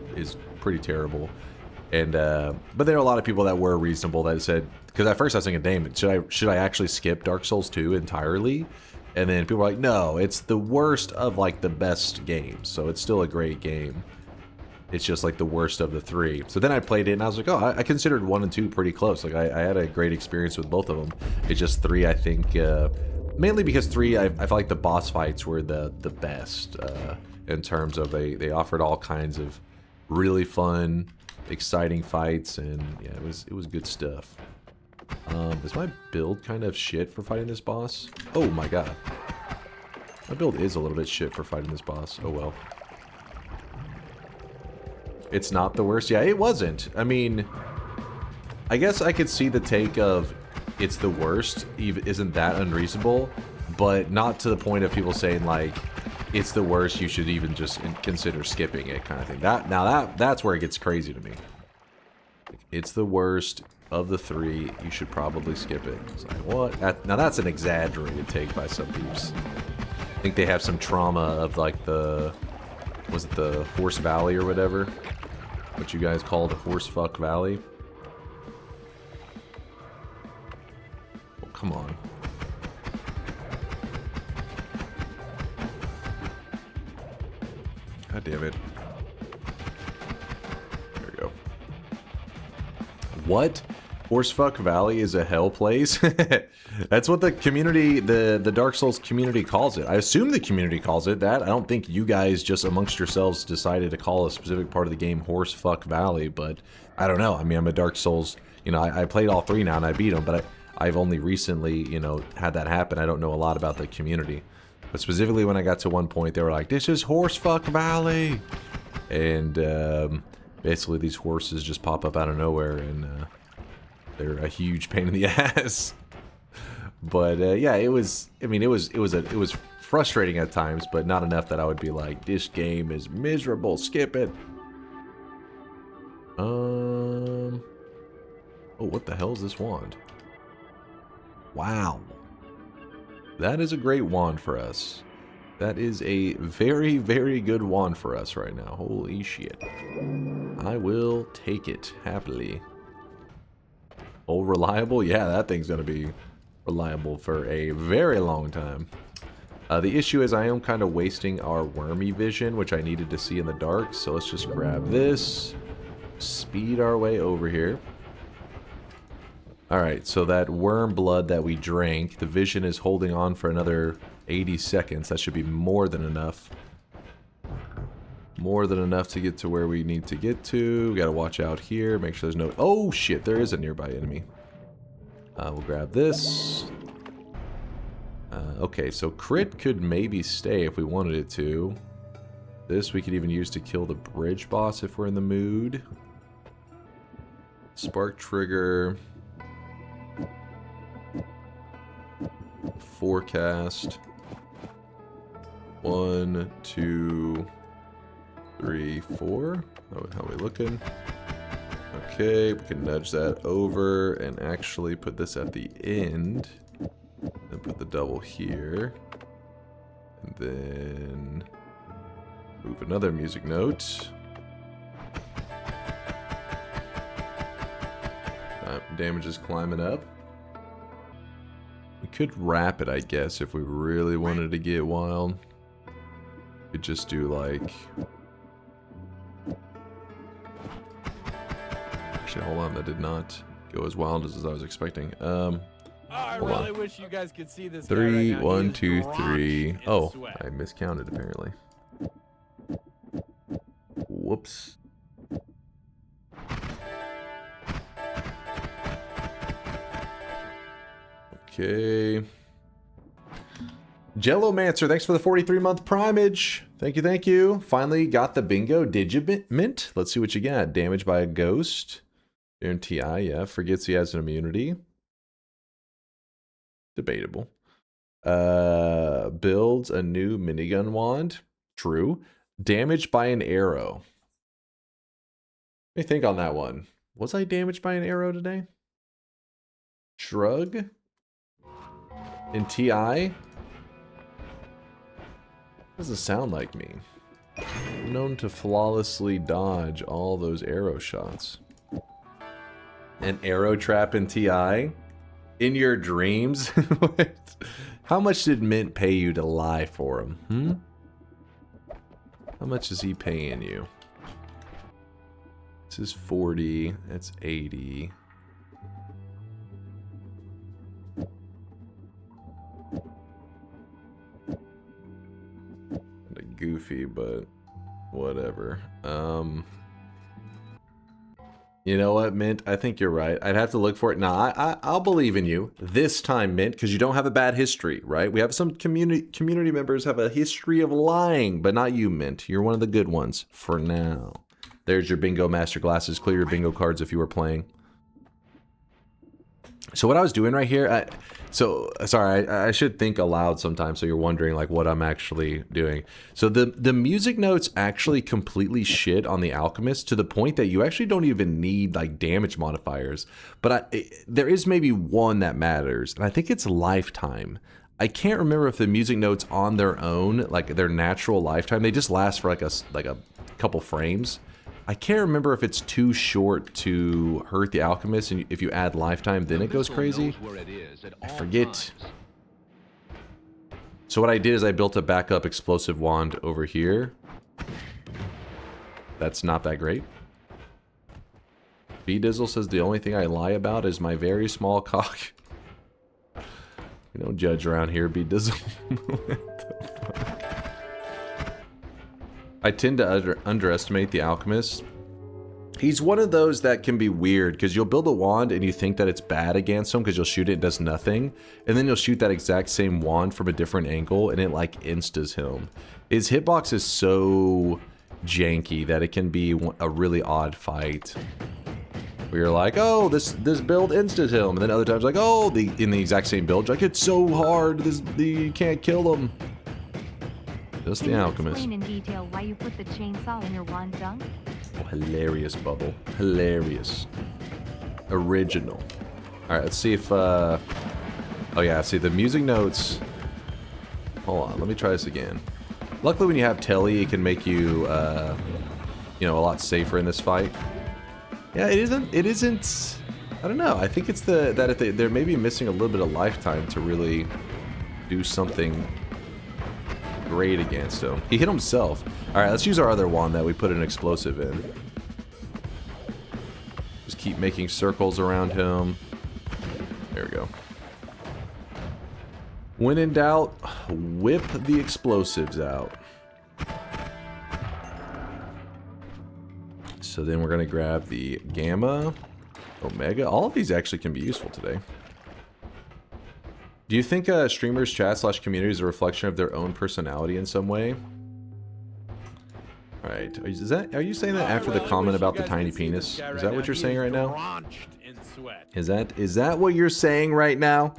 pretty terrible. And but there are a lot of people that were reasonable that said, because at first I was thinking, damn, should I actually skip Dark Souls 2 entirely? And then people were like, no, it's the worst of like the best games, so it's still a great game. It's just like the worst of the 3. So then I played it and I was like, oh, I considered 1 and 2 pretty close. Like I had a great experience with both of them. It's just 3, I think, mainly because 3, I felt like the boss fights were the best in terms of they offered all kinds of really fun, exciting fights, and yeah, it was good stuff. Is my build kind of shit for fighting this boss? Oh my god. My build is a little bit shit for fighting this boss. Oh well. It's not the worst. Yeah, it wasn't. I mean, I guess I could see the take of it's the worst. Isn't that unreasonable? But not to the point of people saying like, it's the worst, you should even just consider skipping it, kind of thing. That's where it gets crazy to me. It's the worst of the 3, you should probably skip it. It's like, what? Now that's an exaggerated take by some peeps. I think they have some trauma of like was it the Horse Valley or whatever? What you guys called Horsefuck Valley? Oh, come on. God damn it. There we go. What? Horsefuck Valley is a hell place? That's what the community, the Dark Souls community calls it. I assume the community calls it that. I don't think you guys just amongst yourselves decided to call a specific part of the game Horsefuck Valley, but I don't know. I mean, I'm a Dark Souls, you know, I played all 3 now and I beat them, but I've only recently, you know, had that happen. I don't know a lot about the community. But specifically when I got to one point, they were like, this is Horsefuck Valley! And basically these horses just pop up out of nowhere and they're a huge pain in the ass. But yeah, it was, I mean, it was frustrating at times, but not enough that I would be like, this game is miserable, skip it. Oh, what the hell is this wand? Wow. That is a great wand for us. That is a very, very good wand for us right now. Holy shit. I will take it happily. Oh, reliable? Yeah, that thing's gonna be reliable for a very long time. The issue is I am kind of wasting our wormy vision, which I needed to see in the dark. So let's just grab this. Speed our way over here. Alright, so that worm blood that we drank, the vision is holding on for another 80 seconds. That should be more than enough. More than enough to get to where we need to get to. We gotta watch out here, make sure there's no... Oh shit, there is a nearby enemy. We'll grab this. Okay, so crit could maybe stay if we wanted it to. This we could even use to kill the bridge boss if we're in the mood. Spark trigger. Forecast. 1, 2, 3, 4. How are we looking? Okay, we can nudge that over and actually put this at the end. And put the double here. And then move another music note. Damage is climbing up. We could wrap it, I guess, if we really wanted to get wild. Could just do like... Actually, hold on, that did not go as wild as I was expecting. I really wish you guys could see this. 3, guy right now. 1, He is 2, drenched 3. in Oh, sweat. I miscounted apparently. Whoops. Okay. Jellomancer, thanks for the 43-month primage. Thank you, thank you. Finally got the bingo digimint. Let's see what you got. Damaged by a ghost. Darren TI, yeah. Forgets he has an immunity. Debatable. Builds a new minigun wand. True. Damaged by an arrow. Let me think on that one. Was I damaged by an arrow today? Shrug. In TI? Doesn't sound like me. I'm known to flawlessly dodge all those arrow shots. An arrow trap in TI? In your dreams? What? How much did Mint pay you to lie for him? Hmm? How much is he paying you? This is 40. That's 80. Goofy, but whatever. You know what, Mint? I think you're right. I'd have to look for it. Nah, I'll believe in you this time, Mint, because you don't have a bad history, right? We have some community members have a history of lying, but not you, Mint. You're one of the good ones for now. There's your bingo master glasses. Clear your bingo cards if you were playing. So what I was doing right here, sorry, I should think aloud sometimes, so you're wondering like what I'm actually doing. So the music notes actually completely shit on the Alchemist to the point that you actually don't even need like damage modifiers. But there is maybe one that matters, and I think it's lifetime. I can't remember if the music notes on their own, like their natural lifetime, they just last for like a couple frames. I can't remember if it's too short to hurt the Alchemist, and if you add lifetime, then it goes crazy. I forget. So what I did is I built a backup explosive wand over here. That's not that great. B-Dizzle says the only thing I lie about is my very small cock. We don't judge around here, B-Dizzle. What the fuck? I tend to underestimate the Alchemist. He's one of those that can be weird, because you'll build a wand and you think that it's bad against him because you'll shoot it and it does nothing. And then you'll shoot that exact same wand from a different angle and it like instas him. His hitbox is so janky that it can be a really odd fight. Where you're like, oh, this build instas him. And then other times like, oh, in the exact same build, you're like, it's so hard, you can't kill him. Just the Alchemist. Explain in detail why you put the chainsaw in your wand, Dunk? Oh, hilarious, Bubble. Hilarious. Original. Alright, let's see if, oh yeah, see, the music notes... Hold on, let me try this again. Luckily, when you have Telly, it can make you, you know, a lot safer in this fight. Yeah, it isn't... I don't know, I think it's that if they're maybe missing a little bit of lifetime to really do something great against him. He hit himself. Alright, let's use our other wand that we put an explosive in. Just keep making circles around him. There we go. When in doubt, whip the explosives out. So then we're going to grab the Gamma, Omega. All of these actually can be useful today. Do you think streamers' chat/community is a reflection of their own personality in some way? Alright, are you saying that after the comment about the tiny penis? Is that what you're saying right now? Is that what you're saying right now?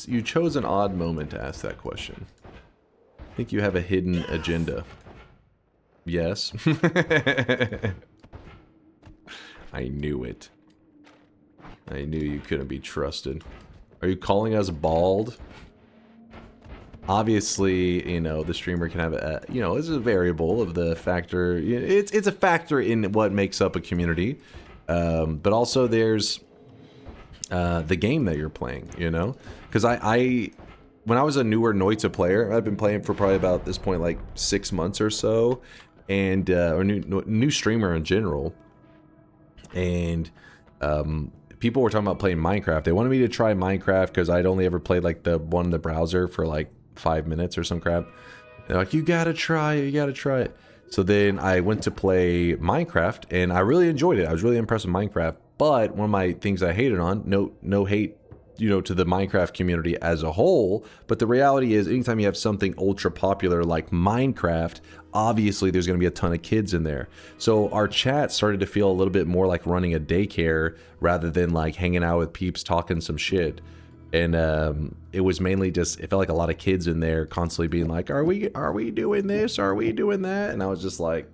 You chose an odd moment to ask that question. I think you have a hidden agenda. Yes. I knew it. I knew you couldn't be trusted. Are you calling us bald? Obviously, you know, the streamer can have a, you know, it's a variable of the factor. It's a factor in what makes up a community. But also there's the game that you're playing, you know? Because when I was a newer Noita player, I've been playing for probably about this point like 6 months or so, and or new streamer in general, and people were talking about playing Minecraft. They wanted me to try Minecraft because I'd only ever played like the one in the browser for like 5 minutes or some crap. They're like, you gotta try it, you gotta try it. So then I went to play Minecraft, and I really enjoyed it. I was really impressed with Minecraft. But one of my things I hated on, no hate, you know, to the Minecraft community as a whole, but the reality is anytime you have something ultra popular like Minecraft, obviously there's going to be a ton of kids in there. So our chat started to feel a little bit more like running a daycare rather than like hanging out with peeps talking some shit. And it was mainly just, it felt like a lot of kids in there constantly being like, are we doing this? Are we doing that? And I was just like,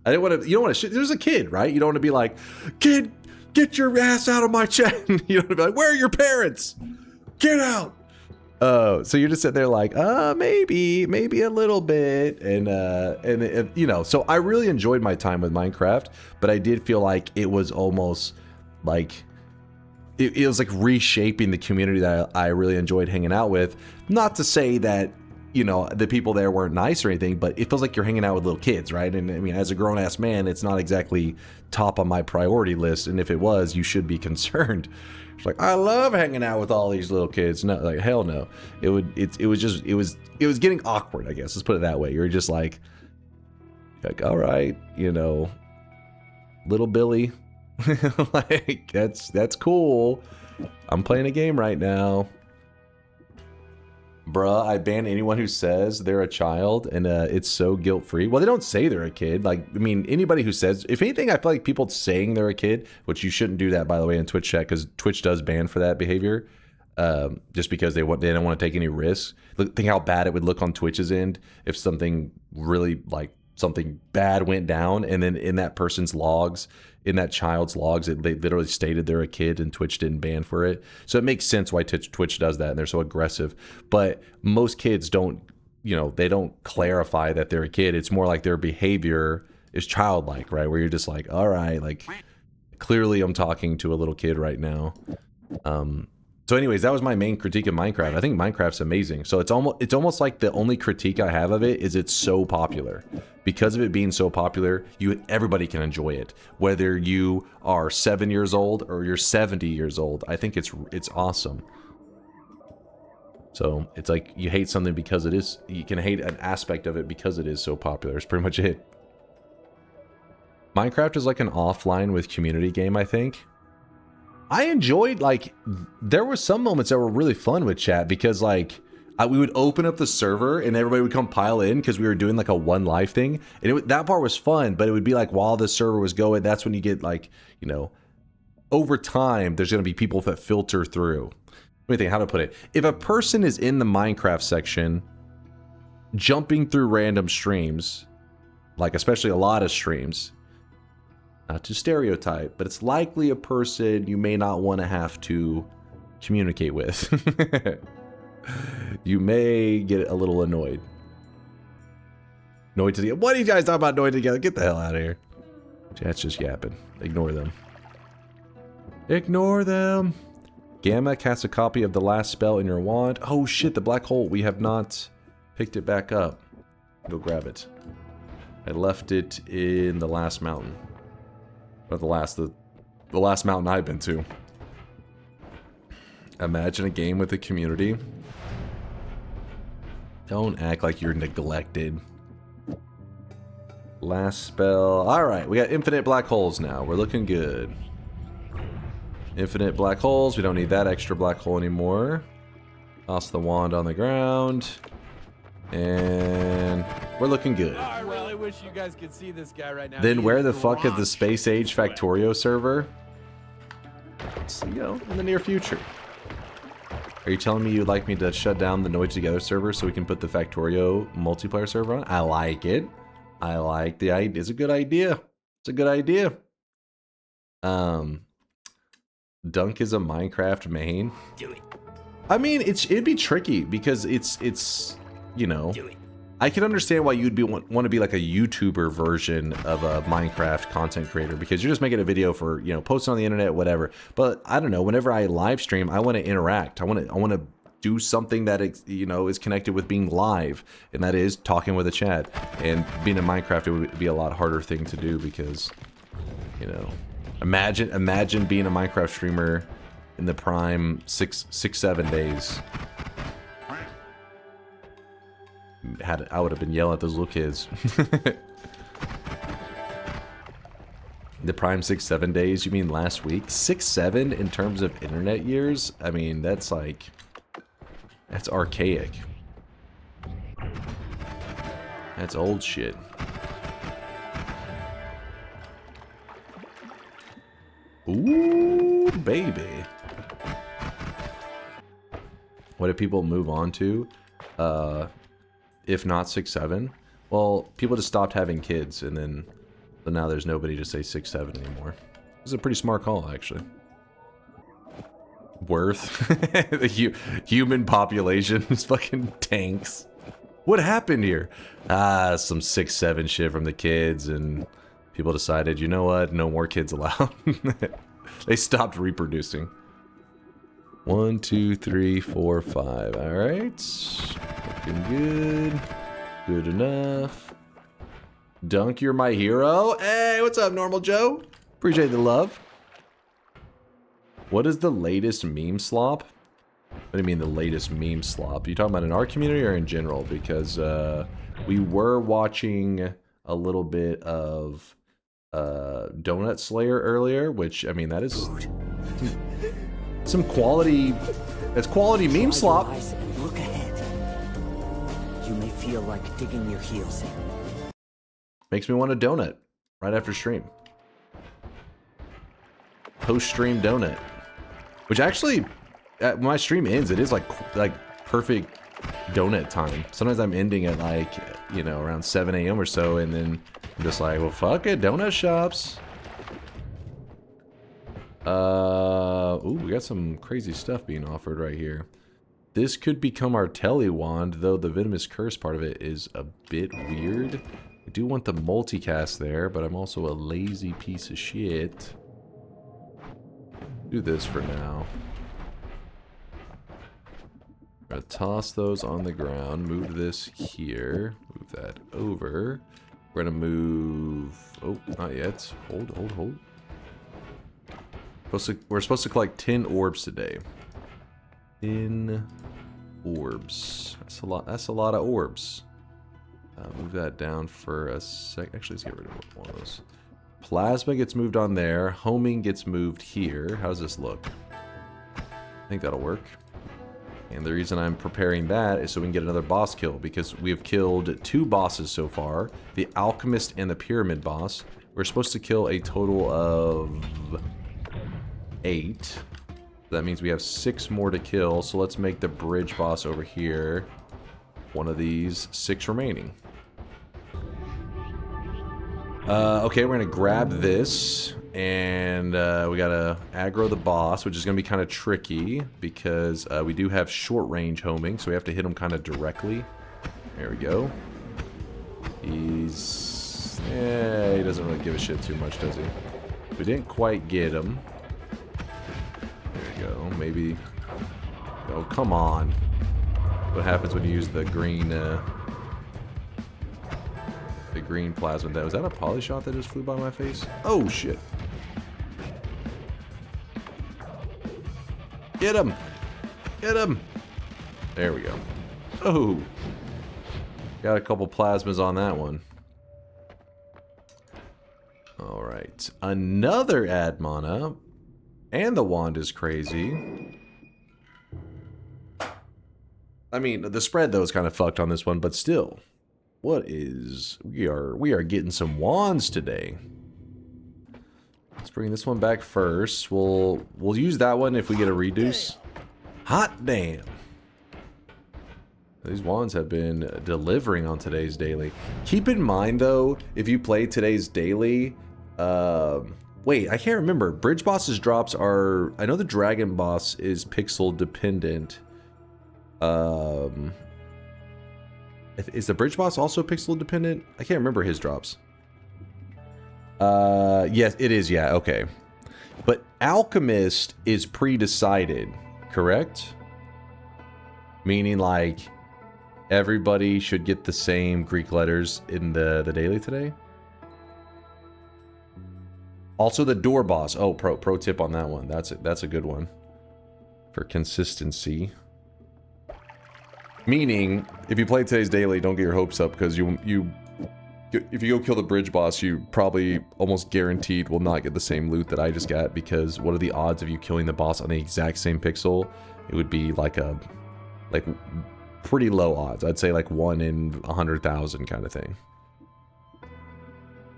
I didn't want to, you don't want to, there's a kid, right? You don't want to be like, kid, get your ass out of my chat. You know, be like, where are your parents? Get out. So you're just sitting there like, maybe a little bit. And you know, so I really enjoyed my time with Minecraft, but I did feel like it was almost like, it was like reshaping the community that I really enjoyed hanging out with. Not to say that, you know, the people there weren't nice or anything, but it feels like you're hanging out with little kids, right? And I mean, as a grown-ass man, it's not exactly top on my priority list, and if it was, you should be concerned. It's like, I love hanging out with all these little kids. No, like, hell no. It was getting awkward, I guess. Let's put it that way. You're just like, all right, you know, little Billy, like, that's cool. I'm playing a game right now. Bruh, I ban anyone who says they're a child, and it's so guilt-free. Well, they don't say they're a kid. Like, I mean, anybody who says, if anything, I feel like people saying they're a kid, which you shouldn't do that, by the way, in Twitch chat, because Twitch does ban for that behavior, just because they don't want to take any risks. Look, think how bad it would look on Twitch's end if something really, like, something bad went down, and then in that person's logs, in that child's logs, they literally stated they're a kid and Twitch didn't ban for it. So it makes sense why Twitch does that, and they're so aggressive. But most kids don't, you know, they don't clarify that they're a kid. It's more like their behavior is childlike, right? Where you're just like, all right, like, clearly I'm talking to a little kid right now. So anyways, that was my main critique of Minecraft. I think Minecraft's amazing. So it's almost like the only critique I have of it is it's so popular. Because of it being so popular, everybody can enjoy it. Whether you are 7 years old or you're 70 years old, I think it's awesome. So it's like you hate something because it is, you can hate an aspect of it because it is so popular. It's pretty much it. Minecraft is like an offline with community game, I think. I enjoyed, like, there were some moments that were really fun with chat because, like, we would open up the server and everybody would come pile in because we were doing, like, a one live thing. And that part was fun, but it would be, like, while the server was going, that's when you get, like, you know, over time, there's going to be people that filter through. Let me think how to put it. If a person is in the Minecraft section, jumping through random streams, like, especially a lot of streams, not to stereotype, but it's likely a person you may not want to have to communicate with. You may get a little annoyed. Noita together. What are you guys talking about Noita together? Get the hell out of here. Chat's just yapping. Ignore them. Ignore them. Gamma casts a copy of the last spell in your wand. Oh shit, the black hole. We have not picked it back up. Go grab it. I left it in the last mountain. But the last mountain I've been to. Imagine a game with a community. Don't act like you're neglected. Last spell. Alright, we got infinite black holes now. We're looking good. Infinite black holes. We don't need that extra black hole anymore. Toss the wand on the ground. And we're looking good. I really wish you guys could see this guy right now. Then where the fuck is the Space Age Factorio server? It's, you know, in the near future. Are you telling me you'd like me to shut down the Noita Together server so we can put the Factorio multiplayer server on? I like it. I like the idea. It's a good idea. It's a good idea. Dunk is a Minecraft main. Do it. I mean, it'd be tricky because it's you know, I can understand why you'd want to be like a YouTuber version of a Minecraft content creator, because you're just making a video for, you know, posting on the internet, whatever. But I don't know, whenever I live stream, I want to interact. I want to do something that, you know, is connected with being live, and that is talking with a chat. And being in Minecraft, it would be a lot harder thing to do because, you know, imagine being a Minecraft streamer in the prime 7 days. I would have been yelling at those little kids. The prime 6-7 days, you mean last week? 6-7 in terms of internet years? I mean, that's like, that's archaic. That's old shit. Ooh, baby. What did people move on to? If not 6-7? Well, people just stopped having kids, and then so now there's nobody to say 6-7 anymore. It's a pretty smart call, actually. Worth. The human population is fucking tanks. What happened here? Some 6-7 shit from the kids, and people decided, you know what? No more kids allowed. They stopped reproducing. 1, 2, 3, 4, 5. All right. Looking good. Good enough. Dunk, you're my hero. Hey, what's up, Normal Joe? Appreciate the love. What is the latest meme slop? What do you mean the latest meme slop? Are you talking about in our community or in general? Because we were watching a little bit of Donut Slayer earlier, which, I mean, that is some quality. That's quality meme slop. Look ahead. You may feel like digging your heels in. Makes me want a donut right after stream. Post-stream donut. Which actually, when my stream ends, it is like perfect donut time. Sometimes I'm ending at like, you know, around 7 a.m. or so, and then I'm just like, well, fuck it, donut shops. Ooh, we got some crazy stuff being offered right here. This could become our Telly wand, though the venomous curse part of it is a bit weird. I do want the multicast there, but I'm also a lazy piece of shit. Do this for now. I'm gonna toss those on the ground, move this here, move that over. We're gonna move, oh, not yet. Hold. We're supposed to collect 10 orbs today. 10 orbs. That's a lot of orbs. Move that down for a sec. Actually, let's get rid of one of those. Plasma gets moved on there. Homing gets moved here. How does this look? I think that'll work. And the reason I'm preparing that is so we can get another boss kill, because we have killed 2 bosses so far. The Alchemist and the Pyramid boss. We're supposed to kill a total of 8. That means we have 6 more to kill, so let's make the bridge boss over here one of these 6 remaining. Okay, we're gonna grab this, and we gotta aggro the boss, which is gonna be kind of tricky because we do have short range homing, so we have to hit him kind of directly. There we go. He doesn't really give a shit too much, does he? We didn't quite get him. There we go. Maybe. Oh, come on. What happens when you use the green plasma? Was that a poly shot that just flew by my face? Oh shit. Get him! Get him! There we go. Oh! Got a couple plasmas on that one. Alright. Another ad mana. And the wand is crazy. I mean, the spread though is kind of fucked on this one, but still. What is... We are getting some wands today. Let's bring this one back first. We'll use that one if we get a reduce. Hot damn. These wands have been delivering on today's daily. Keep in mind though, if you play today's daily, wait, I can't remember. Bridge bosses drops are... I know the dragon boss is pixel dependent. Is the bridge boss also pixel dependent? I can't remember his drops. Yes, it is. Yeah, okay. But Alchemist is pre-decided, correct? Meaning like everybody should get the same Greek letters in the daily today. Also the door boss. Oh, pro tip on that one. That's a good one for consistency. Meaning, if you play today's daily, don't get your hopes up because if you go kill the bridge boss, you probably almost guaranteed will not get the same loot that I just got, because what are the odds of you killing the boss on the exact same pixel? It would be like pretty low odds. I'd say like 1 in 100,000 kind of thing.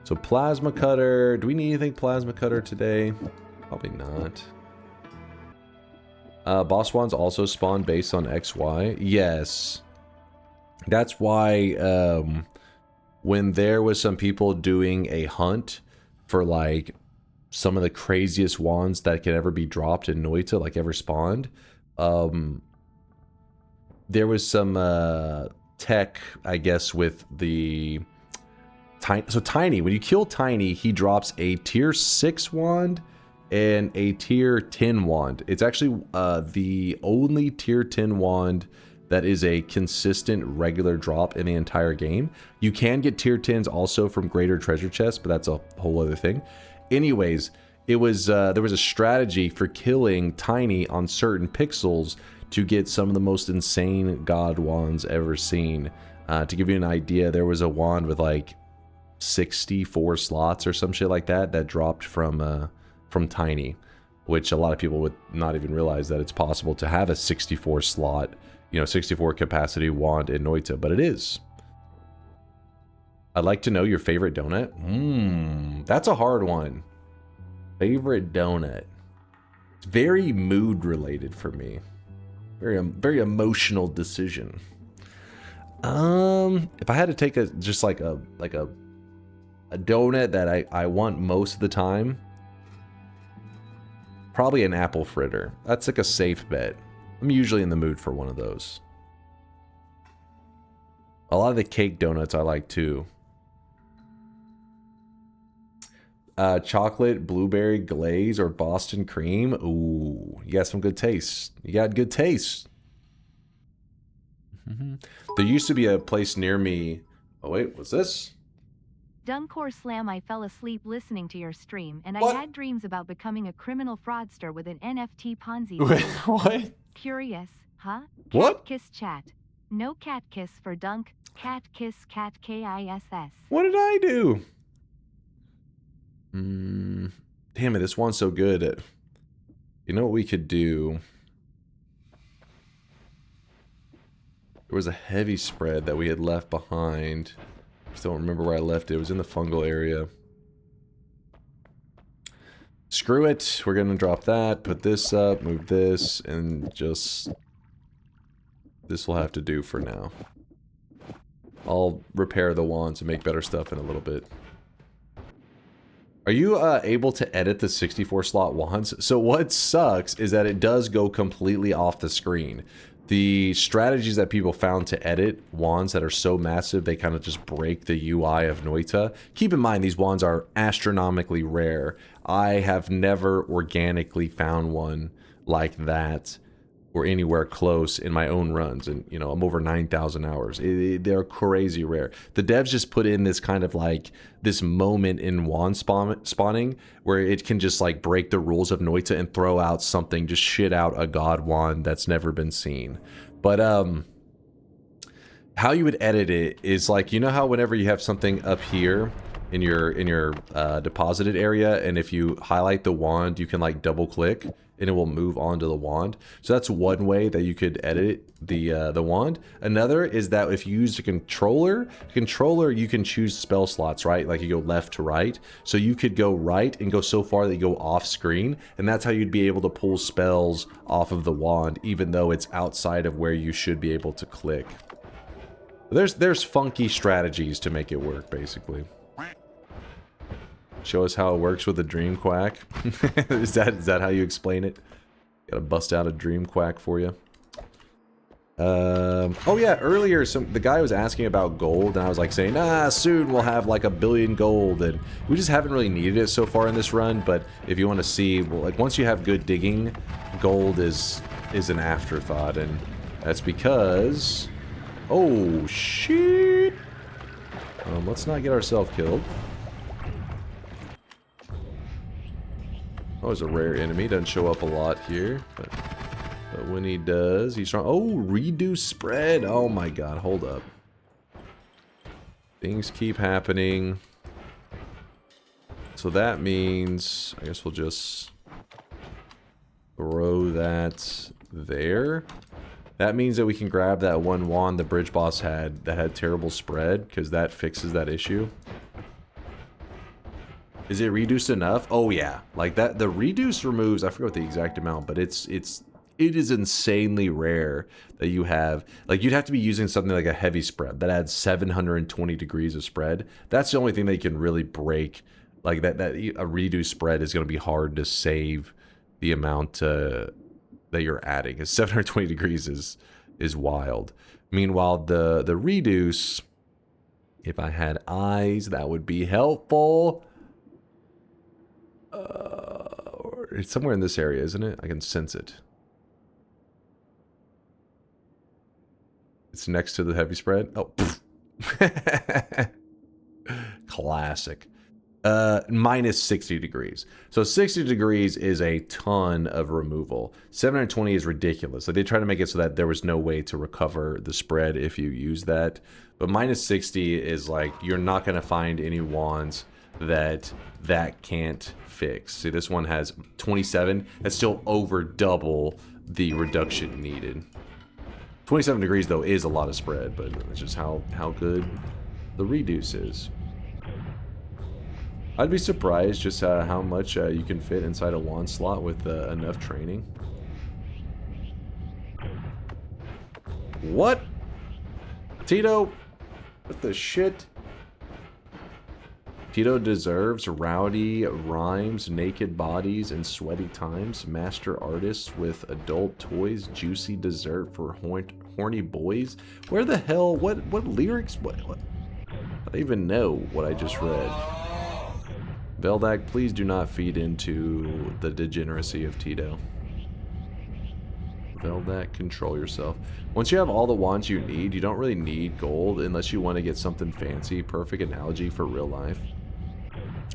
So plasma cutter. Do we need anything plasma cutter today? Probably not. Boss wands also spawn based on XY. Yes. That's why when there was some people doing a hunt for like some of the craziest wands that could ever be dropped in Noita, like ever spawned, there was some tech, I guess, with the Tiny. So Tiny, when you kill Tiny, he drops a tier 6 wand and a tier 10 wand. It's actually the only tier 10 wand that is a consistent regular drop in the entire game. You can get tier 10s also from greater treasure chests, but that's a whole other thing. Anyways, it was there was a strategy for killing Tiny on certain pixels to get some of the most insane god wands ever seen. To give you an idea, there was a wand with like 64 slots or some shit like that that dropped from Tiny, which a lot of people would not even realize that it's possible to have a 64 slot, 64 capacity wand in Noita, but it is. I'd like to know your favorite donut. That's a hard one. Favorite donut. It's very mood related for me. Very emotional decision. If I had to take a donut that I want most of the time, probably an apple fritter. That's like a safe bet. I'm usually in the mood for one of those. A lot of the cake donuts I like too. Chocolate, blueberry glaze, or Boston cream. Ooh, you got some good taste. You got good taste. There used to be a place near me. Oh wait, what's this? DunkOrSlam, I fell asleep listening to your stream, and What? I had dreams about becoming a criminal fraudster with an NFT Ponzi. Wait, what? Curious, huh? What? Cat kiss chat. No cat kiss for Dunk. Cat kiss cat KISS. What did I do? Damn it, this one's so good. You know what we could do? There was a heavy spread that we had left behind. I just don't remember where I left it. It was in the fungal area. Screw it. We're gonna drop that, put this up, move this, and just... this will have to do for now. I'll repair the wands and make better stuff in a little bit. Are you able to edit the 64 slot wands? So what sucks is that it does go completely off the screen. The strategies that people found to edit wands that are so massive, they kind of just break the UI of Noita. Keep in mind, these wands are astronomically rare. I have never organically found one like that or anywhere close in my own runs. And, I'm over 9,000 hours. They're crazy rare. The devs just put in this kind of like, this moment in wand spawning where it can just like break the rules of Noita and throw out something, just shit out a god wand that's never been seen. But, how you would edit it is like, how whenever you have something up here in your deposited area, and if you highlight the wand, you can like double click and it will move onto the wand. So that's one way that you could edit the wand. Another is that if you use a controller, you can choose spell slots, right? Like you go left to right. So you could go right and go so far that you go off screen, and that's how you'd be able to pull spells off of the wand, even though it's outside of where you should be able to click. There's funky strategies to make it work, basically. Show us how it works with a dream quack. is that how you explain it? Gotta bust out a dream quack for you. Oh yeah, earlier the guy was asking about gold, and I was like saying, soon we'll have like 1 billion gold, and we just haven't really needed it so far in this run. But if you want to see, well, like once you have good digging, gold is an afterthought, and that's because, oh shit, let's not get ourselves killed. Oh, it's a rare enemy, doesn't show up a lot here, but when he does, he's strong. Oh, reduce spread. Oh my god, hold up. Things keep happening. So that means, I guess we'll just throw that there. That means that we can grab that one wand the bridge boss had that had terrible spread, because that fixes that issue. Is it reduced enough? Oh yeah, like that. The reduce removes, I forget what the exact amount, but it is insanely rare that you have, like, you'd have to be using something like a heavy spread that adds 720 degrees of spread. That's the only thing that you can really break. Like that a reduced spread is going to be hard to save the amount that you're adding. Because 720 degrees is wild. Meanwhile, the reduce, if I had eyes, that would be helpful. It's somewhere in this area, isn't it? I can sense it. It's next to the heavy spread. Oh, classic. Minus 60 degrees. So 60 degrees is a ton of removal. 720 is ridiculous. So they try to make it so that there was no way to recover the spread if you use that. But minus 60 is like, you're not going to find any wands that can't fix. See, this one has 27. That's still over double the reduction needed. 27 degrees, though, is a lot of spread, but it's just how good the reduce is. I'd be surprised just how much you can fit inside a wand slot with enough training. What? Tito? What the shit? Tito deserves rowdy rhymes, naked bodies, and sweaty times. Master artists with adult toys, juicy dessert for horny boys. Where the hell? What lyrics? What? I don't even know what I just read. Veldak, please do not feed into the degeneracy of Tito. Veldak, control yourself. Once you have all the wands you need, you don't really need gold unless you want to get something fancy. Perfect analogy for real life.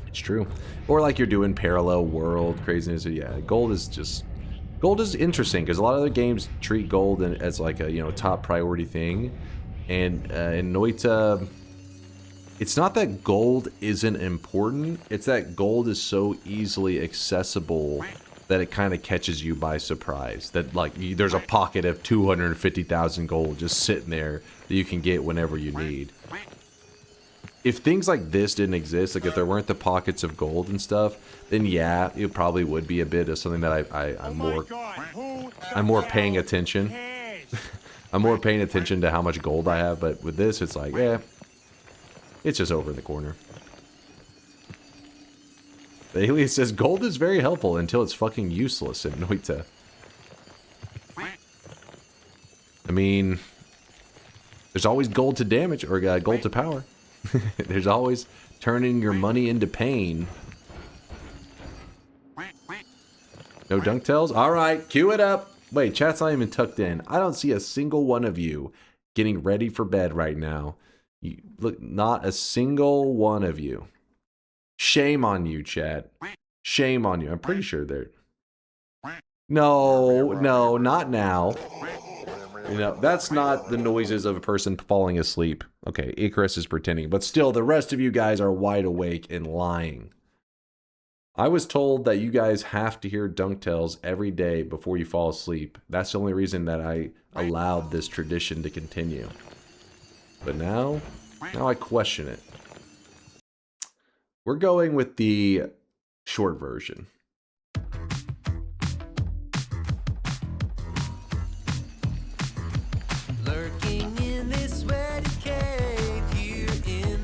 It's true. Or like you're doing parallel world craziness. Yeah, gold is interesting because a lot of other games treat gold as like a top priority thing, and in Noita, it's not that gold isn't important. It's that gold is so easily accessible that it kind of catches you by surprise. That like there's a pocket of 250,000 gold just sitting there that you can get whenever you need. If things like this didn't exist, like if there weren't the pockets of gold and stuff, then yeah, it probably would be a bit of something that I'm more paying attention. I'm more paying attention to how much gold I have, but with this, it's like, yeah, it's just over in the corner. The alien says, gold is very helpful until it's fucking useless in Noita. I mean, there's always gold to damage, or gold to power. There's always turning your money into pain. No DunkTales? Alright, cue it up. Wait, chat's not even tucked in. I don't see a single one of you getting ready for bed right now. Look, not a single one of you. Shame on you, chat. Shame on you. I'm pretty sure they're... No, not now. That's not the noises of a person falling asleep. Okay, Icarus is pretending, but still, the rest of you guys are wide awake and lying. I was told that you guys have to hear DunkTales every day before you fall asleep. That's the only reason that I allowed this tradition to continue. But now I question it. We're going with the short version. Lurking in this sweaty cave here in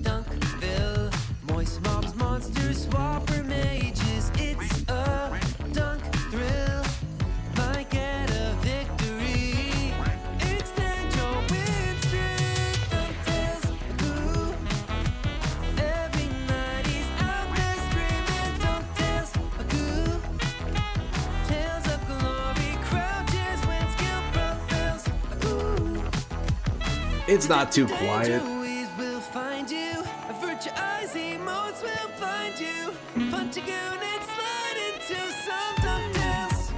Dunkville. Moist mobs, monsters, swapper mages. It's a dunk thrill. Might get a victory It's not too quiet. Will find you. Virtuousy modes will find you. Punch a goon and slide into some DunkTales.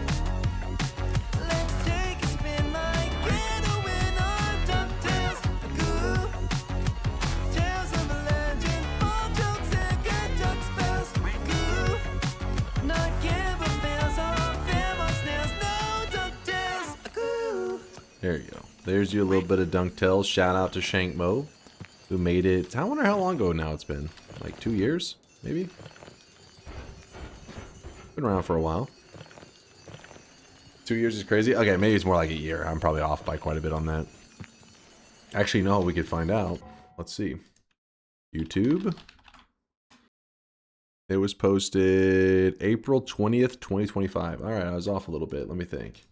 Let's take a spin like Ghetto in our DunkTales. Goo. Tales of a legend. All jokes and good junk spells. Goo. Not Gamma fails or Famous snails. No DunkTales. Goo. There you go. There's you a little bit of DunkTales. Shout out to Shankmo, who made it. I wonder how long ago now it's been. Like 2 years, maybe? Been around for a while. 2 years is crazy. Okay, maybe it's more like a year. I'm probably off by quite a bit on that. Actually, no, we could find out. Let's see. YouTube. It was posted April 20th, 2025. All right, I was off a little bit. Let me think.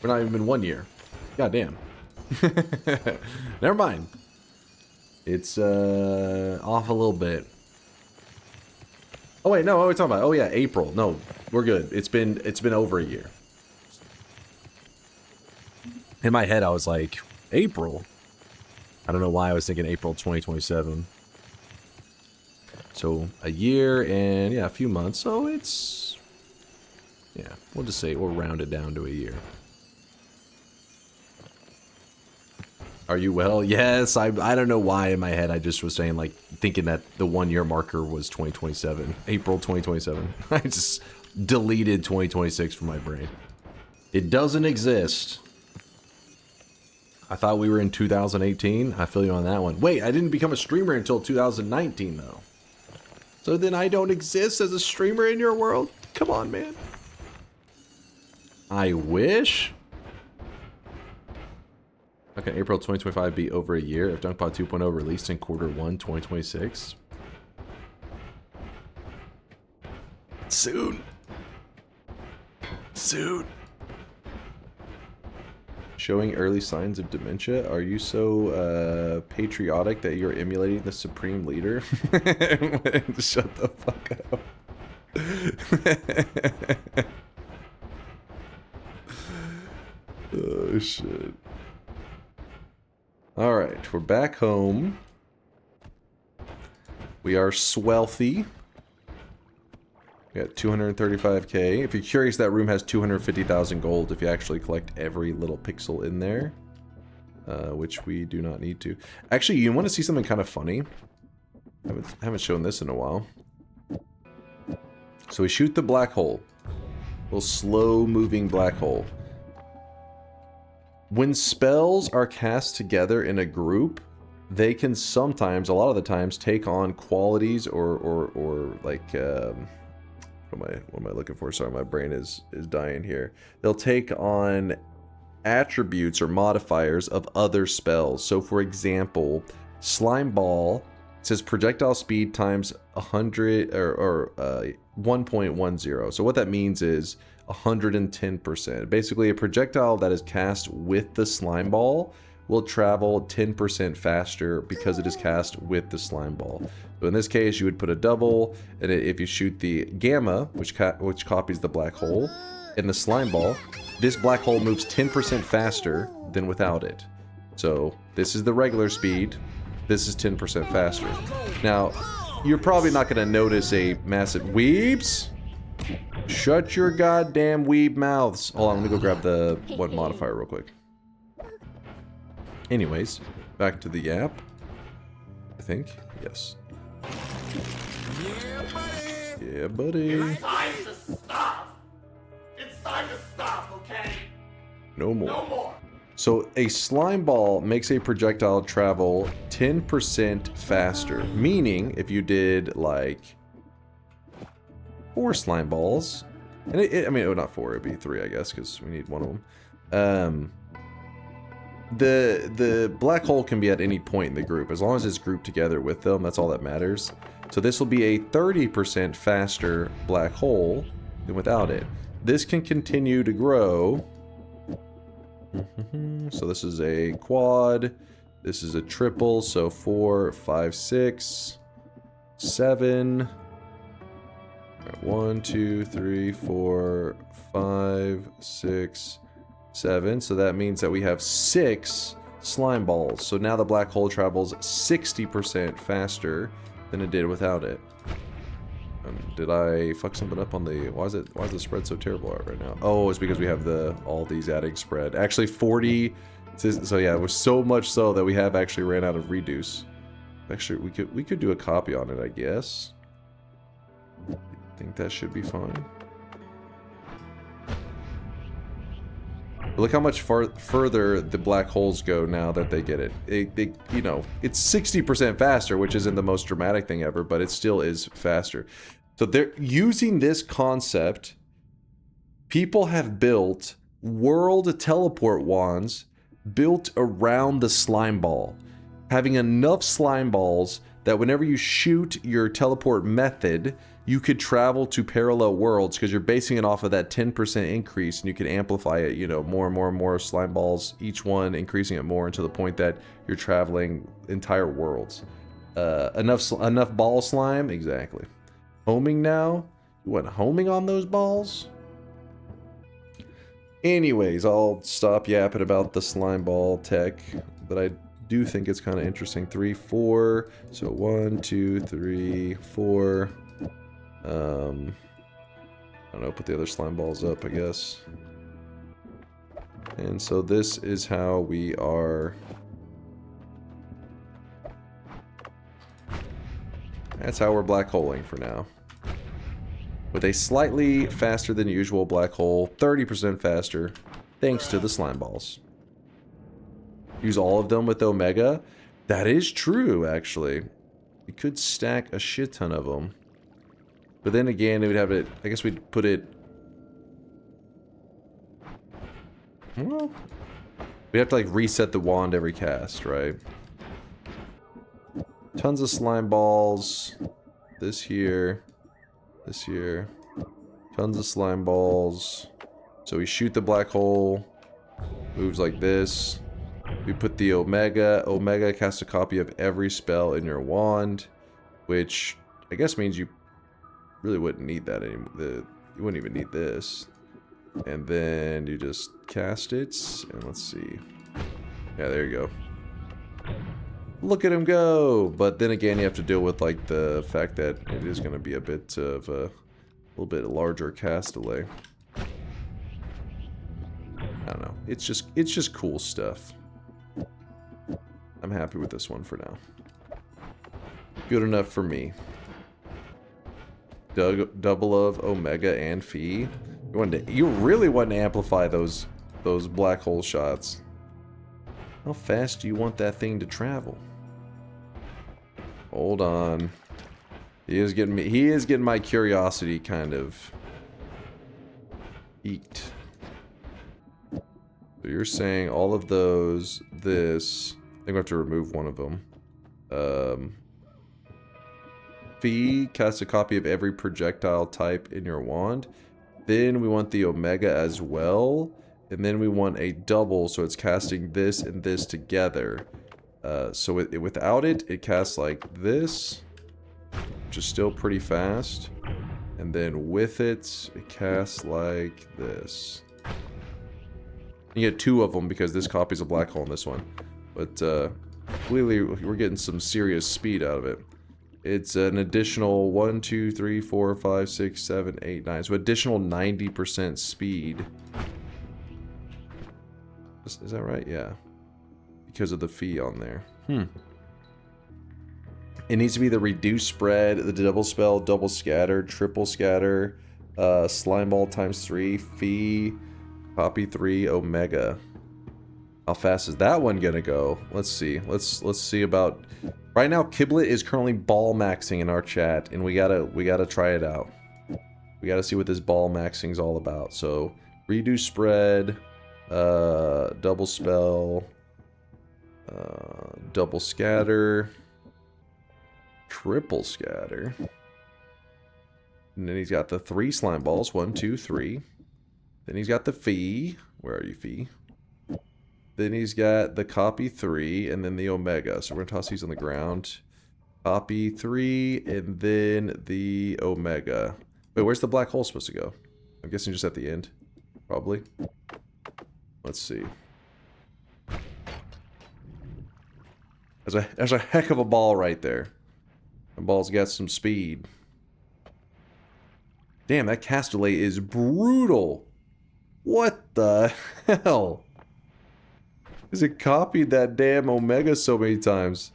We're not even been 1 year. God damn. Never mind. It's off a little bit. Oh wait, no, what are we talking about? Oh yeah, April. No, we're good. It's been over a year. In my head I was like, April? I don't know why I was thinking April 2027. So a year and yeah, a few months. So it's, yeah, we'll just say we'll round it down to a year. Are you well? Yes, I don't know why in my head I just was saying, like, thinking that the 1 year marker was 2027. April 2027. I just deleted 2026 from my brain. It doesn't exist. I thought we were in 2018. I feel you on that one. Wait, I didn't become a streamer until 2019 though. So then I don't exist as a streamer in your world? Come on, man. I wish. How can April 2025 be over a year if DunkPod 2.0 released in Q1 2026? Soon. Soon. Showing early signs of dementia? Are you so patriotic that you're emulating the supreme leader? Shut the fuck up. Oh shit. Alright, we're back home. We are swelthy. We got 235k. If you're curious, that room has 250,000 gold if you actually collect every little pixel in there. Which we do not need to. Actually, you want to see something kind of funny? I haven't shown this in a while. So we shoot the black hole. Little slow-moving black hole. When spells are cast together in a group, they can sometimes, a lot of the times, take on qualities or like, what am I looking for? Sorry, my brain is dying here. They'll take on attributes or modifiers of other spells. So for example, Slime Ball says projectile speed times 100 or 1.10. So what that means is 110%. Basically, a projectile that is cast with the slime ball will travel 10% faster because it is cast with the slime ball. So in this case, you would put a double, and if you shoot the gamma, which copies the black hole, in the slime ball, this black hole moves 10% faster than without it. So this is the regular speed. This is 10% faster. Now, you're probably not going to notice a massive weebs. Shut your goddamn weeb mouths. Hold on, let me go grab the one modifier real quick. Anyways, back to the yap. I think. Yes. Yeah, buddy. Yeah, buddy. It's time to stop. It's time to stop, okay? No more. No more. So a slime ball makes a projectile travel 10% faster. Meaning, if you did like 4 slime balls, and I mean, oh, not 4, it'd be 3, I guess, because we need one of them. The black hole can be at any point in the group, as long as it's grouped together with them. That's all that matters. So this will be a 30% faster black hole than without it. This can continue to grow. So this is a quad. This is a triple. So 4, 5, 6, 7. 1, 2, 3, 4, 5, 6, 7. So that means that we have 6 slime balls. So now the black hole travels 60% faster than it did without it. Did I fuck something up on the... Why is the spread so terrible right now? Oh, it's because we have all these adding spread. Actually 40... So yeah, it was so much so that we have actually ran out of reduce. Actually, we could do a copy on it, I guess. I think that should be fine. But look how much further the black holes go now that they get it. You know, it's 60% faster, which isn't the most dramatic thing ever, but it still is faster. So they're using this concept. People have built world teleport wands built around the slime ball, having enough slime balls that whenever you shoot your teleport method, you could travel to parallel worlds because you're basing it off of that 10% increase, and you can amplify it, you know, more and more and more slime balls, each one increasing it more until the point that you're traveling entire worlds. Enough ball slime, exactly. Homing now? You want homing on those balls? Anyways, I'll stop yapping about the slime ball tech, but I do think it's kind of interesting. 3, 4. So 1, 2, 3, 4. I don't know, put the other slime balls up, I guess. And so this is how we are... That's how we're black holing for now. With a slightly faster than usual black hole, 30% faster, thanks to the slime balls. Use all of them with Omega? That is true, actually. We could stack a shit ton of them. But then again, it would have it... I guess we'd put it... Well... We'd have to, like, reset the wand every cast, right? Tons of slime balls. This here. This here. Tons of slime balls. So we shoot the black hole. Moves like this. We put the Omega. Omega casts a copy of every spell in your wand. Which, I guess means you really wouldn't need that anymore. You wouldn't even need this. And then you just cast it. And let's see. Yeah, there you go. Look at him go! But then again, you have to deal with like the fact that it is going to be a bit of a little bit larger cast delay. I don't know. It's just cool stuff. I'm happy with this one for now. Good enough for me. Double of Omega and Phi. You really want to amplify those black hole shots. How fast do you want that thing to travel? Hold on. He is getting my curiosity kind of piqued. So you're saying all of those, this, I think we have to remove one of them. Phi casts a copy of every projectile type in your wand. Then we want the Omega as well. And then we want a double, so it's casting this and this together. So without it, it casts like this, which is still pretty fast. And then with it, it casts like this. You get 2 of them because this copy's a black hole in this one. But clearly, we're getting some serious speed out of it. It's an additional 1, 2, 3, 4, 5, 6, 7, 8, 9. So additional 90% speed. Is that right? Yeah. Because of the Phi on there. It needs to be the reduced spread, the double spell, double scatter, triple scatter, slime ball times 3, Phi, copy 3, Omega. How fast is that one gonna go? Let's see. Let's see about... Right now, Kiblet is currently ball maxing in our chat, and we gotta try it out. We gotta see what this ball maxing is all about. So, reduce spread, double spell, double scatter, triple scatter, and then he's got the 3 slime balls, 1, 2, 3. Then he's got the Phi. Where are you, Phi? Then he's got the copy 3 and then the Omega. So we're gonna toss these on the ground. Copy 3 and then the Omega. Wait, where's the black hole supposed to go? I'm guessing just at the end, probably. Let's see. There's a heck of a ball right there. The ball's got some speed. Damn, that castellet is brutal. What the hell? Because it copied that damn Omega so many times.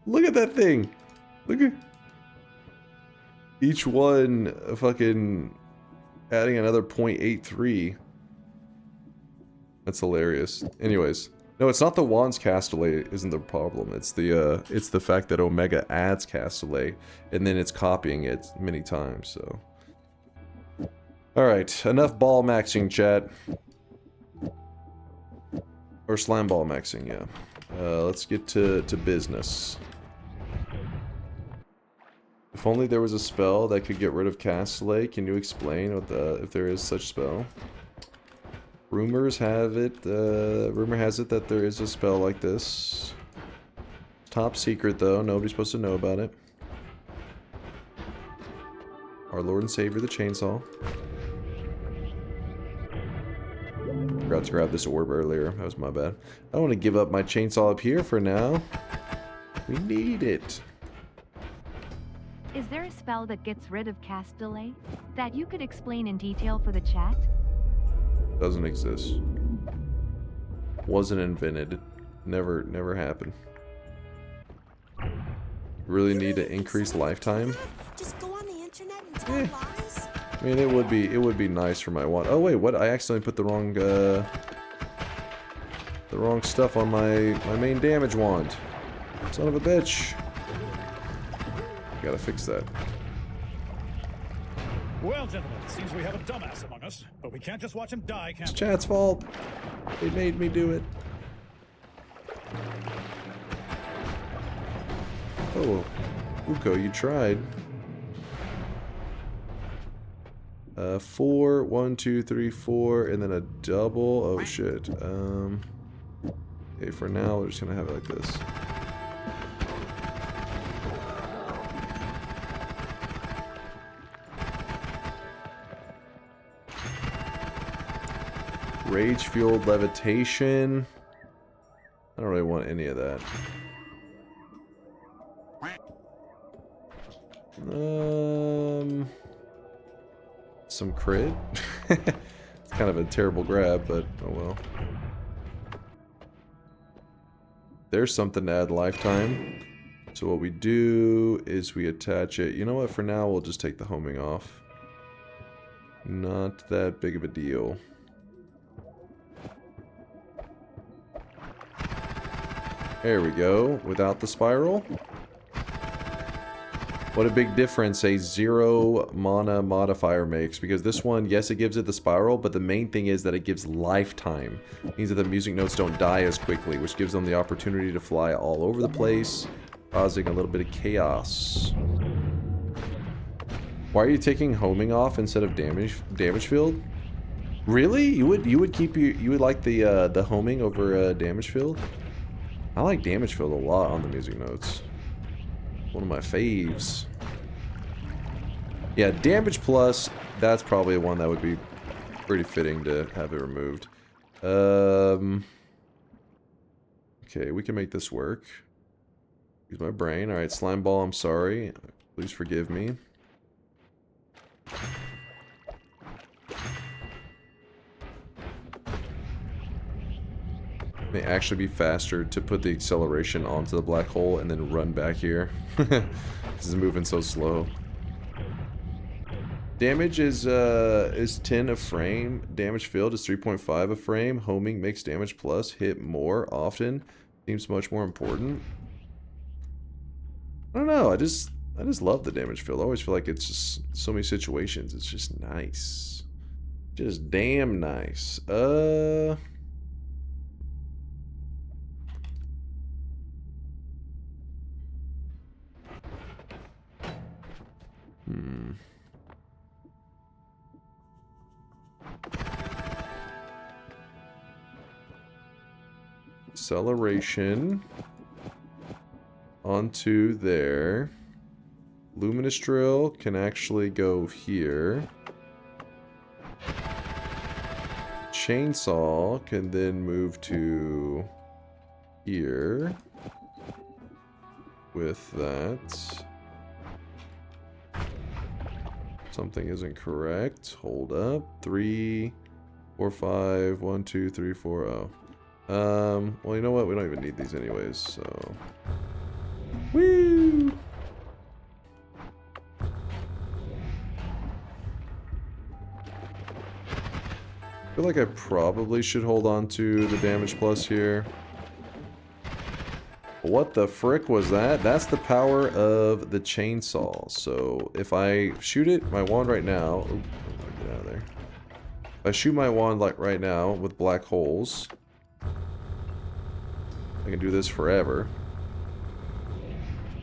Look at that thing. Look at... Each one fucking adding another 0.83. That's hilarious. Anyways. No, it's not the Wands castellet isn't the problem. It's the fact that Omega adds castellet and then it's copying it many times, so. Alright, enough ball maxing, chat. Or slime ball maxing, yeah. Let's get to business. If only there was a spell that could get rid of castellet, can you explain what if there is such spell? Rumors have it, rumor has it that there is a spell like this. Top secret though, nobody's supposed to know about it. Our Lord and Savior, the chainsaw. Forgot to grab this orb earlier, that was my bad. I don't want to give up my chainsaw up here for now. We need it. Is there a spell that gets rid of castellet that you could explain in detail for the chat? Doesn't exist. Wasn't invented. Never happened. Really need to increase lifetime? Just go on the internet and tell lies. I mean, it would be nice for my wand. Oh wait, what? I accidentally put the wrong stuff on my main damage wand. Son of a bitch. Gotta fix that. Well, gentlemen, it seems we have a dumbass among us, but we can't just watch him die, can we? It's chat's fault. They made me do it. Oh, Uko, you tried. 4, 1, 2, 3, 4, and then a double. Oh shit. Okay, for now we're just gonna have it like this. Rage-fueled levitation. I don't really want any of that. Some crit. It's kind of a terrible grab, but oh well. There's something to add lifetime. So what we do is we attach it. You know what? For now, we'll just take the homing off. Not that big of a deal. There we go, without the spiral. What a big difference a 0 mana modifier makes, because this one, yes, it gives it the spiral, but the main thing is that it gives lifetime. It means that the music notes don't die as quickly, which gives them the opportunity to fly all over the place, causing a little bit of chaos. Why are you taking homing off instead of damage field? Really? You would like the homing over damage field? I like damage field a lot on the music notes. One of my faves. Yeah, damage plus, that's probably one that would be pretty fitting to have it removed. Okay, we can make this work. Use my brain. Alright, slime ball, I'm sorry. Please forgive me. May actually be faster to put the acceleration onto the black hole and then run back here. This is moving so slow. Damage is 10 a frame. Damage field is 3.5 a frame. Homing makes damage plus hit more often. Seems much more important. I don't know. I just love the damage field. I always feel like it's just so many situations. It's just nice. Just damn nice. Acceleration onto there. Luminous drill can actually go here. chainsaw can then move to here with that. Something isn't correct. Hold up. 3, 4, 5, 1, 2, 3, 4. Oh. Well, you know what? We don't even need these anyways, so. Woo! I feel like I probably should hold on to the damage plus here. What the frick was that? That's the power of the chainsaw. So if I shoot it, my wand right now. Ooh, get out of there. If I shoot my wand like right now with black holes, I can do this forever.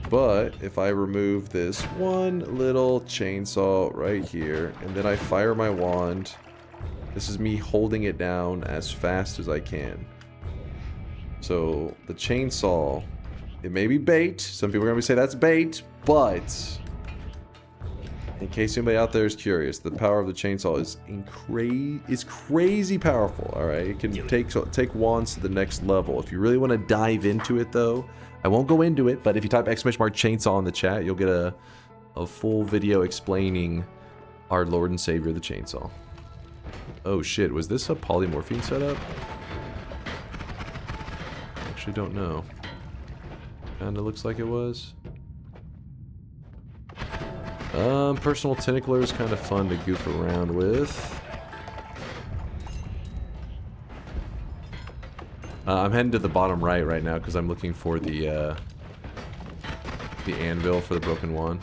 But if I remove this one little chainsaw right here, and then I fire my wand, this is me holding it down as fast as I can. So the chainsaw, it may be bait. Some people are going to say that's bait, but in case anybody out there is curious, the power of the chainsaw is crazy powerful. All right, it can take wands to the next level. If you really want to dive into it, though, I won't go into it. But if you type !chainsaw in the chat, you'll get a full video explaining our Lord and Savior, the chainsaw. Oh shit, was this a polymorphine setup? Actually don't know. Kinda looks like it was. Personal tentacler is kind of fun to goof around with. I'm heading to the bottom right now because I'm looking for the anvil for the broken wand.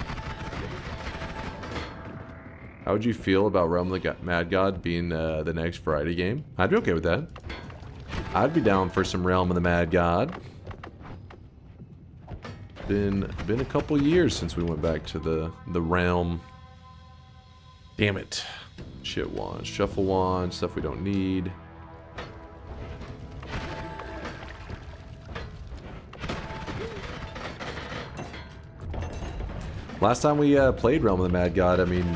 How would you feel about Realm of the Mad God being the next variety game? I'd be okay with that. I'd be down for some Realm of the Mad God. Been a couple years since we went back to the realm. Damn it. Shit wand, shuffle wand, stuff we don't need. Last time we played Realm of the Mad God, I mean,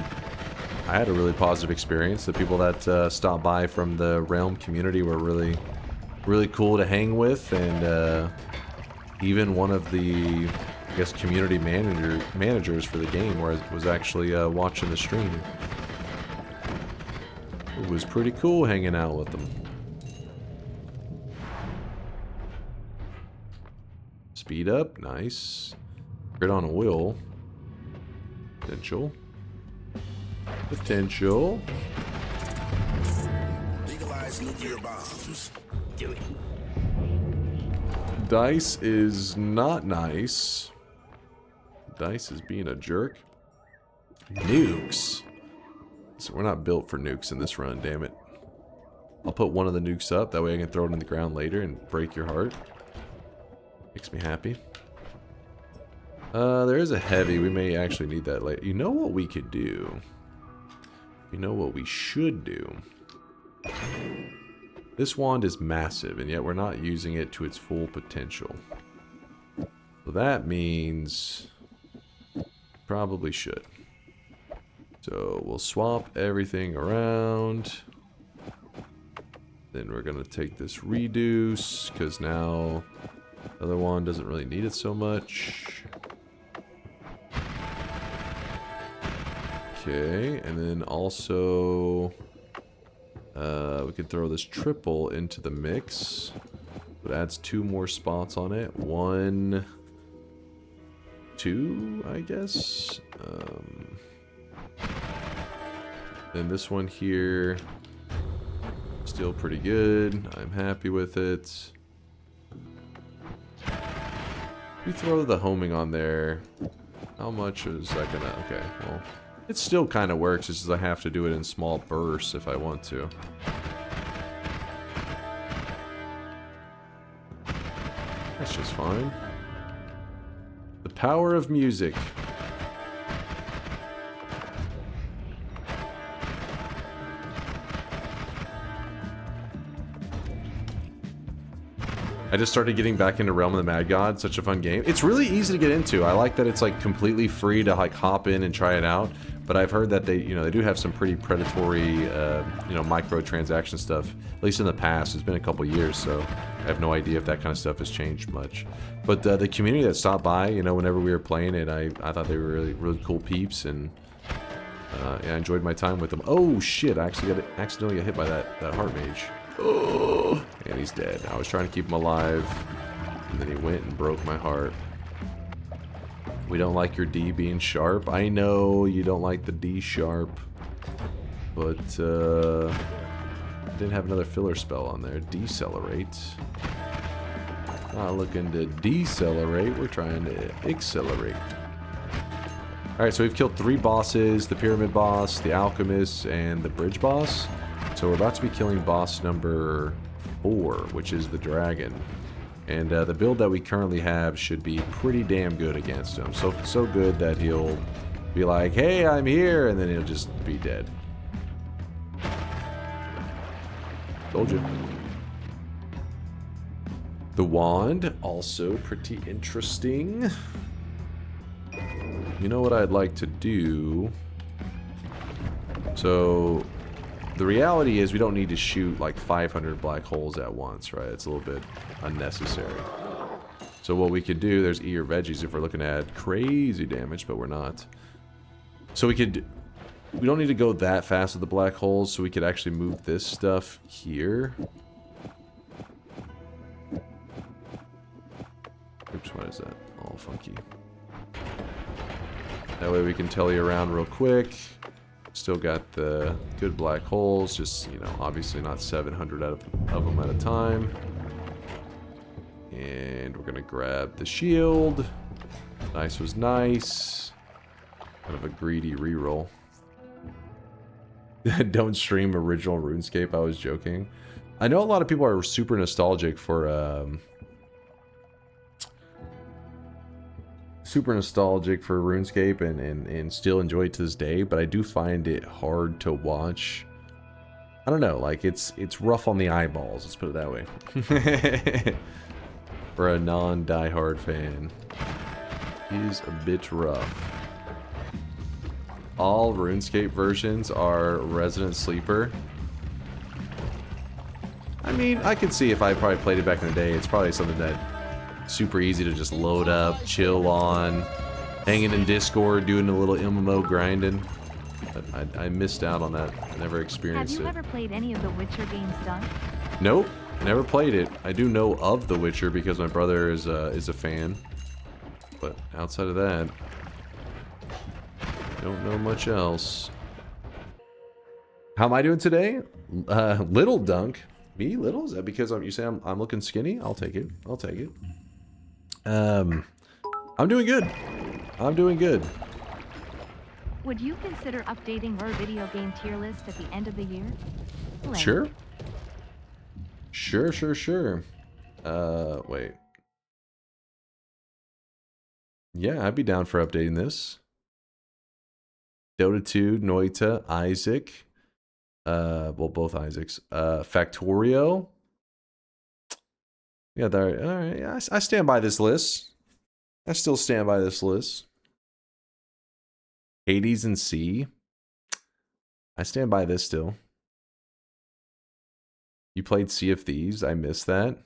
I had a really positive experience. The people that stopped by from the Realm community were really cool to hang with, and even one of the, I guess, community managers for the game was actually watching the stream. It was pretty cool hanging out with them. Speed up, nice. Crit on oil. Potential. Legalize nuclear bombs. Do it. Dice is not nice. Dice is being a jerk. Nukes. So we're not built for nukes in this run, damn it. I'll put one of the nukes up, that way I can throw it in the ground later and break your heart. Makes me happy. There is a heavy. We may actually need that later. You know what we could do? You know what we should do? This wand is massive, and yet we're not using it to its full potential. So that means probably should. So we'll swap everything around. Then we're going to take this reduce, because now the other one doesn't really need it so much. Okay, and then also we could throw this triple into the mix. It adds 2 more spots on it. 1, 2, I guess. Then this one here, still pretty good. I'm happy with it. We throw the homing on there. How much is that gonna? Okay, well, it still kind of works. It's just I have to do it in small bursts if I want to. That's just fine. The power of music. I just started getting back into Realm of the Mad God. Such a fun game. It's really easy to get into. I like that it's like completely free to like hop in and try it out. but I've heard that they, you know, they do have some pretty predatory, you know, microtransaction stuff. At least in the past, it's been a couple years, so I have no idea if that kind of stuff has changed much. But the community that stopped by, you know, whenever we were playing it, I thought they were really cool peeps, and yeah, I enjoyed my time with them. Oh shit! I actually accidentally got hit by that heart mage. Oh, and he's dead. I was trying to keep him alive, and then he went and broke my heart. We don't like your D being sharp. I know you don't like the D sharp, but didn't have another filler spell on there. Decelerate. Not looking to decelerate. We're trying to accelerate. Alright, so we've killed 3 bosses. The Pyramid boss, the Alchemist, and the Bridge boss. So we're about to be killing boss number 4, which is the Dragon. And the build that we currently have should be pretty damn good against him. So good that he'll be like, hey, I'm here, and then he'll just be dead. Told you. The wand, also pretty interesting. You know what I'd like to do? So, the reality is we don't need to shoot like 500 black holes at once, right? It's a little bit unnecessary. So what we could do, there's E or veggies if we're looking at crazy damage, but we're not. So we don't need to go that fast with the black holes, so we could actually move this stuff here. Oops, what is that? All funky. That way we can tele around real quick. Still got the good black holes, just, you know, obviously not 700 of them at a time. And we're gonna grab the shield. Nice was nice. Kind of a greedy reroll. Don't stream original RuneScape, I was joking. I know a lot of people are super nostalgic for RuneScape and still enjoy it to this day, but I do find it hard to watch. I don't know, like it's rough on the eyeballs, let's put it that way. For a non-diehard fan, he's a bit rough. All RuneScape versions are Resident Sleeper. I mean, I could see if I probably played it back in the day, it's probably something that super easy to just load up, chill on, hanging in Discord, doing a little MMO grinding. But I missed out on that. I never experienced it. Have you ever played any of the Witcher games, Dunk? Nope, never played it. I do know of The Witcher because my brother is a fan. But outside of that, don't know much else. How am I doing today? Little Dunk. Me, little? Is that because you say I'm looking skinny? I'll take it. I'll take it. I'm doing good. I'm doing good. Would you consider updating our video game tier list at the end of the year? Blank. Sure. Sure. Wait. Yeah, I'd be down for updating this. Dota 2, Noita, Isaac. Well, both Isaacs. Factorio. Yeah, there. All right. Yeah, I stand by this list. I still stand by this list. Hades and C. I stand by this still. You played Sea of Thieves. I missed that.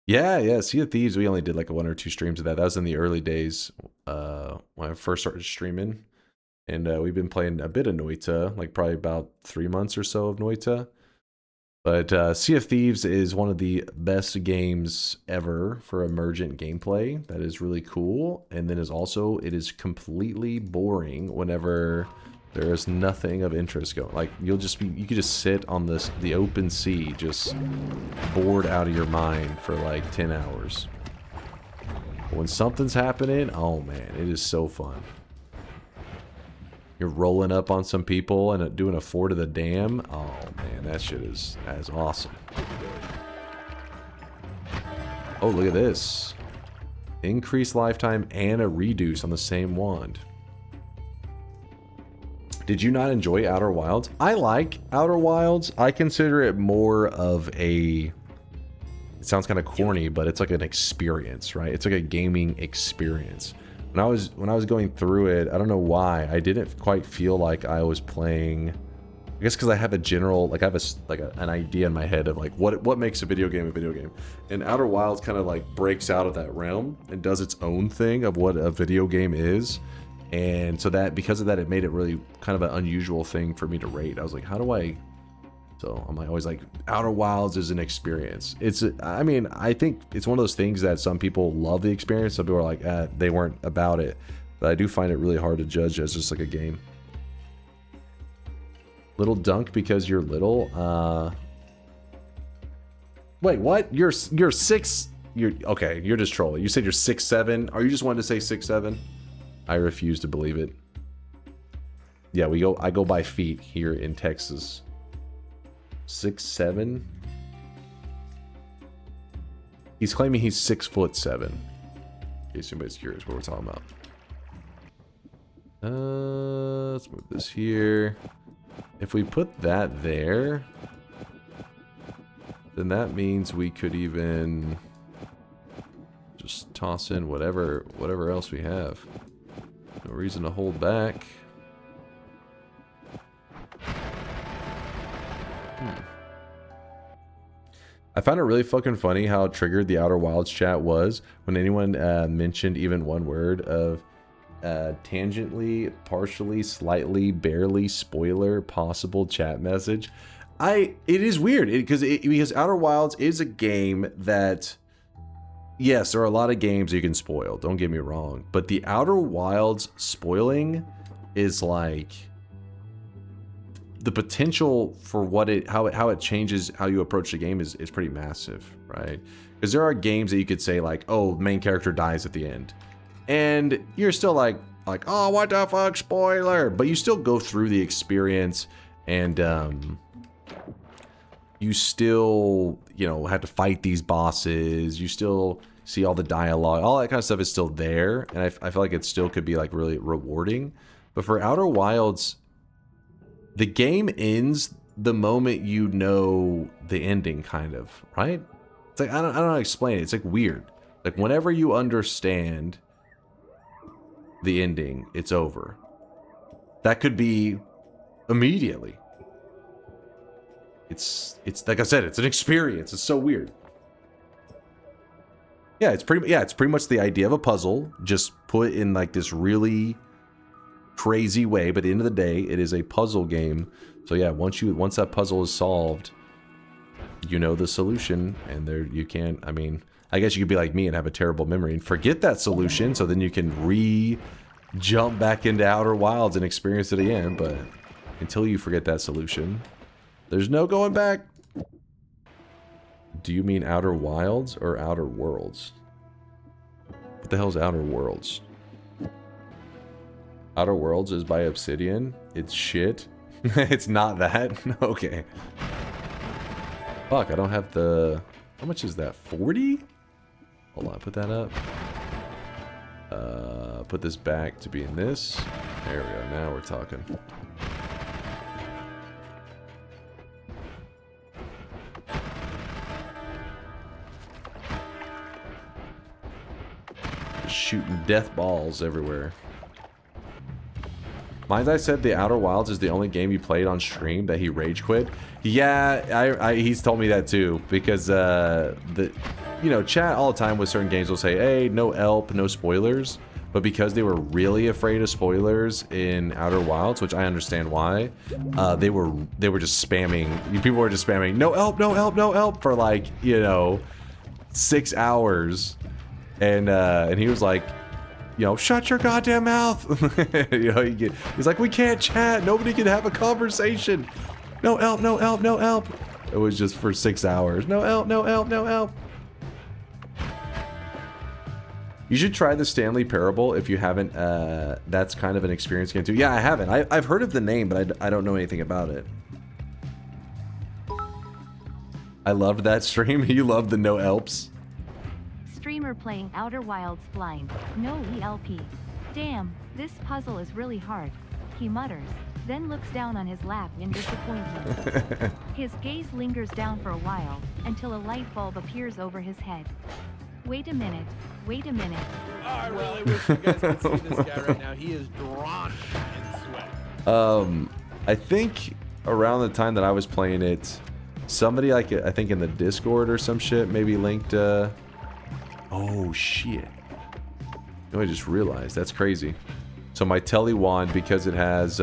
Yeah. Sea of Thieves. We only did like 1 or 2 streams of that. That was in the early days when I first started streaming. And we've been playing a bit of Noita, like probably about 3 months or so of Noita. But Sea of Thieves is one of the best games ever for emergent gameplay. That is really cool. And then it is completely boring whenever there is nothing of interest going. Like you could just sit on the open sea, just bored out of your mind for like 10 hours. But when something's happening, oh man, it is so fun. You're rolling up on some people and doing a fort of the dam. Oh man, that shit is awesome. Oh, look at this. Increased lifetime and a reduce on the same wand. Did you not enjoy Outer Wilds? I like Outer Wilds. I consider it more of a... It sounds kind of corny, but it's like an experience, right? It's like a gaming experience. when I was going through it, I don't know why I didn't quite feel like I was playing. I guess because I have a general, like I have an idea in my head of like what makes a video game, and Outer Wilds kind of like breaks out of that realm and does its own thing of what a video game is, and so that because of that, it made it really kind of an unusual thing for me to rate. I was like, how do I? So I'm like always like, Outer Wilds is an experience. I mean, I think it's one of those things that some people love the experience, some people are like, they weren't about it, but I do find it really hard to judge as just like a game. Little dunk because you're little. Wait, what? You're 6. Okay. You're just trolling. You said you're 6'7". Are you just wanting to say 6'7"? I refuse to believe it. Yeah, I go by feet here in Texas. 6'7". He's claiming he's 6'7". In case anybody's curious what we're talking about. Let's move this here. If we put that there, then that means we could even just toss in whatever else we have. No reason to hold back. I found it really fucking funny how triggered the Outer Wilds chat was when anyone mentioned even one word of tangentially, partially, slightly, barely, spoiler, possible chat message. It is weird because Outer Wilds is a game that, yes, there are a lot of games you can spoil, don't get me wrong, but the Outer Wilds spoiling is like the potential for how it changes how you approach the game is pretty massive, right? Because there are games that you could say like, oh, main character dies at the end, and you're still like, oh, what the fuck, spoiler! But you still go through the experience, and you still, have to fight these bosses. You still see all the dialogue, all that kind of stuff is still there, and I feel like it still could be like really rewarding. But for Outer Wilds, the game ends the moment you know the ending, kind of, right? It's like, I don't know how to explain it. It's like weird. Like whenever you understand the ending, it's over. That could be immediately. It's like I said, it's an experience. It's so weird. Yeah, it's pretty much the idea of a puzzle, just put in like this really crazy way, but at the end of the day, it is a puzzle game. So yeah, once that puzzle is solved, you know the solution, and there you can't, I mean, I guess you could be like me and have a terrible memory and forget that solution, so then you can jump back into Outer Wilds and experience it again, but until you forget that solution, there's no going back. Do you mean Outer Wilds or Outer Worlds? What the hell is Outer Worlds? Outer Worlds is by Obsidian. It's shit. It's not that. Okay. Fuck, I don't have the... How much is that? 40? Hold on, put that up. Put this back to be in this. There we go, now we're talking. Just shooting death balls everywhere. Mine's I said the Outer Wilds is the only game you played on stream that he rage quit. Yeah, he's told me that too, because chat all the time with certain games will say, hey, no ELP, no spoilers, but because they were really afraid of spoilers in Outer Wilds, which I understand why, they were just spamming. People were just spamming no ELP, no ELP, no ELP for like 6 hours, and he was like, shut your goddamn mouth. He's like, we can't chat. Nobody can have a conversation. No ELP, no ELP, no ELP. It was just for 6 hours. No ELP, no ELP, no ELP. You should try the Stanley Parable if you haven't. That's kind of an experience game too. Yeah, I haven't. I've heard of the name, but I don't know anything about it. I loved that stream. You loved the no ELPs. Streamer playing Outer Wilds blind. No ELP. Damn, this puzzle is really hard. He mutters, then looks down on his lap in disappointment. His gaze lingers down for a while, until a light bulb appears over his head. Wait a minute. Wait a minute. Oh, I really wish you guys could see this guy right now. He is drenched in sweat. I think around the time that I was playing it, somebody like I think in the Discord or some shit maybe linked. Oh shit! No, I just realized that's crazy. So my Telly wand, because it has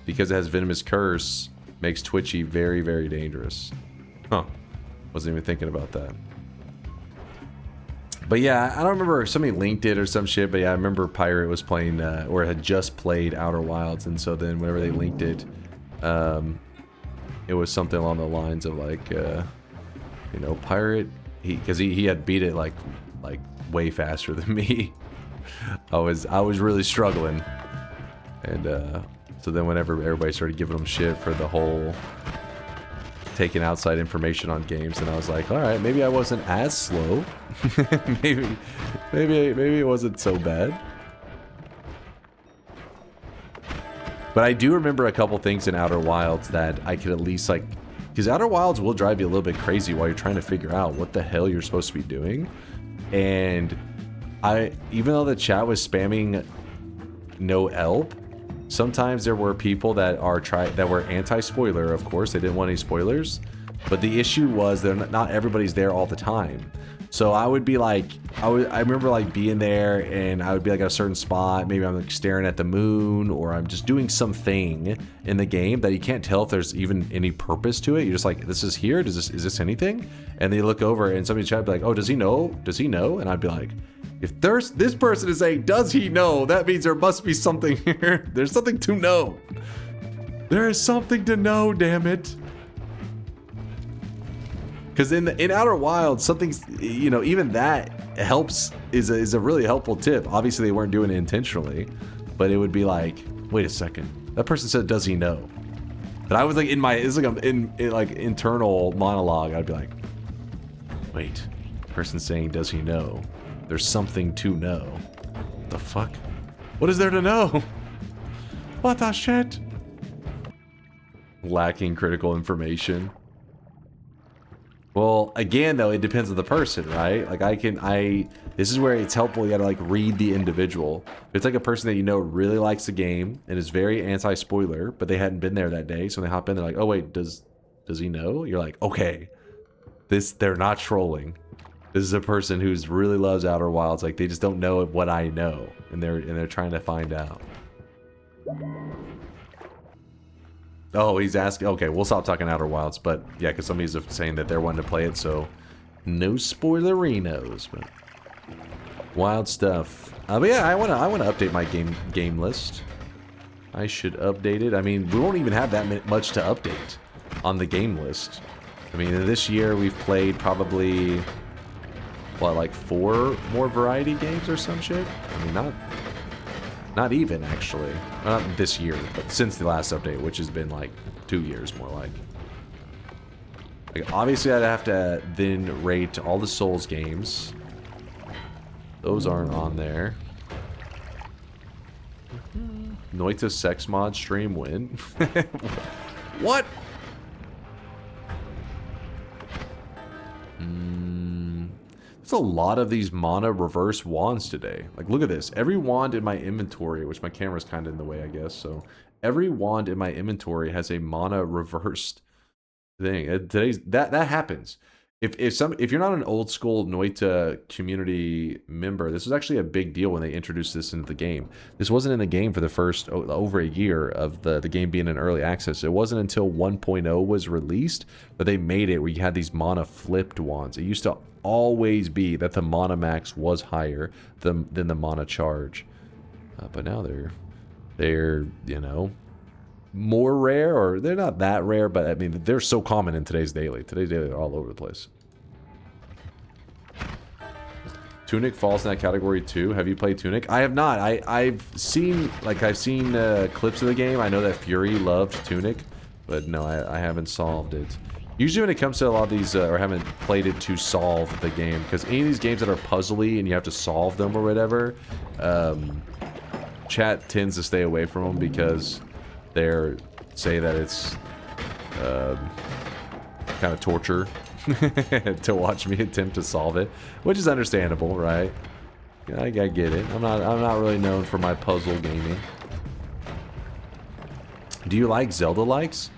Venomous Curse, makes Twitchy very, very dangerous. Huh? Wasn't even thinking about that. But yeah, I don't remember, somebody linked it or some shit, but yeah, I remember Pirate was playing, or had just played Outer Wilds, and so then whenever they linked it, it was something along the lines of like, you know, Pirate, because he had beat it like way faster than me. I was really struggling, and so then whenever everybody started giving him shit for the whole taking outside information on games, and I was like, all right, maybe I wasn't as slow. maybe it wasn't so bad. But I do remember a couple things in Outer Wilds that I could at least like, because Outer Wilds will drive you a little bit crazy while you're trying to figure out what the hell you're supposed to be doing. And even though the chat was spamming no help, sometimes there were people that were anti-spoiler. Of course, they didn't want any spoilers, but the issue was that not everybody's there all the time. So I would be like, I remember like being there, and I would be like at a certain spot. Maybe I'm like staring at the moon, or I'm just doing something in the game that you can't tell if there's even any purpose to it. You're just like, this is here. Is this anything? And they look over, and somebody in chat would be like, oh, does he know? Does he know? And I'd be like, if this person is saying, does he know? That means there must be something here. There's something to know. There is something to know, damn it. Because in Outer Wilds, something's, you know, even that helps, is a really helpful tip. Obviously, they weren't doing it intentionally, but it would be like, wait a second. That person said, does he know? But I was like, it's like in like internal monologue. I'd be like, wait, person saying, does he know? There's something to know. What the fuck? What is there to know? What the shit? Lacking critical information. Well, again, though, it depends on the person, right? Like, this is where it's helpful. You gotta, like, read the individual. If it's like a person that you know really likes the game and is very anti-spoiler, but they hadn't been there that day, so when they hop in, they're like, oh, wait, does he know? You're like, okay. They're not trolling. This is a person who's really loves Outer Wilds. Like, they just don't know what I know, and they're trying to find out. Oh, he's asking. Okay, we'll stop talking Outer Wilds, but yeah, because somebody's saying that they're wanting to play it, so no spoilerinos. But wild stuff. But yeah, I want to update my game list. I should update it. I mean, we won't even have that much to update on the game list. I mean, this year we've played probably what, like 4 more variety games or some shit. I mean, not even, actually. Not this year, but since the last update, which has been like 2 years more like. Obviously, I'd have to then rate all the Souls games. Those aren't on there. Noita sex mod stream win. What? There's a lot of these mana reverse wands today. Like, look at this. Every wand in my inventory, which my camera's kind of in the way, I guess. So every wand in my inventory has a mana reversed thing. That happens. If you're not an old school Noita community member, this was actually a big deal when they introduced this into the game. This wasn't in the game for the first over a year of the game being in early access. It wasn't until 1.0 was released that they made it where you had these mana flipped wands. It used to always be that the mana max was higher than the mana charge, but now they're you know, more rare, or they're not that rare, but I mean, they're so common in today's daily. Today's daily are all over the place. Tunic falls in that category too. Have you played Tunic? I have not. I've seen clips of the game. I know that Fury loved Tunic, but no, I haven't solved it. Usually when it comes to a lot of these, or haven't played it to solve the game, because any of these games that are puzzly and you have to solve them or whatever, chat tends to stay away from them because say that it's kind of torture. to watch me attempt to solve it, which is understandable, right? I get it. I'm not really known for my puzzle gaming. Do you like Zelda likes?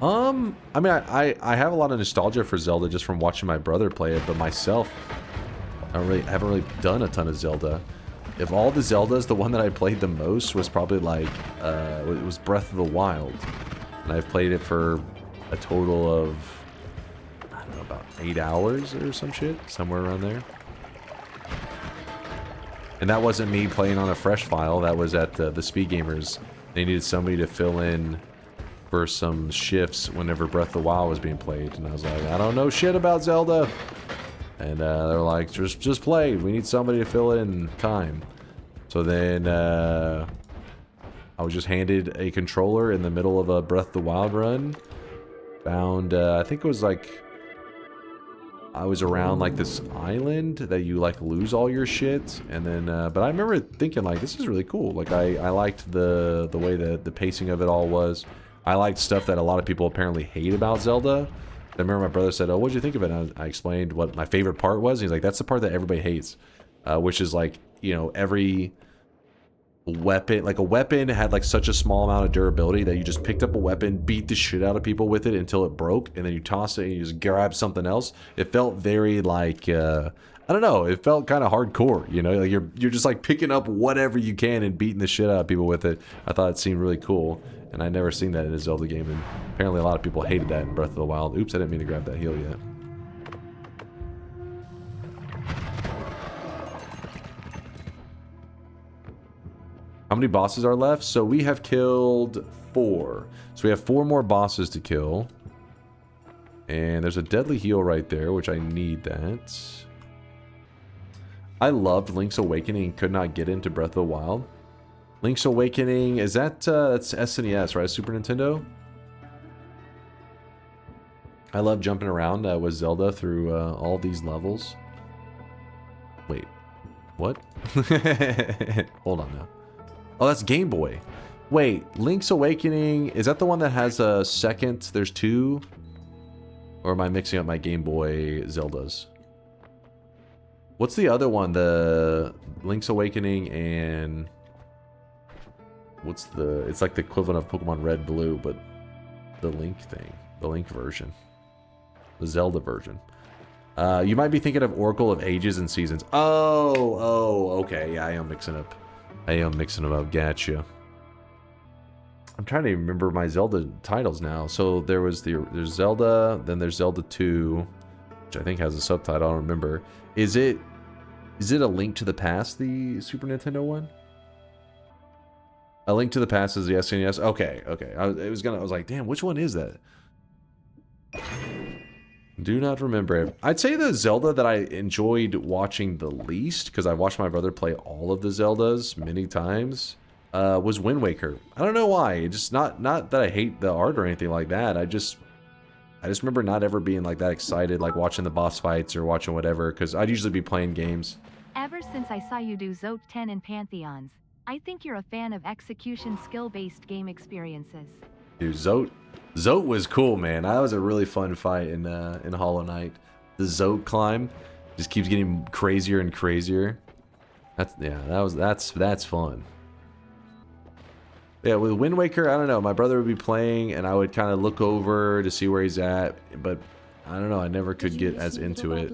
I mean, I have a lot of nostalgia for Zelda just from watching my brother play it, but myself, I haven't really done a ton of Zelda. If all the Zeldas, the one that I played the most was probably like, it was Breath of the Wild. And I've played it for a total of, I don't know, about 8 hours or some shit, somewhere around there. And that wasn't me playing on a fresh file, that was at the Speed Gamers. They needed somebody to fill in for some shifts whenever Breath of the Wild was being played. And I was like, I don't know shit about Zelda. And they're like, just play. We need somebody to fill in time. So then I was just handed a controller in the middle of a Breath of the Wild run. Found, I think it was like, I was around like this island that you like lose all your shit. And then, but I remember thinking like, this is really cool. Like I liked the way that the pacing of it all was. I liked stuff that a lot of people apparently hate about Zelda. I remember my brother said, oh, what'd you think of it? And I explained what my favorite part was. And he's like, that's the part that everybody hates. Which is like, you know, every weapon, like a weapon had like such a small amount of durability that you just picked up a weapon, beat the shit out of people with it until it broke, and then you toss it and you just grab something else. It felt very like, I don't know, it felt kind of hardcore, you know, like you're just like picking up whatever you can and beating the shit out of people with it. I thought it seemed really cool. And I'd never seen that in a Zelda game, and apparently a lot of people hated that in Breath of the Wild. Oops, I didn't mean to grab that heal yet. How many bosses are left? So we have killed 4. So we have 4 more bosses to kill. And there's a deadly heal right there, which I need that. I loved Link's Awakening and could not get into Breath of the Wild. Link's Awakening, is that, that's SNES, right? Super Nintendo? I love jumping around with Zelda through all these levels. Wait, what? Hold on now. Oh, that's Game Boy. Wait, Link's Awakening, is that the one that has a second, there's 2? Or am I mixing up my Game Boy Zeldas? What's the other one? The Link's Awakening and... What's the... It's like the equivalent of Pokemon Red, Blue, but the Link thing. The Link version. The Zelda version. You might be thinking of Oracle of Ages and Seasons. Oh, okay. Yeah, I am mixing up. Gotcha. I'm trying to remember my Zelda titles now. So there's Zelda, then there's Zelda 2, which I think has a subtitle. I don't remember. Is it A Link to the Past, the Super Nintendo one? A Link to the Past is the SNES. Okay. I was like, damn, which one is that? Do not remember it. I'd say the Zelda that I enjoyed watching the least, because I watched my brother play all of the Zeldas many times, was Wind Waker. I don't know why. It's just not that I hate the art or anything like that. I just remember not ever being like that excited, like watching the boss fights or watching whatever, because I'd usually be playing games. Ever since I saw you do Zote 10 and Pantheons, I think you're a fan of execution skill-based game experiences. Dude, Zote was cool, man. That was a really fun fight in Hollow Knight. The Zote climb just keeps getting crazier and crazier. That's fun. Yeah, with Wind Waker, I don't know. My brother would be playing, and I would kind of look over to see where he's at, but I don't know. I never could get as into it.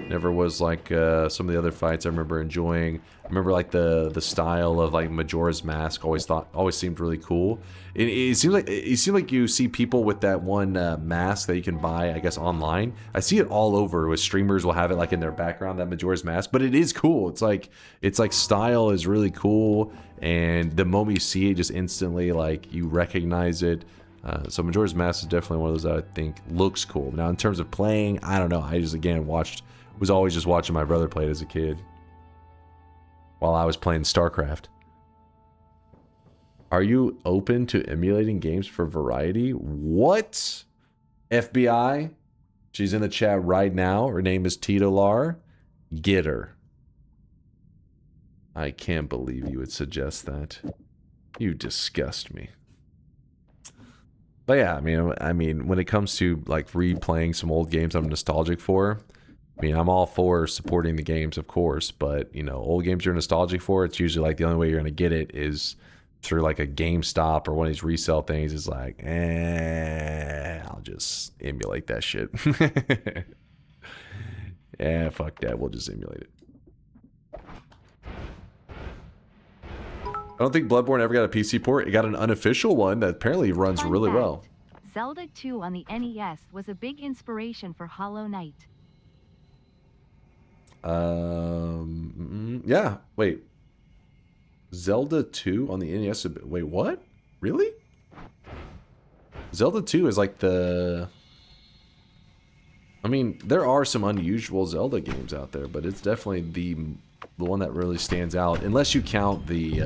Never was like some of the other fights I remember enjoying. I remember like the style of like Majora's Mask always seemed really cool. It seems like you see people with that one mask that you can buy, I guess, online. I see it all over with streamers will have it like in their background, that Majora's Mask, but it is cool. It's like style is really cool, and the moment you see it, just instantly like you recognize it. So Majora's Mask is definitely one of those that I think looks cool. Now in terms of playing, I don't know. I just again was always just watching my brother play it as a kid while I was playing StarCraft. Are you open to emulating games for variety? What? FBI? She's in the chat right now. Her name is Tito Lar. Get her. I can't believe you would suggest that. You disgust me. But yeah, I mean, when it comes to like replaying some old games I'm nostalgic for, I mean, I'm all for supporting the games, of course, but you know, old games you're nostalgic for, it's usually like the only way you're gonna get it is through like a GameStop or one of these resale things. Is like, I'll just emulate that shit. Yeah, fuck that. We'll just emulate it. I don't think Bloodborne ever got a PC port. It got an unofficial one that apparently runs really well. Zelda 2 on the NES was a big inspiration for Hollow Knight. Yeah. Wait. Zelda 2 on the NES. Wait, what? Really? Zelda 2 is like the... I mean, there are some unusual Zelda games out there, but it's definitely the one that really stands out. Unless you count the...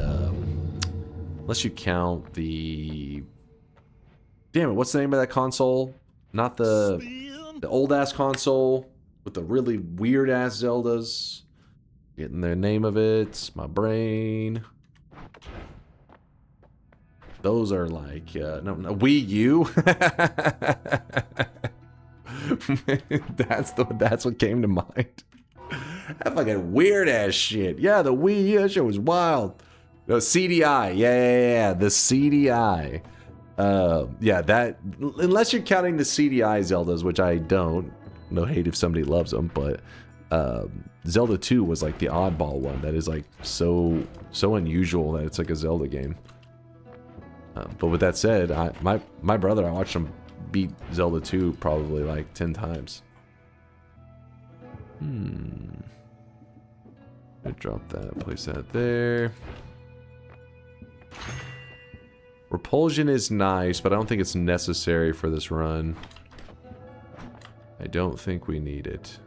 Damn it, what's the name of that console? Not the old-ass console with the really weird-ass Zeldas. Getting the name of it. My brain. Those are like... no, Wii U? That's what came to mind. That fucking weird-ass shit. Yeah, the Wii U, that shit was wild. No, CDI. Yeah, the CDI. Yeah, that... Unless you're counting the CDI Zeldas, which I don't. No hate if somebody loves them, but... Zelda 2 was like the oddball one that is like so unusual that it's like a Zelda game. But with that said, my brother, I watched him beat Zelda 2 probably like 10 times. I drop that, place that there. Repulsion is nice, but I don't think it's necessary for this run. I don't think we need it.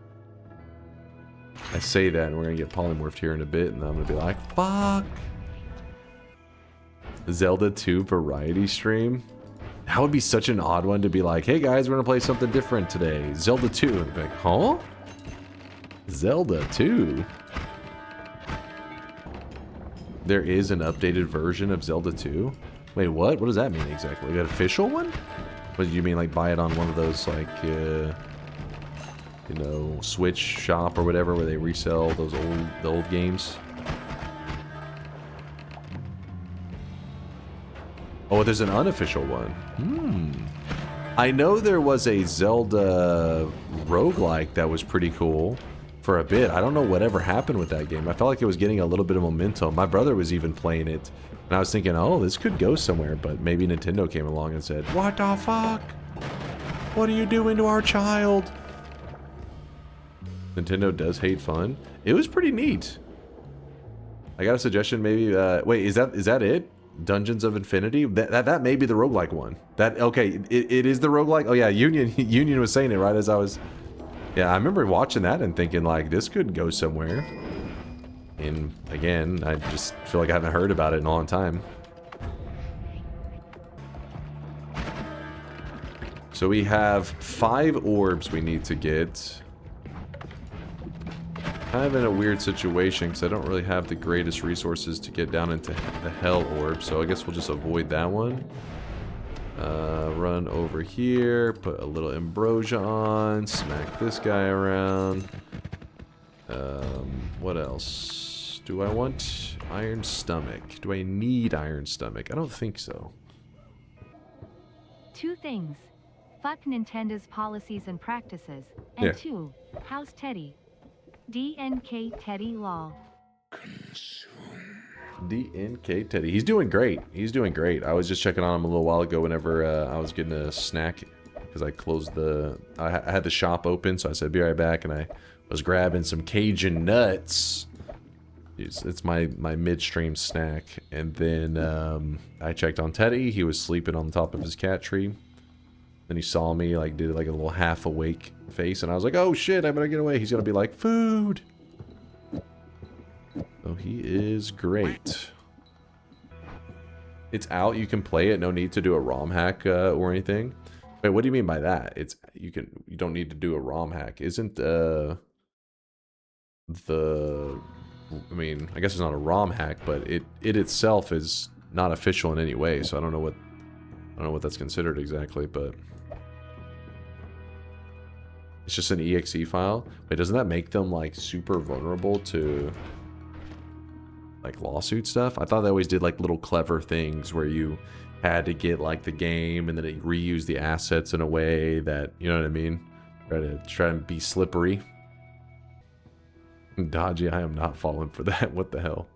I say that and we're gonna get polymorphed here in a bit and I'm gonna be like, fuck! Zelda 2 variety stream? That would be such an odd one to be like, hey guys, we're gonna play something different today. Zelda 2. And be like, huh? Zelda 2? There is an updated version of Zelda 2? Wait, what? What does that mean exactly? Like an official one? What do you mean, like buy it on one of those, like, you know, Switch shop or whatever where they resell those the old games? Oh, there's an unofficial one. I know there was a Zelda roguelike that was pretty cool for a bit. I don't know whatever happened with that game. I felt like it was getting a little bit of momentum. My brother was even playing it. And I was thinking, oh, this could go somewhere. But maybe Nintendo came along and said, what the fuck? What are you doing to our child? Nintendo does hate fun. It was pretty neat. I got a suggestion, maybe. Wait, is that it? Dungeons of Infinity? That may be the roguelike one. Okay, it is the roguelike. Oh yeah, Union was saying it right as I was. Yeah, I remember watching that and thinking like this could go somewhere. And again, I just feel like I haven't heard about it in a long time. So we have 5 orbs we need to get. Kind of in a weird situation because I don't really have the greatest resources to get down into the Hell Orb, so I guess we'll just avoid that one. Run over here, put a little Ambrosia on, smack this guy around. What else? Do I want Iron Stomach? Do I need Iron Stomach? I don't think so. 2 things. Fuck Nintendo's policies and practices. And 2, how's Teddy? DNK Teddy lol. DNK Teddy. He's doing great. He's doing great. I was just checking on him a little while ago whenever I was getting a snack because I closed the... I had the shop open, so I said be right back, and I was grabbing some Cajun nuts. It's my midstream snack. And then I checked on Teddy. He was sleeping on the top of his cat tree. Then he saw me, like, did like a little half awake face, and I was like, oh shit, I better get away. He's gonna be like, food! Oh, he is great. It's out, you can play it, no need to do a ROM hack or anything. Wait, what do you mean by that? You don't need to do a ROM hack. Isn't I mean, I guess it's not a ROM hack, but it itself is not official in any way, so I don't know what don't know what that's considered exactly, but it's just an exe file. Wait, doesn't that make them like super vulnerable to like lawsuit stuff? I thought they always did like little clever things where you had to get like the game and then it reuse the assets in a way that, you know what I mean? Try and be slippery. Dodgy, I am not falling for that. What the hell?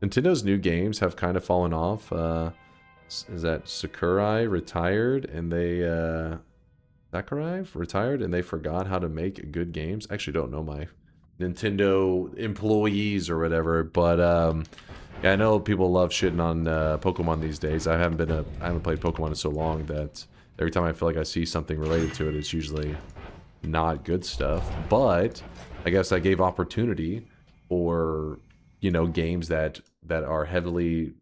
Nintendo's new games have kind of fallen off. Is that Sakurai retired and they Sakurai retired and they forgot how to make good games? I actually don't know my Nintendo employees or whatever, but yeah, I know people love shitting on Pokemon these days. I haven't played Pokemon in so long that every time I feel like I see something related to it, it's usually not good stuff. But I guess I gave opportunity for, you know, games that are heavily,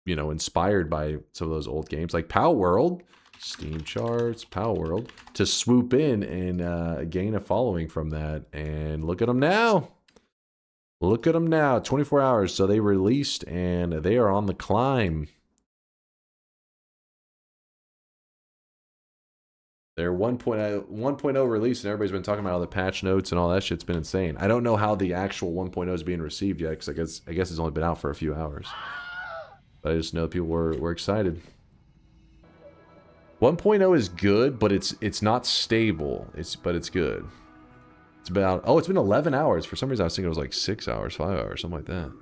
you know, inspired by some of those old games like Power World, Steam charts, Power World, to swoop in and gain a following from that. And look at them now. Look at them now. 24 hours. So they released and they are on the climb. Their 1.0 release, and everybody's been talking about all the patch notes and all that shit's been insane. I don't know how the actual 1.0 is being received yet, because I guess it's only been out for a few hours. But I just know people were excited. 1.0 is good, but it's not stable. But it's good. It's about, oh, it's been 11 hours. For some reason, I was thinking it was like 6 hours, 5 hours, something like that.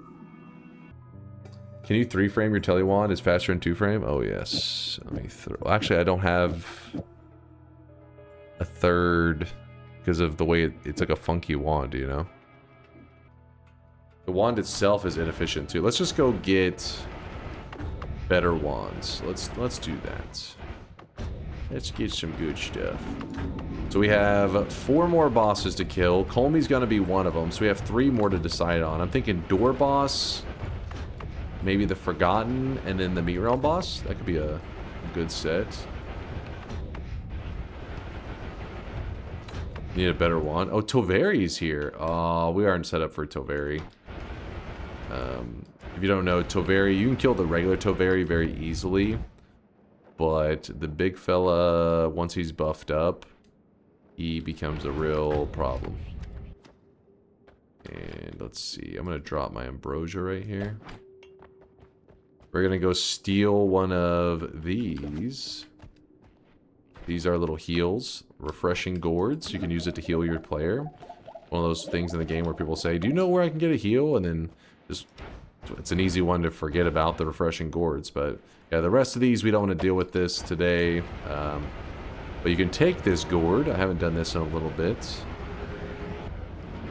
Can you 3-frame your telewand? Is faster than 2-frame? Oh, yes. Let me throw... Actually, I don't have a third because of the way it's like a funky wand, you know? The wand itself is inefficient, too. Let's just go get better wands. Let's do that. Let's get some good stuff. So we have 4 more bosses to kill. Kolmi's gonna be one of them, so we have 3 more to decide on. I'm thinking door boss, maybe the Forgotten, and then the Meat Realm boss. That could be a good set. Need a better one. Oh, Toveri's here. Oh, we aren't set up for Toveri. If you don't know, Toveri, you can kill the regular Toveri very easily. But the big fella, once he's buffed up, he becomes a real problem. And let's see. I'm going to drop my Ambrosia right here. We're going to go steal one of these. These are little heals. Refreshing gourds. You can use it to heal your player. One of those things in the game where people say, do you know where I can get a heal? And then just... It's an easy one to forget about, the refreshing gourds. But yeah, the rest of these, we don't want to deal with this today. But you can take this gourd. I haven't done this in a little bit.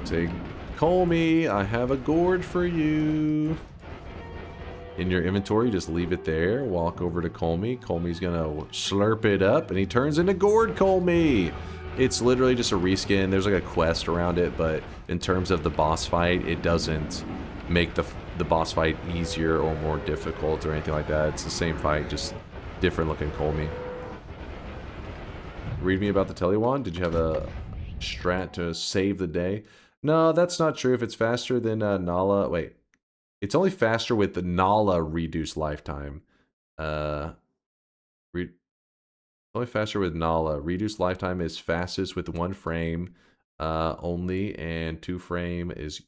Say, Kolmi, I have a gourd for you. In your inventory, just leave it there. Walk over to Kolmi. Kolmi's gonna slurp it up, and he turns into Gourd Kolmi. It's literally just a reskin. There's like a quest around it, but in terms of the boss fight, it doesn't make the boss fight easier or more difficult or anything like that. It's the same fight, just different looking Kolmi. Read me about the Telewand. Did you have a strat to save the day? No, that's not true. If it's faster than Nala... Wait. It's only faster with the Nala reduced lifetime. Only faster with Nala. Reduced lifetime is fastest with 1 frame only, and 2 frame is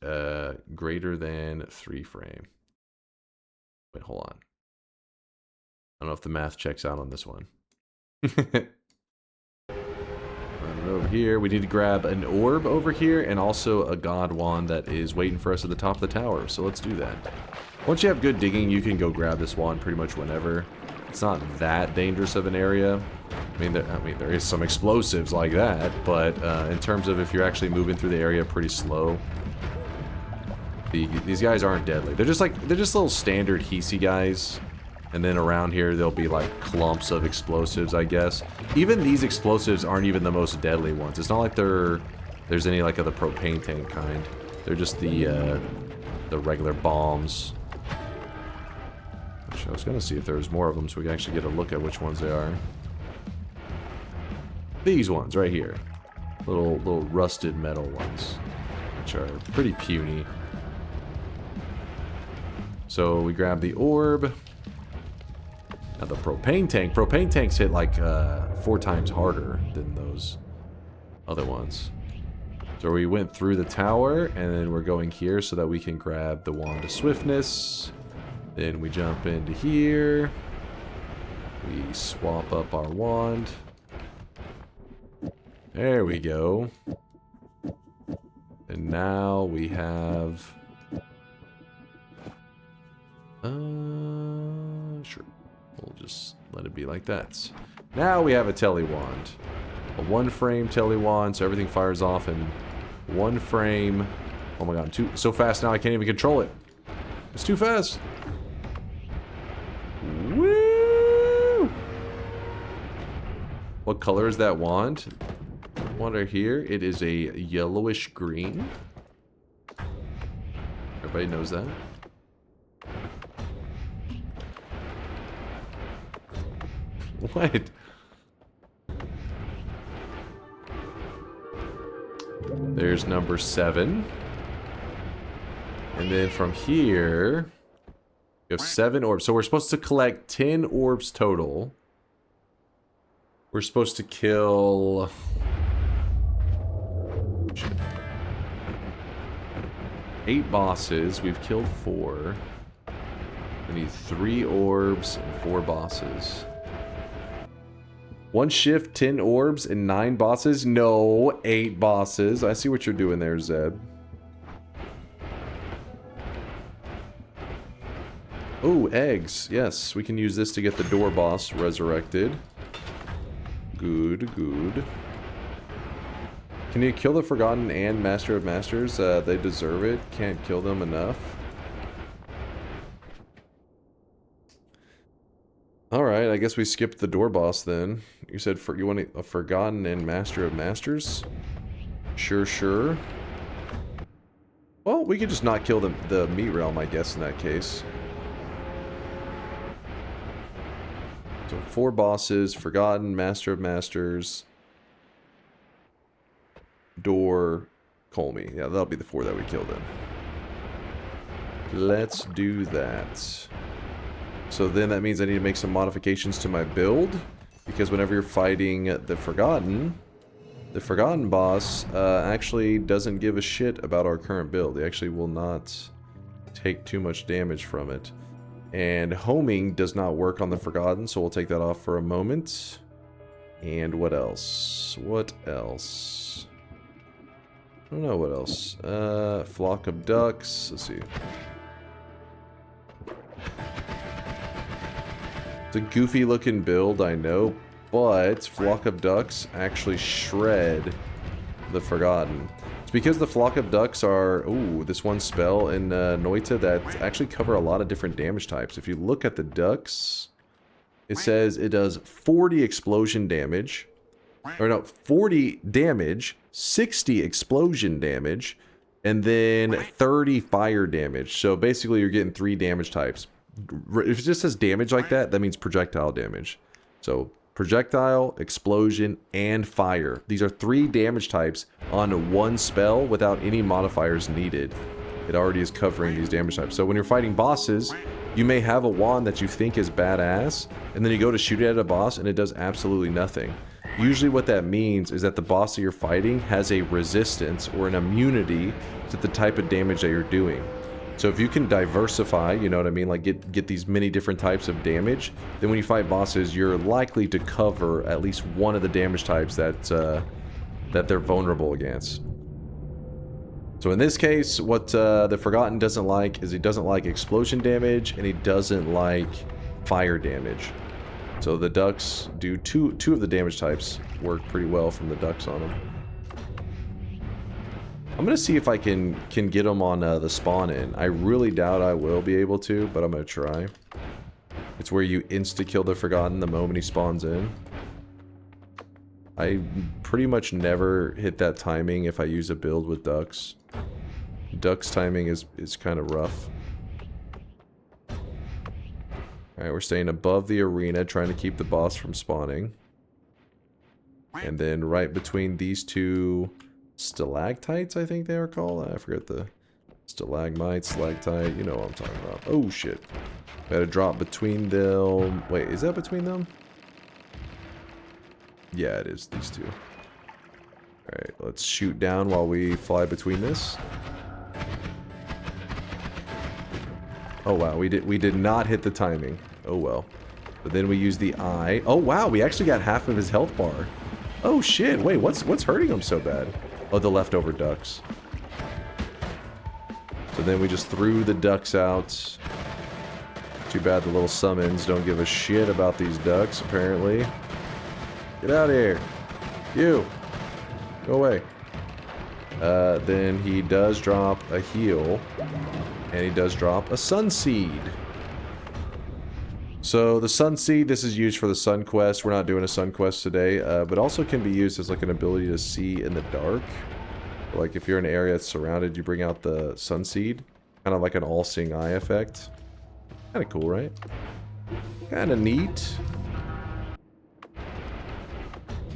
greater than 3 frame. Wait, hold on. I don't know if the math checks out on this one. Over here, we need to grab an orb over here and also a god wand that is waiting for us at the top of the tower. So let's do that. Once you have good digging, you can go grab this wand pretty much whenever. It's not that dangerous of an area. I mean, there is some explosives like that, but in terms of if you're actually moving through the area pretty slow, these guys aren't deadly. They're just little standard hiisi guys. And then around here, there'll be like clumps of explosives, I guess. Even these explosives aren't even the most deadly ones. It's not like there's any like of the propane tank kind. They're just the regular bombs. Actually, I was gonna see if there was more of them so we can actually get a look at which ones they are. These ones right here. Little rusted metal ones, which are pretty puny. So we grab the orb. Now the propane tanks hit like 4 times harder than those other ones. So we went through the tower, and then we're going here so that we can grab the wand of swiftness. Then we jump into here. We swap up our wand. There we go. And now we have... sure. We'll just let it be like that. Now we have a tele wand. A 1-frame tele wand, so everything fires off in 1 frame. Oh my god, I'm so fast now I can't even control it. It's too fast. Woo! What color is that wand? Wand right here. It is a yellowish green. Everybody knows that. What? There's number 7. And then from here, you have 7 orbs. So we're supposed to collect 10 orbs total. We're supposed to kill... Shit. 8 bosses. We've killed 4. We need 3 orbs and 4 bosses. 1 shift, 10 orbs, and 9 bosses? No, 8 bosses. I see what you're doing there, Zeb. Oh, eggs. Yes, we can use this to get the door boss resurrected. Good, good. Can you kill the Forgotten and Master of Masters? They deserve it. Can't kill them enough. Alright, I guess we skipped the door boss then. You said you want a Forgotten and Master of Masters? Sure, sure. Well, we could just not kill the meat realm, I guess, in that case. So 4 bosses, Forgotten, Master of Masters, Door, Kolmi. Yeah, that'll be the 4 that we kill then. Let's do that. So then that means I need to make some modifications to my build, because whenever you're fighting the Forgotten boss actually doesn't give a shit about our current build. They actually will not take too much damage from it. And homing does not work on the Forgotten, so we'll take that off for a moment. And what else? What else? I don't know what else. Flock of ducks. Let's see. It's a goofy looking build, I know, but Flock of Ducks actually shred the Forgotten. It's because the Flock of Ducks are, ooh, this one spell in Noita that actually cover a lot of different damage types. If you look at the ducks, it says it does 40 explosion damage, or no, 40 damage, 60 explosion damage, and then 30 fire damage. So basically you're getting 3 damage types. If it just says damage like that, that means projectile damage. So projectile, explosion, and fire. These are 3 damage types on 1 spell without any modifiers needed. It already is covering these damage types. So when you're fighting bosses, you may have a wand that you think is badass, and then you go to shoot it at a boss and it does absolutely nothing. Usually what that means is that the boss that you're fighting has a resistance or an immunity to the type of damage that you're doing. So if you can diversify, you know what I mean, like get these many different types of damage, then when you fight bosses, you're likely to cover at least one of the damage types that they're vulnerable against. So in this case, what the Forgotten doesn't like is he doesn't like explosion damage, and he doesn't like fire damage. So the ducks do two of the damage types work pretty well from the ducks on them. I'm going to see if I can get them on the spawn in. I really doubt I will be able to, but I'm going to try. It's where you insta-kill the Forgotten the moment he spawns in. I pretty much never hit that timing if I use a build with ducks. Ducks timing is kind of rough. Alright, we're staying above the arena, trying to keep the boss from spawning. And then right between these 2 stalactites, I think they are called. I forget the Stalagmite, stalactite, you know what I'm talking about. Oh shit. Gotta drop between them. Wait, is that between them? Yeah, it is, these two. Alright, let's shoot down while we fly between this. Oh wow, we did not hit the timing. Oh well. But then we use the eye. Oh wow, we actually got half of his health bar. Oh shit, wait, what's hurting him so bad? Oh, the leftover ducks. So then we just threw the ducks out. Too bad the little summons don't give a shit about these ducks, apparently. Get out of here. You. Go away. Then he does drop a heal. And he does drop a sun seed. So the sun seed, this is used for the sun quest. We're not doing a sun quest today. But also can be used as like an ability to see in the dark. Like if you're in an area that's surrounded, you bring out the sun seed. Kind of like an all-seeing eye effect. Kind of cool, right? Kind of neat.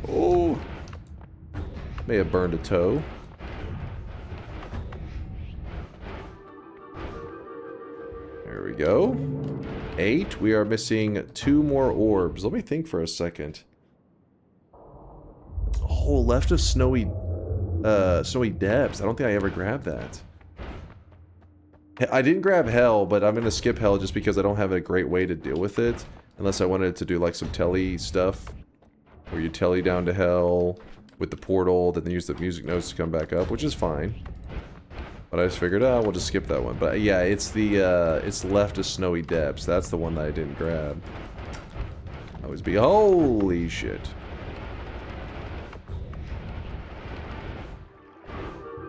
Oh. May have burned a toe. There we go. 8. We are missing 2 more orbs. Let me think for a second. Oh, left of snowy depths. I don't think I ever grabbed that. I didn't grab hell, but I'm gonna skip hell just because I don't have a great way to deal with it. Unless I wanted to do like some telly stuff. Where you telly down to hell with the portal, then use the music notes to come back up, which is fine. But I just figured, oh, we'll just skip that one. But yeah, it's the, it's left of snowy depths. That's the one that I didn't grab. Holy shit.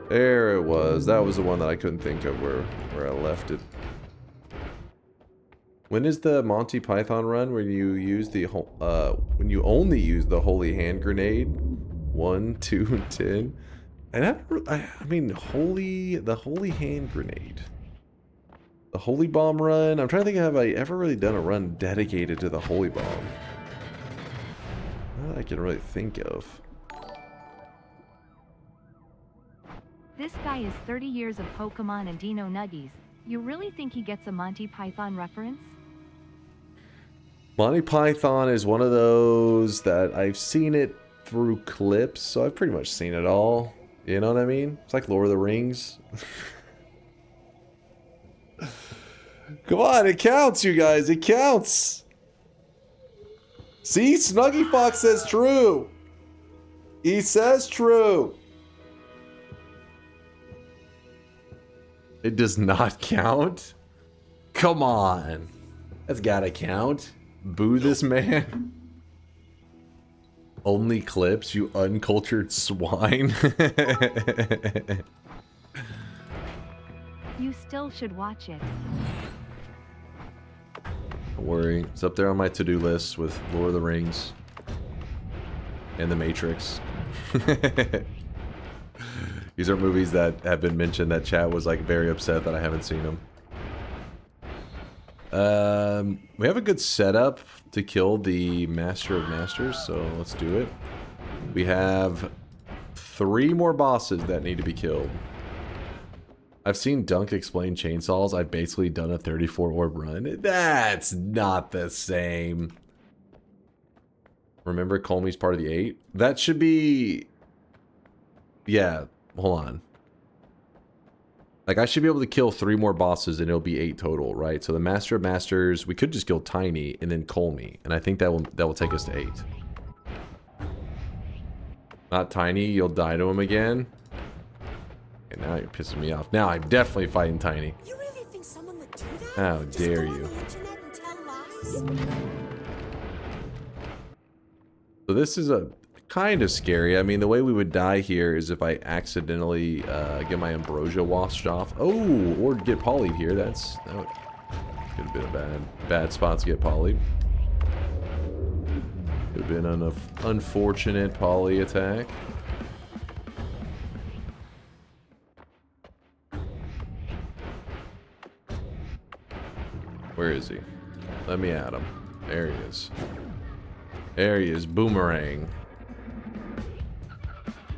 There it was. That was the one that I couldn't think of where I left it. When is the Monty Python run when you use the when you only use the holy hand grenade? 1, 2, and 10. And I mean the holy hand grenade. The holy bomb run. I'm trying to think, have I ever really done a run dedicated to the holy bomb? Not that I can really think of. This guy is 30 years of Pokemon and Dino Nuggies. You really think he gets a Monty Python reference? Monty Python is one of those that I've seen it through clips, so I've pretty much seen it all. You know what I mean? It's like Lord of the Rings. Come on, it counts, you guys. It counts. See, Snuggy Fox says true. He says true. It does not count? Come on. That's gotta count. Boo this man. Only clips, you uncultured swine. You still should watch it. Don't worry. It's up there on my to-do list with Lord of the Rings. And The Matrix. These are movies that have been mentioned that chat was like very upset that I haven't seen them. We have a good setup to kill the Master of Masters, so let's do it. We have 3 more bosses that need to be killed. I've seen Dunk explain chainsaws. I've basically done a 34 orb run. That's not the same. Remember Kolmi's part of the 8? That should be... Yeah, hold on. Like, I should be able to kill 3 more bosses and it'll be 8 total, right? So the Master of Masters, we could just kill Tiny and then Kolmi. And I think that will take us to 8. Not Tiny, you'll die to him again. Okay, now you're pissing me off. Now I'm definitely fighting Tiny. You really think someone would do that? How dare you. So this is a kind of scary. I mean, the way we would die here is if I accidentally get my ambrosia washed off. Oh, or get polyed here. That could have been a bad spot to get polyed. Could have been an unfortunate poly attack. Where is he? Let me at him. There he is. There he is. Boomerang.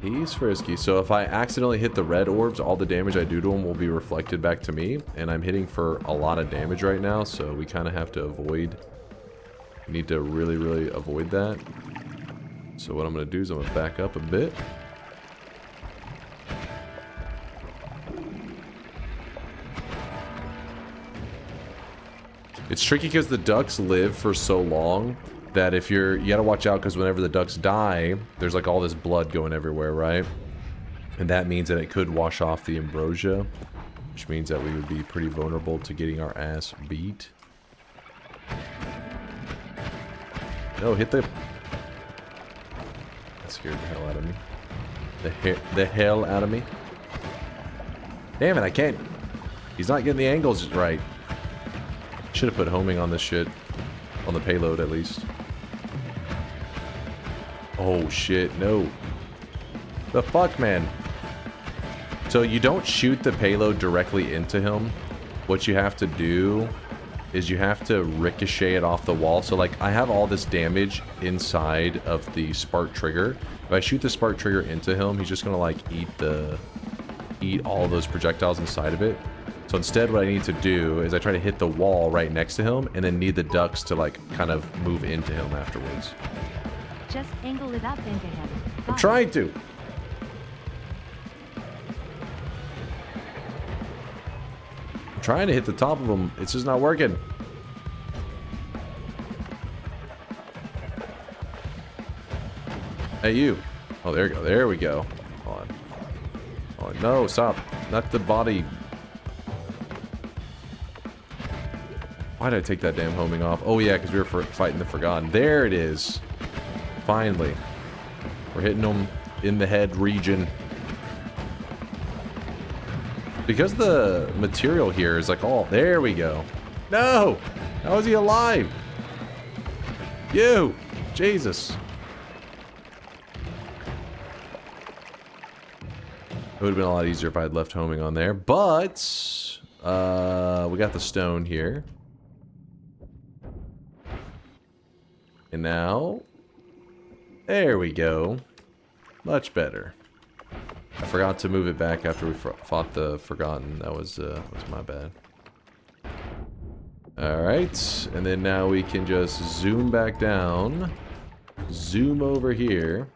He's frisky. So if I accidentally hit the red orbs, all the damage I do to him will be reflected back to me. And I'm hitting for a lot of damage right now, so we kind of have to avoid... We need to really, really avoid that. So what I'm going to do is I'm going to back up a bit. It's tricky because the ducks live for so long that if you gotta watch out, because whenever the ducks die, there's like all this blood going everywhere, right? And that means that it could wash off the ambrosia, which means that we would be pretty vulnerable to getting our ass beat. No, hit the... That scared the hell out of me. The hell out of me. Damn it, I can't... He's not getting the angles right. Should have put homing on this shit. On the payload, at least. Oh, shit. No. The fuck, man? So you don't shoot the payload directly into him. What you have to do is you have to ricochet it off the wall. So, like, I have all this damage inside of the spark trigger. If I shoot the spark trigger into him, he's just gonna, like, eat all those projectiles inside of it. So instead, what I need to do is I try to hit the wall right next to him and then need the ducks to, like, kind of move into him afterwards. Just angle it up into him. I'm trying to. I'm trying to hit the top of him. It's just not working. Hey, you. Oh, there we go. There we go. Hold on. Oh, no, stop. Not the body. Why did I take that damn homing off? Oh, yeah, because we were fighting the Forgotten. There it is. Finally. We're hitting them in the head region. Because the material here is like, oh, there we go. No! How is he alive? You! Jesus. It would have been a lot easier if I had left homing on there. But, we got the stone here. And now, there we go. Much better. I forgot to move it back after we fought the Forgotten. That was my bad. Alright, and then now we can just zoom back down. Zoom over here.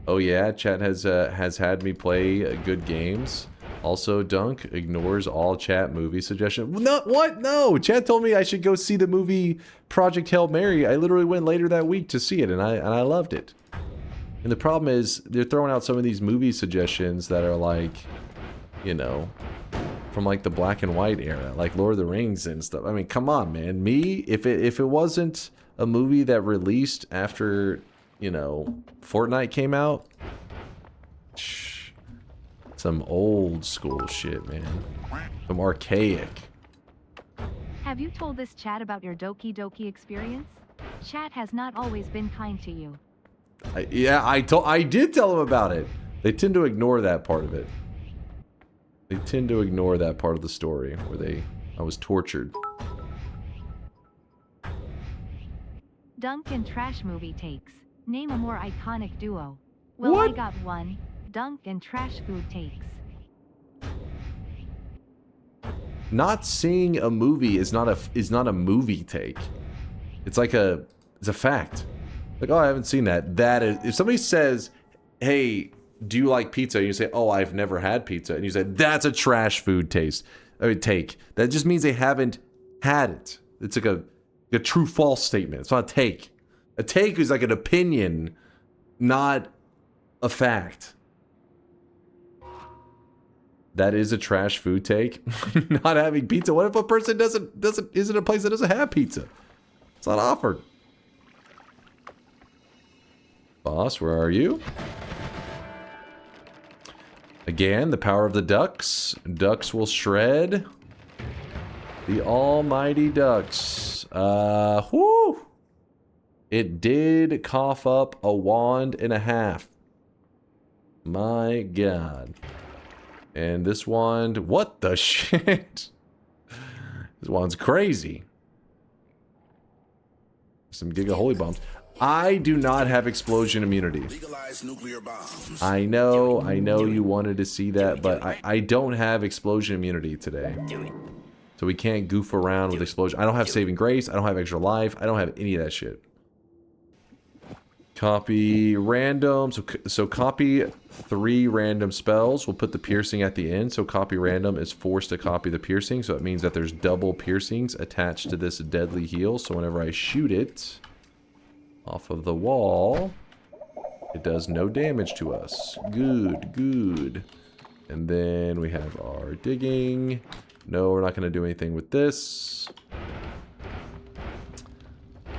Oh yeah, chat has had me play good games. Also, Dunk ignores all chat movie suggestions. No, what? No! Chat told me I should go see the movie Project Hail Mary. I literally went later that week to see it, and I loved it. And the problem is, they're throwing out some of these movie suggestions that are like, you know, from like the black and white era, like Lord of the Rings and stuff. I mean, come on, man. Me, if it wasn't a movie that released after, you know, Fortnite came out, some old school shit, man. Some archaic. Have you told this chat about your Doki Doki experience? Chat has not always been kind to you. I did tell them about it. They tend to ignore that part of it. They tend to ignore that part of the story where I was tortured. Dunk and Trash movie takes. Name a more iconic duo. Well, what? I got one. Dunk and Trash food takes. Not seeing a movie is not a movie take. It's like it's a fact. Like, oh, I haven't seen that. That is, if somebody says, hey, do you like pizza? And you say, oh, I've never had pizza. And you say, that's a trash food take. That just means they haven't had it. It's like a true false statement. It's not a take. A take is like an opinion, not a fact. That is a trash food take. Not having pizza. What if a person is in a place that doesn't have pizza? It's not offered. Boss, where are you? Again, the power of the ducks. Ducks will shred. The almighty ducks. Whoo! It did cough up a wand and a half. My God. And this wand, what the shit? This wand's crazy. Some Giga Holy Bombs. I do not have explosion immunity. Legalize nuclear bombs. I know you wanted to see that, but I don't have explosion immunity today. So we can't goof around with explosion. I don't have saving grace. I don't have extra life. I don't have any of that shit. Copy random. So copy 3 random spells. We'll put the piercing at the end. So copy random is forced to copy the piercing. So it means that there's double piercings attached to this deadly heal. So whenever I shoot it off of the wall, it does no damage to us. Good, good. And then we have our digging. No, we're not going to do anything with this.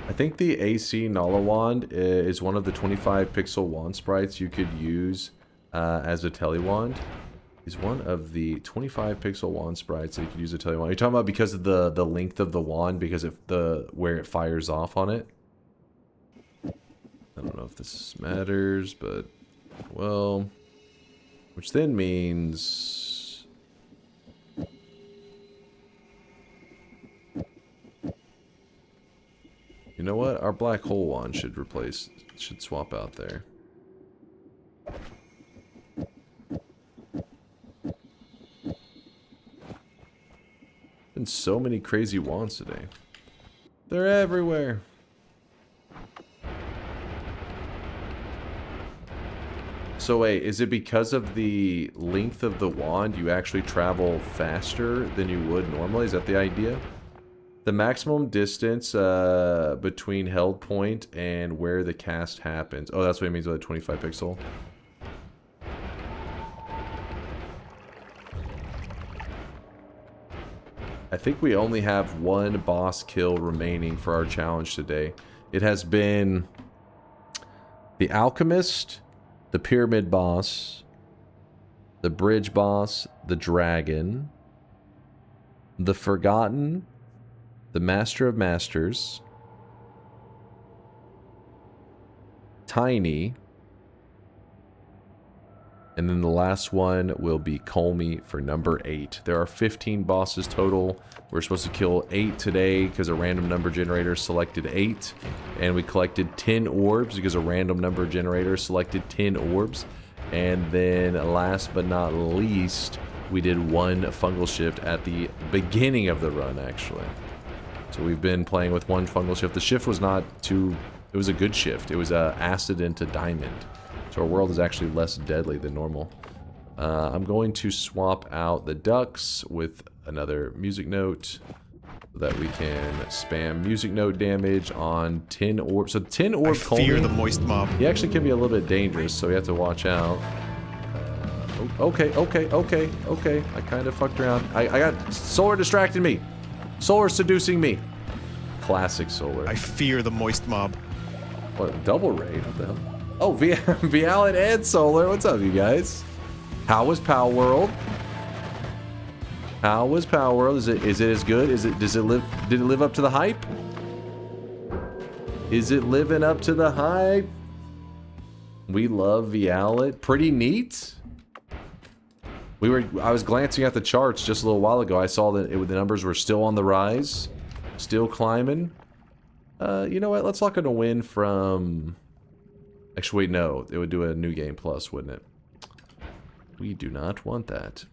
I think the AC Nala wand is one of the 25 pixel wand sprites you could use as a telewand. Is one of the 25 pixel wand sprites that you could use a telewand. You're talking about because of the length of the wand, because of where it fires off on it. I don't know if this matters, but well, which then means. You know what? Our black hole wand should swap out there. Been so many crazy wands today. They're everywhere. So wait, is it because of the length of the wand you actually travel faster than you would normally? Is that the idea? The maximum distance between held point and where the cast happens. Oh, that's what it means by the 25 pixel. I think we only have one boss kill remaining for our challenge today. It has been the Alchemist, the Pyramid boss, the Bridge boss, the Dragon, the Forgotten, the Master of Masters, Tiny, and then the last one will be Kolmi for number 8. There are 15 bosses total. We're supposed to kill 8 today because a random number generator selected 8. And we collected 10 orbs because a random number generator selected 10 orbs. And then last but not least, we did 1 fungal shift at the beginning of the run, actually. So we've been playing with 1 fungal shift. The shift was not too... It was a good shift. It was acid into diamond. So our world is actually less deadly than normal. I'm going to swap out the ducks with another music note so that we can spam music note damage on 10 orbs. So 10 orb Kolmi. I fear the moist mob. He actually can be a little bit dangerous, so we have to watch out. Okay. I kind of fucked around. I got Solar distracting me. Solar seducing me. Classic Solar. I fear the moist mob. What, double raid? What the hell? Oh, Vialet and Solar. What's up, you guys? How was Power World? How was Power World? Is it as good? Did it live up to the hype? Is it living up to the hype? We love Vialet. Pretty neat. I was glancing at the charts just a little while ago. I saw that the numbers were still on the rise, still climbing. You know what? Let's lock in a win from. Actually, wait, no. It would do a new game plus, wouldn't it? We do not want that.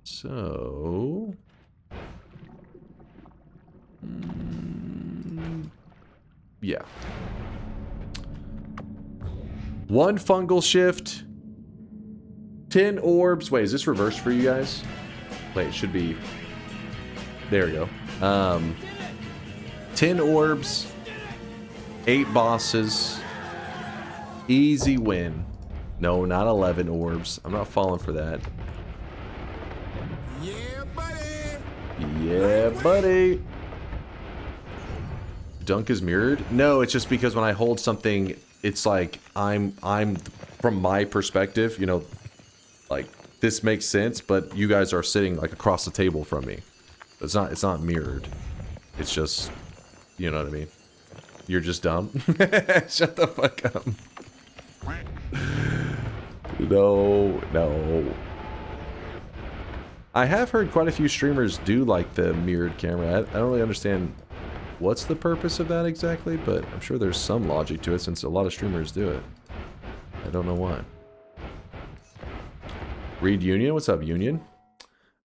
So. Yeah. 1 fungal shift. 10 orbs. Wait, is this reversed for you guys? Wait, it should be. There we go. 10 orbs. 8 bosses. Easy win. No, not 11 orbs. I'm not falling for that. Yeah, buddy. Yeah, buddy. Dunk is mirrored? No, it's just because when I hold something, it's like I'm from my perspective, you know, like this makes sense, but you guys are sitting like across the table from me. It's not mirrored. It's just, you know what I mean? You're just dumb. Shut the fuck up. No. I have heard quite a few streamers do like the mirrored camera. I don't really understand what's the purpose of that exactly, but I'm sure there's some logic to it since a lot of streamers do it. I don't know why. Read Union, what's up, Union?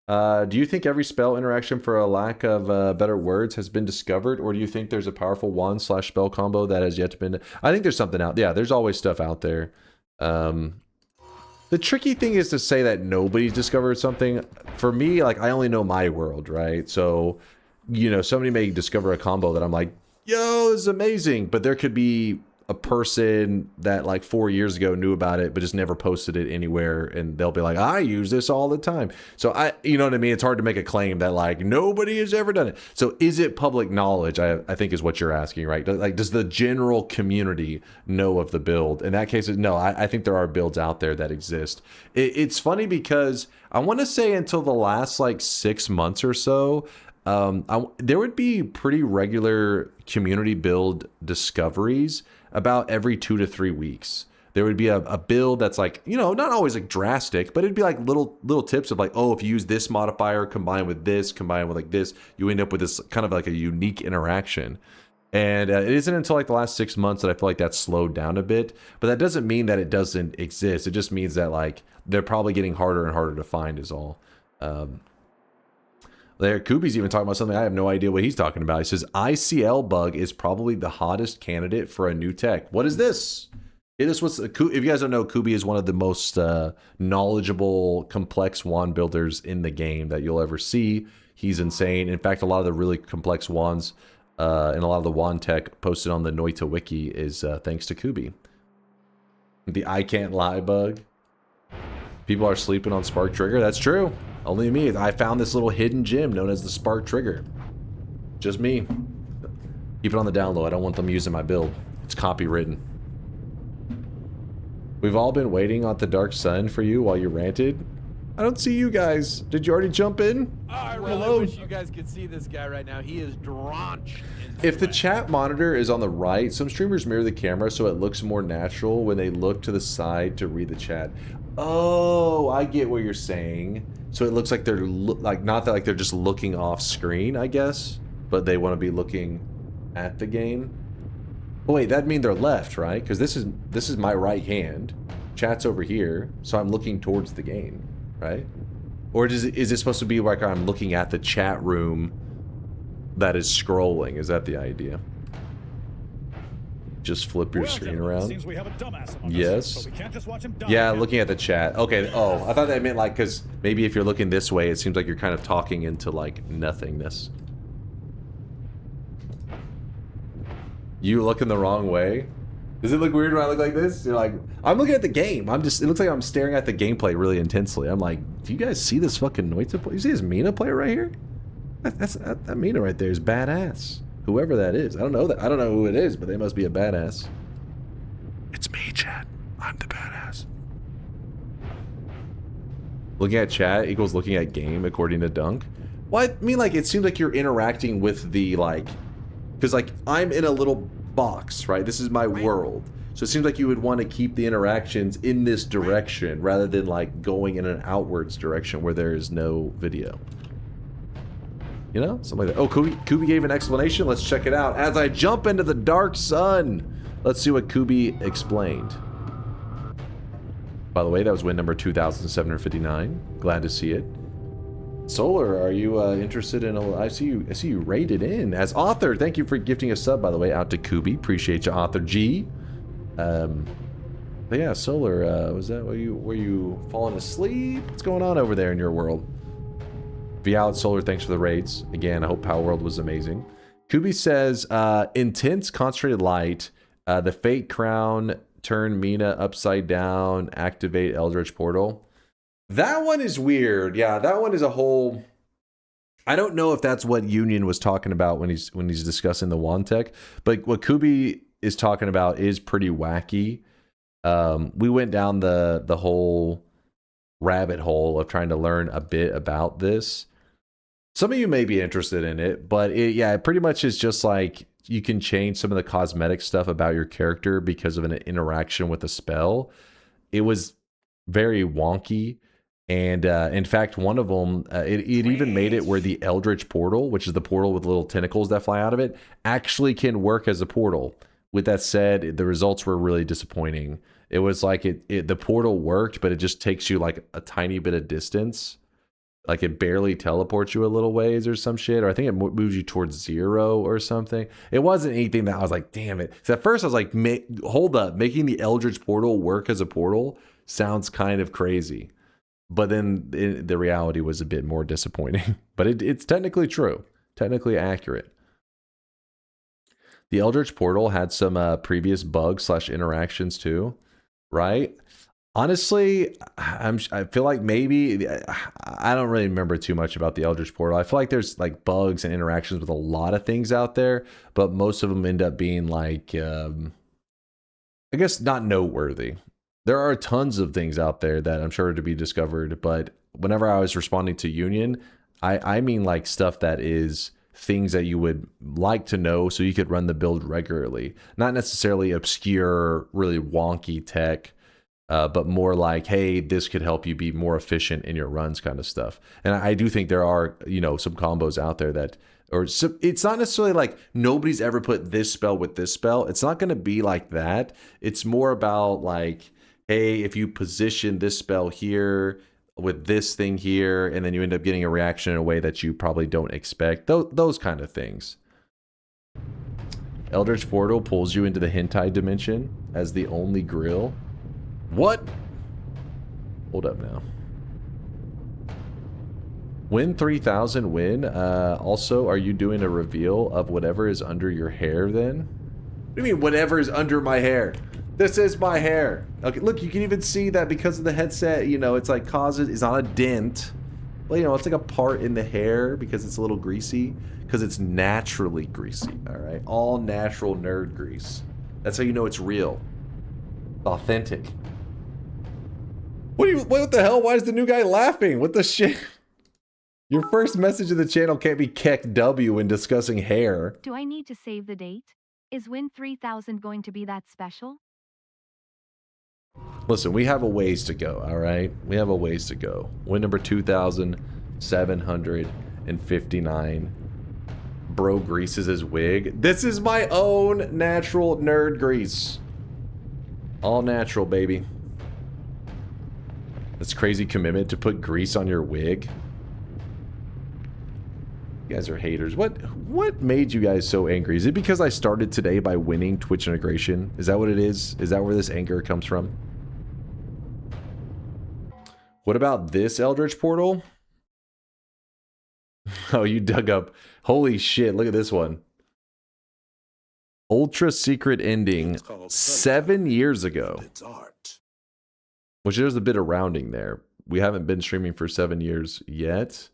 Do you think every spell interaction, for a lack of better words, has been discovered, or do you think there's a powerful wand / spell combo that has yet to been? I think there's something out. Yeah, there's always stuff out there. The tricky thing is to say that nobody's discovered something. For me, like, I only know my world, right? So, you know, somebody may discover a combo that I'm like, yo, this is amazing, but there could be a person that like 4 years ago knew about it but just never posted it anywhere, and they'll be like, I use this all the time. So you know what I mean, it's hard to make a claim that like nobody has ever done it. So is it public knowledge, I think is what you're asking, right? Like, does the general community know of the build? In that case, no. I think there are builds out there that exist. It's funny because I want to say until the last like 6 months or so, there would be pretty regular community build discoveries about every 2 to 3 weeks. There would be a build that's like, you know, not always like drastic, but it'd be like little tips of like, oh, if you use this modifier combined with this, combined with like this, you end up with this kind of like a unique interaction. And it isn't until like the last 6 months that I feel like that's slowed down a bit, but that doesn't mean that it doesn't exist. It just means that like they're probably getting harder and harder to find is all. There, Kubi's even talking about something I have no idea what he's talking about. He says ICL bug is probably the hottest candidate for a new tech. What is this? This was, if you guys don't know, Kubi is one of the most knowledgeable, complex wand builders in the game that you'll ever see. He's insane. In fact, a lot of the really complex wands and a lot of the wand tech posted on the Noita wiki is thanks to Kubi. The I can't lie bug. People are sleeping on Spark Trigger. That's true. Only me. I found this little hidden gem known as the Spark Trigger. Just me. Keep it on the down low. I don't want them using my build. It's copywritten. We've all been waiting on the Dark Sun for you while you ranted. I don't see you guys. Did you already jump in? Oh, I really wish you guys could see this guy right now. He is drenched in If the sweat. chat monitor is on the right, some streamers mirror the camera so it looks more natural when they look to the side to read the chat. Oh, I get what you're saying. So it looks like they're like, not that like they're just looking off screen, I guess, but they want to be looking at the game. Oh wait, that'd mean they're left, right? Because this is my right hand. Chat's over here, so I'm looking towards the game, right? Or is it supposed to be like I'm looking at the chat room that is scrolling? Is that the idea? Just flip your screen around. Seems we have a dumbass among yes. us, but we can't just watch him die. Yeah, looking at the chat. Okay. Oh, I thought that meant like, because maybe if you're looking this way, it seems like you're kind of talking into like nothingness. You looking the wrong way? Does it look weird when I look like this? You're like, I'm looking at the game. It looks like I'm staring at the gameplay really intensely. I'm like, do you guys see this fucking Noita play? You see this Mina player right here? That Mina right there is badass. Whoever that is. I don't know who it is, but they must be a badass. It's me, chat. I'm the badass. Looking at chat equals looking at game, according to Dunk. Well, I mean, like, it seems like you're interacting with the, like... Because, like, I'm in a little box, right? This is my world. So it seems like you would want to keep the interactions in this direction rather than, like, going in an outwards direction where there is no video. You know? Something like that. Oh, Kubi gave an explanation. Let's check it out. As I jump into the dark sun. Let's see what Kubi explained. By the way, that was win number 2,759. Glad to see it. Solar, are you interested in I see you rated in as author. Thank you for gifting a sub, by the way, out to Kubi. Appreciate you, author G. But yeah, Solar, was that were you falling asleep? What's going on over there in your world? Vialet Solar, thanks for the raids. Again, I hope Power World was amazing. Kubi says, intense concentrated light, the Fate Crown, turn Mina upside down, activate Eldritch Portal. That one is weird. Yeah, that one is a whole... I don't know if that's what Union was talking about when he's discussing the wand tech, but what Kubi is talking about is pretty wacky. We went down the whole rabbit hole of trying to learn a bit about this. Some of you may be interested in it, but it pretty much is just like you can change some of the cosmetic stuff about your character because of an interaction with a spell. It was very wonky. And in fact, one of them, it even made it where the Eldritch Portal, which is the portal with little tentacles that fly out of it, actually can work as a portal. With that said, the results were really disappointing. It was like the portal worked, but it just takes you like a tiny bit of distance. Like it barely teleports you a little ways or some shit. Or I think it moves you towards 0 or something. It wasn't anything that I was like, damn it. So at first I was like, hold up. Making the Eldritch Portal work as a portal sounds kind of crazy. But then the reality was a bit more disappointing. But it's technically true. Technically accurate. The Eldritch Portal had some previous bugs / interactions too. Right? Honestly, I feel like maybe... I don't really remember too much about the Eldritch Portal. I feel like there's like bugs and interactions with a lot of things out there. But most of them end up being like... I guess not noteworthy. There are tons of things out there that I'm sure to be discovered, but whenever I was responding to Union, I mean like stuff that is things that you would like to know so you could run the build regularly. Not necessarily obscure, really wonky tech, but more like, hey, this could help you be more efficient in your runs kind of stuff. And I do think there are, you know, some combos out there that, or it's not necessarily like nobody's ever put this spell with this spell. It's not going to be like that. It's more about like, hey, if you position this spell here with this thing here, and then you end up getting a reaction in a way that you probably don't expect. Those kind of things. Eldritch Portal pulls you into the hentai dimension as the only grill. What? Hold up now. Win 3,000 win. Also, are you doing a reveal of whatever is under your hair then? What do you mean whatever is under my hair? This is my hair. Okay, look, you can even see that because of the headset, you know, it's like it's not a dent. Well, you know, it's like a part in the hair because it's a little greasy. Because it's naturally greasy, all right? All natural nerd grease. That's how you know it's real. Authentic. What the hell? Why is the new guy laughing? What the shit? Your first message of the channel can't be Keck W when discussing hair. Do I need to save the date? Is win 3,000 going to be that special? Listen, we have a ways to go, all right? We have a ways to go. Win number 2,759. Bro greases his wig. This is my own natural nerd grease. All natural, baby. That's crazy commitment to put grease on your wig. You guys are haters. What made you guys so angry? Is it because I started today by winning Twitch integration? Is that what it is? Is that where this anger comes from? What about this Eldritch Portal? Oh, you dug up. Holy shit, look at this one. Ultra secret ending 7 years ago. Which there's a bit of rounding there. We haven't been streaming for 7 years yet.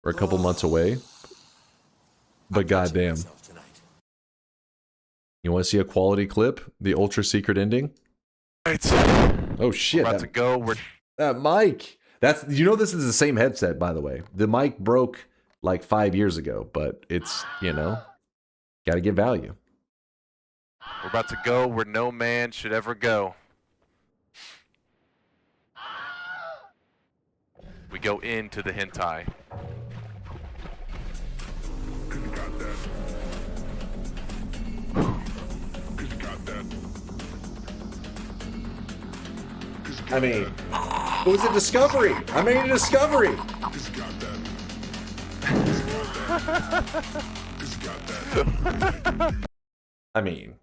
We're a couple months away. But goddamn. You want to see a quality clip? The ultra secret ending? Oh shit. We're about to go. That mic. That's, you know, this is the same headset, by the way. The mic broke like 5 years ago, but it's, you know, gotta get value. We're about to go where no man should ever go. We go into the hentai. I mean, it was a discovery. I made a discovery. I mean,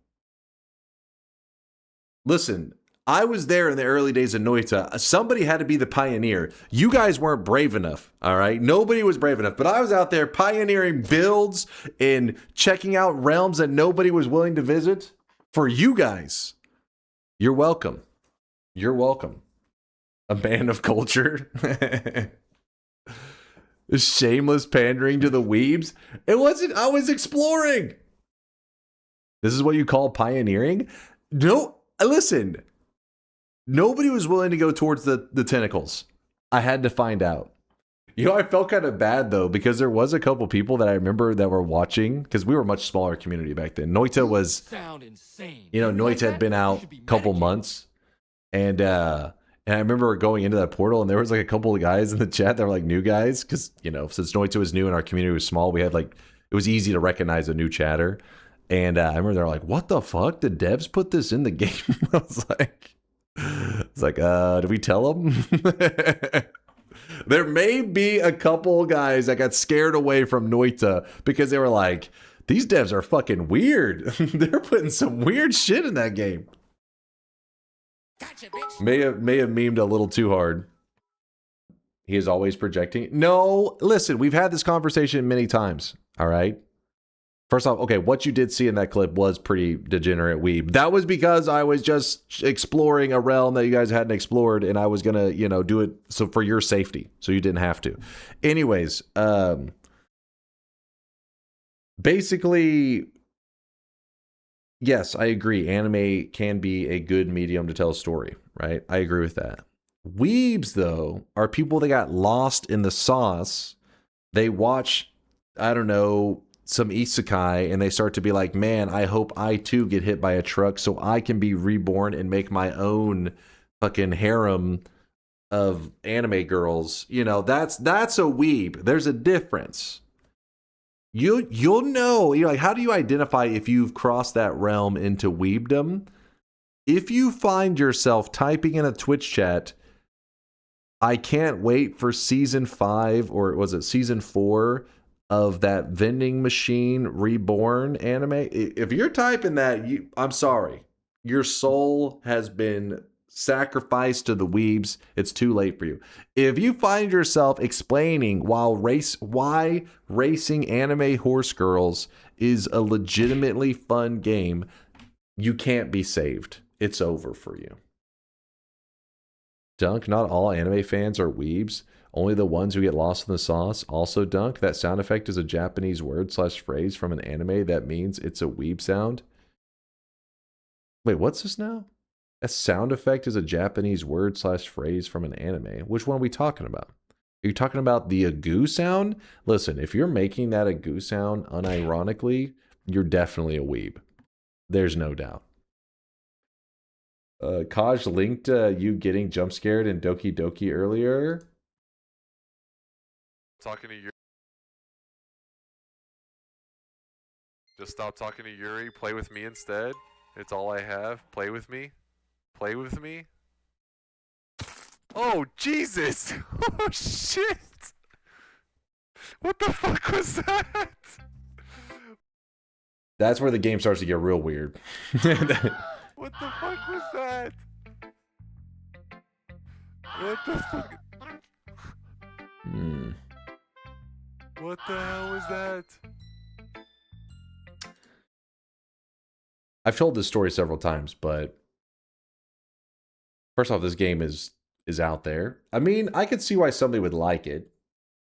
listen, I was there in the early days of Noita. Somebody had to be the pioneer. You guys weren't brave enough, all right? Nobody was brave enough, but I was out there pioneering builds and checking out realms that nobody was willing to visit for you guys. You're welcome. You're welcome. A man of culture. Shameless pandering to the weebs. It wasn't, I was exploring. This is what you call pioneering? No, listen. Nobody was willing to go towards the tentacles. I had to find out. You know, I felt kind of bad though, because there was a couple people that I remember that were watching, because we were a much smaller community back then. Noita was, you know, Noita had been out a couple months. And And I remember going into that portal, and there was like a couple of guys in the chat that were like new guys, because since Noita was new and our community was small, we had like it was easy to recognize a new chatter. And I remember they're like, "What the fuck? Did devs put this in the game?" I was like, did we tell them? There may be a couple guys that got scared away from Noita because they were like, "These devs are fucking weird. They're putting some weird shit in that game." Gotcha, bitch. May have memed a little too hard. He is always projecting. No, listen, we've had this conversation many times. All right. First off, okay, what you did see in that clip was pretty degenerate weeb. That was because I was just exploring a realm that you guys hadn't explored, and I was gonna, do it so for your safety, so you didn't have to. Anyways, basically, yes, I agree. Anime can be a good medium to tell a story, right? I agree with that. Weebs, though, are people that got lost in the sauce. They watch, I don't know, some isekai, and they start to be like, man, I hope I too get hit by a truck so I can be reborn and make my own fucking harem of anime girls. That's a weeb. There's a difference. You'll know, like, how do you identify if you've crossed that realm into weebdom? If you find yourself typing in a Twitch chat, I can't wait for season 5, or was it season 4 of that vending machine reborn anime. If you're typing that, I'm sorry. Your soul has been sacrificed to the weebs. It's too late for you. If you find yourself explaining why racing anime horse girls is a legitimately fun game, you can't be saved. It's over for you. Dunk, not all anime fans are weebs. Only the ones who get lost in the sauce. Also, Dunk, that sound effect is a Japanese word / phrase from an anime that means it's a weeb sound. Wait, what's this now? A sound effect is a Japanese word / phrase from an anime. Which one are we talking about? Are you talking about the agoo sound? Listen, if you're making that agoo sound unironically, you're definitely a weeb. There's no doubt. Kaj linked you getting jump scared in Doki Doki earlier. Talking to Yuri. Just stop talking to Yuri. Play with me instead. It's all I have. Play with me. Play with me. Oh, Jesus! Oh, shit! What the fuck was that? That's where the game starts to get real weird. What the fuck was that? What the fuck? What the hell was that? I've told this story several times, but first off, this game is out there. I mean, I could see why somebody would like it.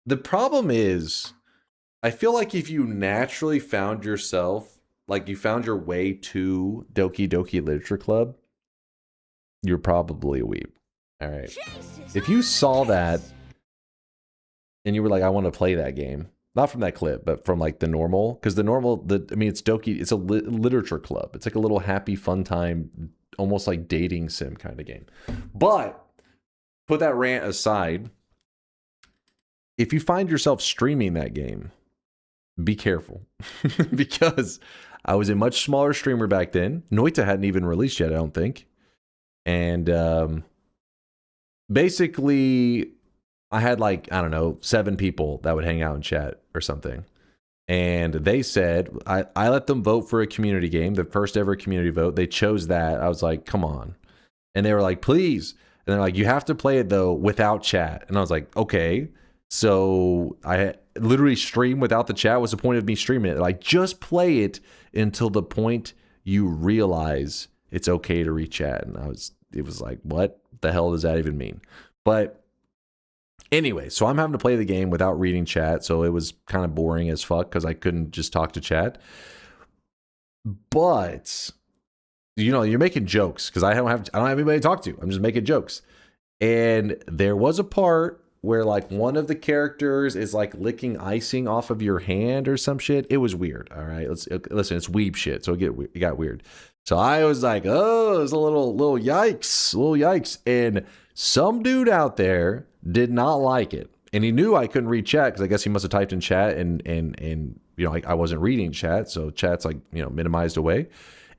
The problem is, I feel like if you naturally found yourself, like you found your way to Doki Doki Literature Club, you're probably a weeb. All right. If you saw that and you were like, I want to play that game, not from that clip, but from like the normal, because I mean, it's Doki, it's a literature club. It's like a little happy fun time, almost like dating sim kind of game. But put that rant aside. If you find yourself streaming that game, be careful because I was a much smaller streamer back then. Noita hadn't even released yet, I don't think. And basically, I had like, I don't know, 7 people that would hang out and chat or something. And they said, I let them vote for a community game, the first ever community vote. They chose that. I was like, come on. And they were like, please. And they're like, you have to play it though without chat. And I was like, okay. So I literally stream without the chat. What's the point of me streaming it? Like, just play it until the point you realize it's okay to re-chat. And it was like, what the hell does that even mean? But anyway, so I'm having to play the game without reading chat. So it was kind of boring as fuck because I couldn't just talk to chat. But you're making jokes because I don't have anybody to talk to. I'm just making jokes. And there was a part where like one of the characters is like licking icing off of your hand or some shit. It was weird. All right, listen, it's weeb shit, so it got weird. So I was like, oh, it's a little yikes. And Some dude out there did not like it. And he knew I couldn't read chat because I guess he must have typed in chat and you know, I wasn't reading chat. So chat's like, you know, minimized away.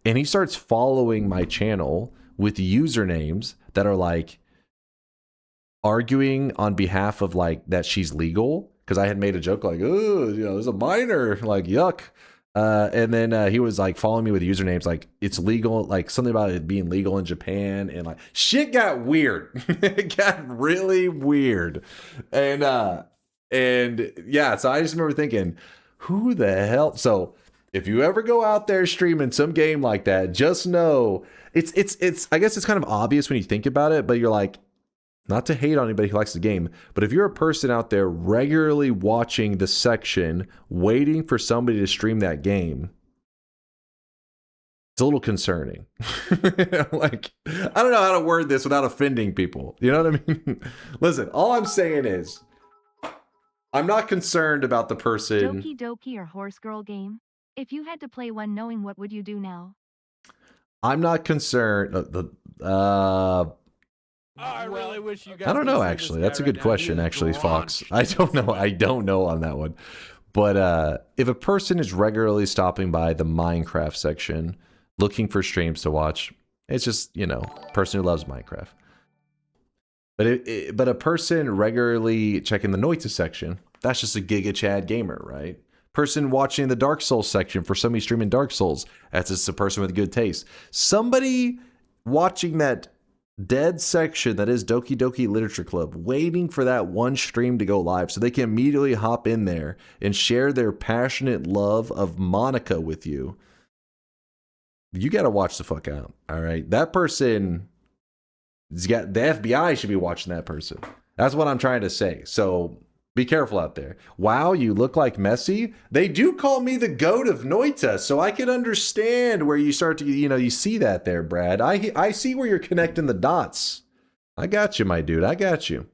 And he starts following my channel with usernames that are like arguing on behalf of like that she's legal. Because I had made a joke like, oh, you know, there's a minor, like yuck. And then he was like following me with usernames like it's legal, like something about it being legal in Japan, and like shit got weird. It got really weird. And yeah, so I just remember thinking, who the hell? So if you ever go out there streaming some game like that, just know it's I guess it's kind of obvious when you think about it, but you're like, not to hate on anybody who likes the game, but if you're a person out there regularly watching the section, waiting for somebody to stream that game, it's a little concerning. Like, I don't know how to word this without offending people. You know what I mean? Listen, all I'm saying is, I'm not concerned about the person. Doki Doki or Horse Girl game? If you had to play one knowing what would you do now? I'm not concerned. I really wish you guys. I don't know, actually. That's a good question, actually, Fox. I don't know. I don't know on that one. But if a person is regularly stopping by the Minecraft section, looking for streams to watch, it's just, you know, person who loves Minecraft. But a person regularly checking the Noita section, that's just a Giga Chad gamer, right? Person watching the Dark Souls section for somebody streaming Dark Souls, that's just a person with good taste. Somebody watching that dead section that is Doki Doki Literature Club, waiting for that one stream to go live so they can immediately hop in there and share their passionate love of Monica with you. You got to watch the fuck out. All right. That person has got, the FBI should be watching that person. That's what I'm trying to say. So be careful out there. Wow, you look like Messi. They do call me the GOAT of Noita, so I can understand where you start to, you know, you see that there, Brad. I see where you're connecting the dots. I got you, my dude. I got you.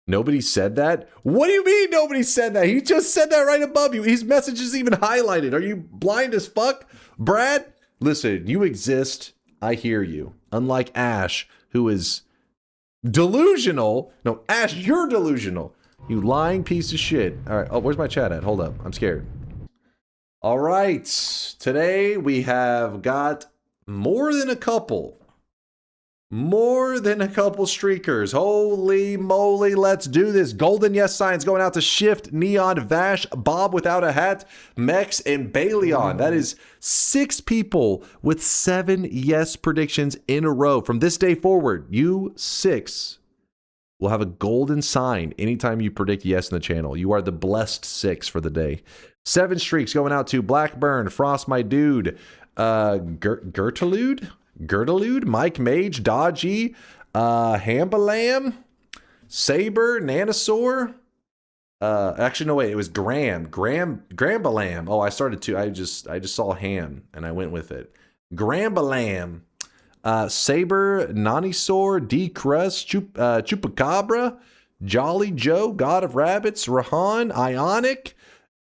Nobody said that? What do you mean nobody said that? He just said that right above you. His message is even highlighted. Are you blind as fuck? Brad, listen, you exist. I hear you. Unlike Ash, who is delusional. No, Ash, you're delusional. You lying piece of shit. All right. Oh, where's my chat at? Hold up. I'm scared. All right. Today we have got more than a couple streakers. Holy moly. Let's do this. Golden yes signs going out to Shift, Neon, Vash, Bob without a hat, Mex, and Baleon. That is 6 people with 7 yes predictions in a row. From this day forward, you 6 will have a golden sign anytime you predict yes in the channel. You are the blessed 6 for the day. 7 streaks going out to Blackburn, Frost My Dude, Gertrude, Mike Mage, Dodgy, Hambalam, Saber, Nanosaur. Actually, no, wait, it was Grambalam. Oh, I started to. I just saw Ham and I went with it. Grambalam, Saber, Nanisaur, D Crust, Chupacabra, Jolly Joe, God of Rabbits, Rahan, Ionic,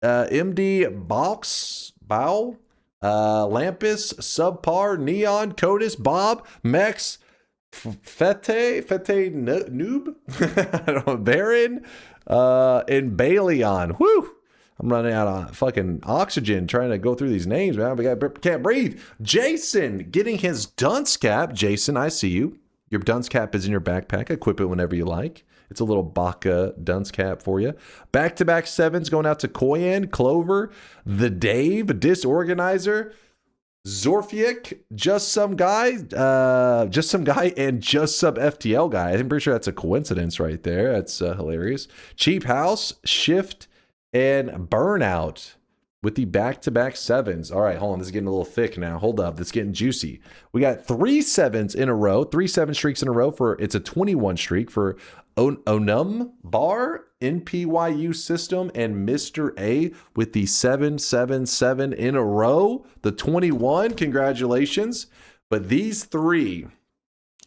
MD Box, Bow, Lampus, Subpar, Neon, Codis, Bob, Mex, Fete Noob, I don't know, Baron, and Baleon. Whew! I'm running out of fucking oxygen trying to go through these names, man. Can't breathe. Jason getting his dunce cap. Jason, I see you. Your dunce cap is in your backpack. Equip it whenever you like. It's a little Baka dunce cap for you. Back-to-back 7s going out to Koyan, Clover, The Dave, Disorganizer, Zorfiak, Just Some Guy, and Just Some FTL Guy. I'm pretty sure that's a coincidence right there. That's hilarious. Cheap House, Shift, and Burnout with the back-to-back 7s. All right, hold on. This is getting a little thick now. Hold up. It's getting juicy. We got 3 7s in a row. 3 7 streaks in a row for, it's a 21 streak for Onum Bar, NPYU System, and Mr. A with the 777 in a row. The 21, congratulations. But these 3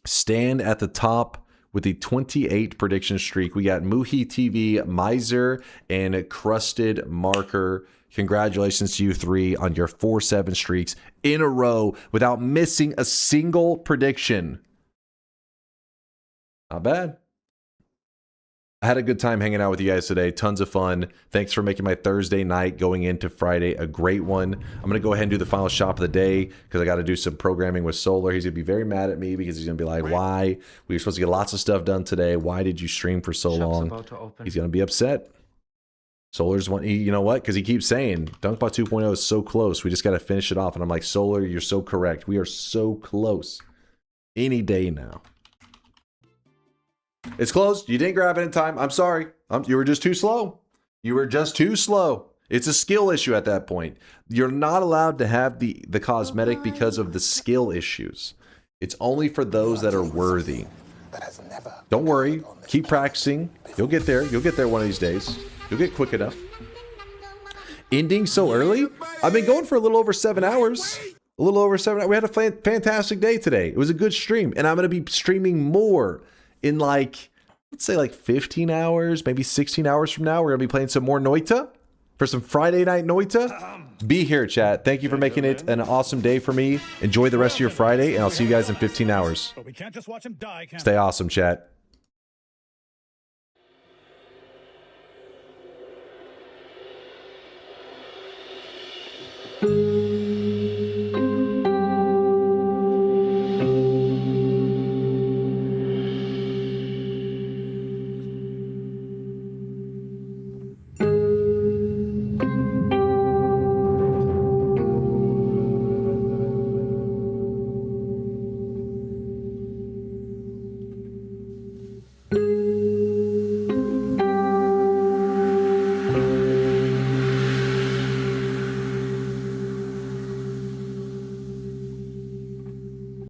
stand at the top with the 28 prediction streak. We got Muhi TV, Miser, and Crusted Marker. Congratulations to you 3 on your 4-7 streaks in a row without missing a single prediction. Not bad. I had a good time hanging out with you guys today. Tons of fun. Thanks for making my Thursday night going into Friday a great one. I'm going to go ahead and do the final shop of the day because I got to do some programming with Solar. He's going to be very mad at me because he's going to be like, why? We were supposed to get lots of stuff done today. Why did you stream for so long? He's going to be upset. Solar's one, you know what? Because he keeps saying DunkBot 2.0 is so close. We just got to finish it off. And I'm like, Solar, you're so correct. We are so close. Any day now. It's closed. You didn't grab it in time. I'm sorry. You were just too slow. You were just too slow. It's a skill issue at that point. You're not allowed to have the cosmetic because of the skill issues. It's only for those that are worthy. Don't worry. Keep practicing. You'll get there. You'll get there one of these days. You'll get quick enough. Ending so early? I've been going for a little over 7 hours. A little over 7 hours. We had a fantastic day today. It was a good stream. And I'm going to be streaming more in like, let's say like 15 hours, maybe 16 hours from now. We're going to be playing some more Noita for some Friday night Noita. Be here, chat. Thank you for making it an awesome day for me. Enjoy the rest of your Friday, and I'll see you guys in 15 hours. But we can't just watch him die, can we? Stay awesome, chat.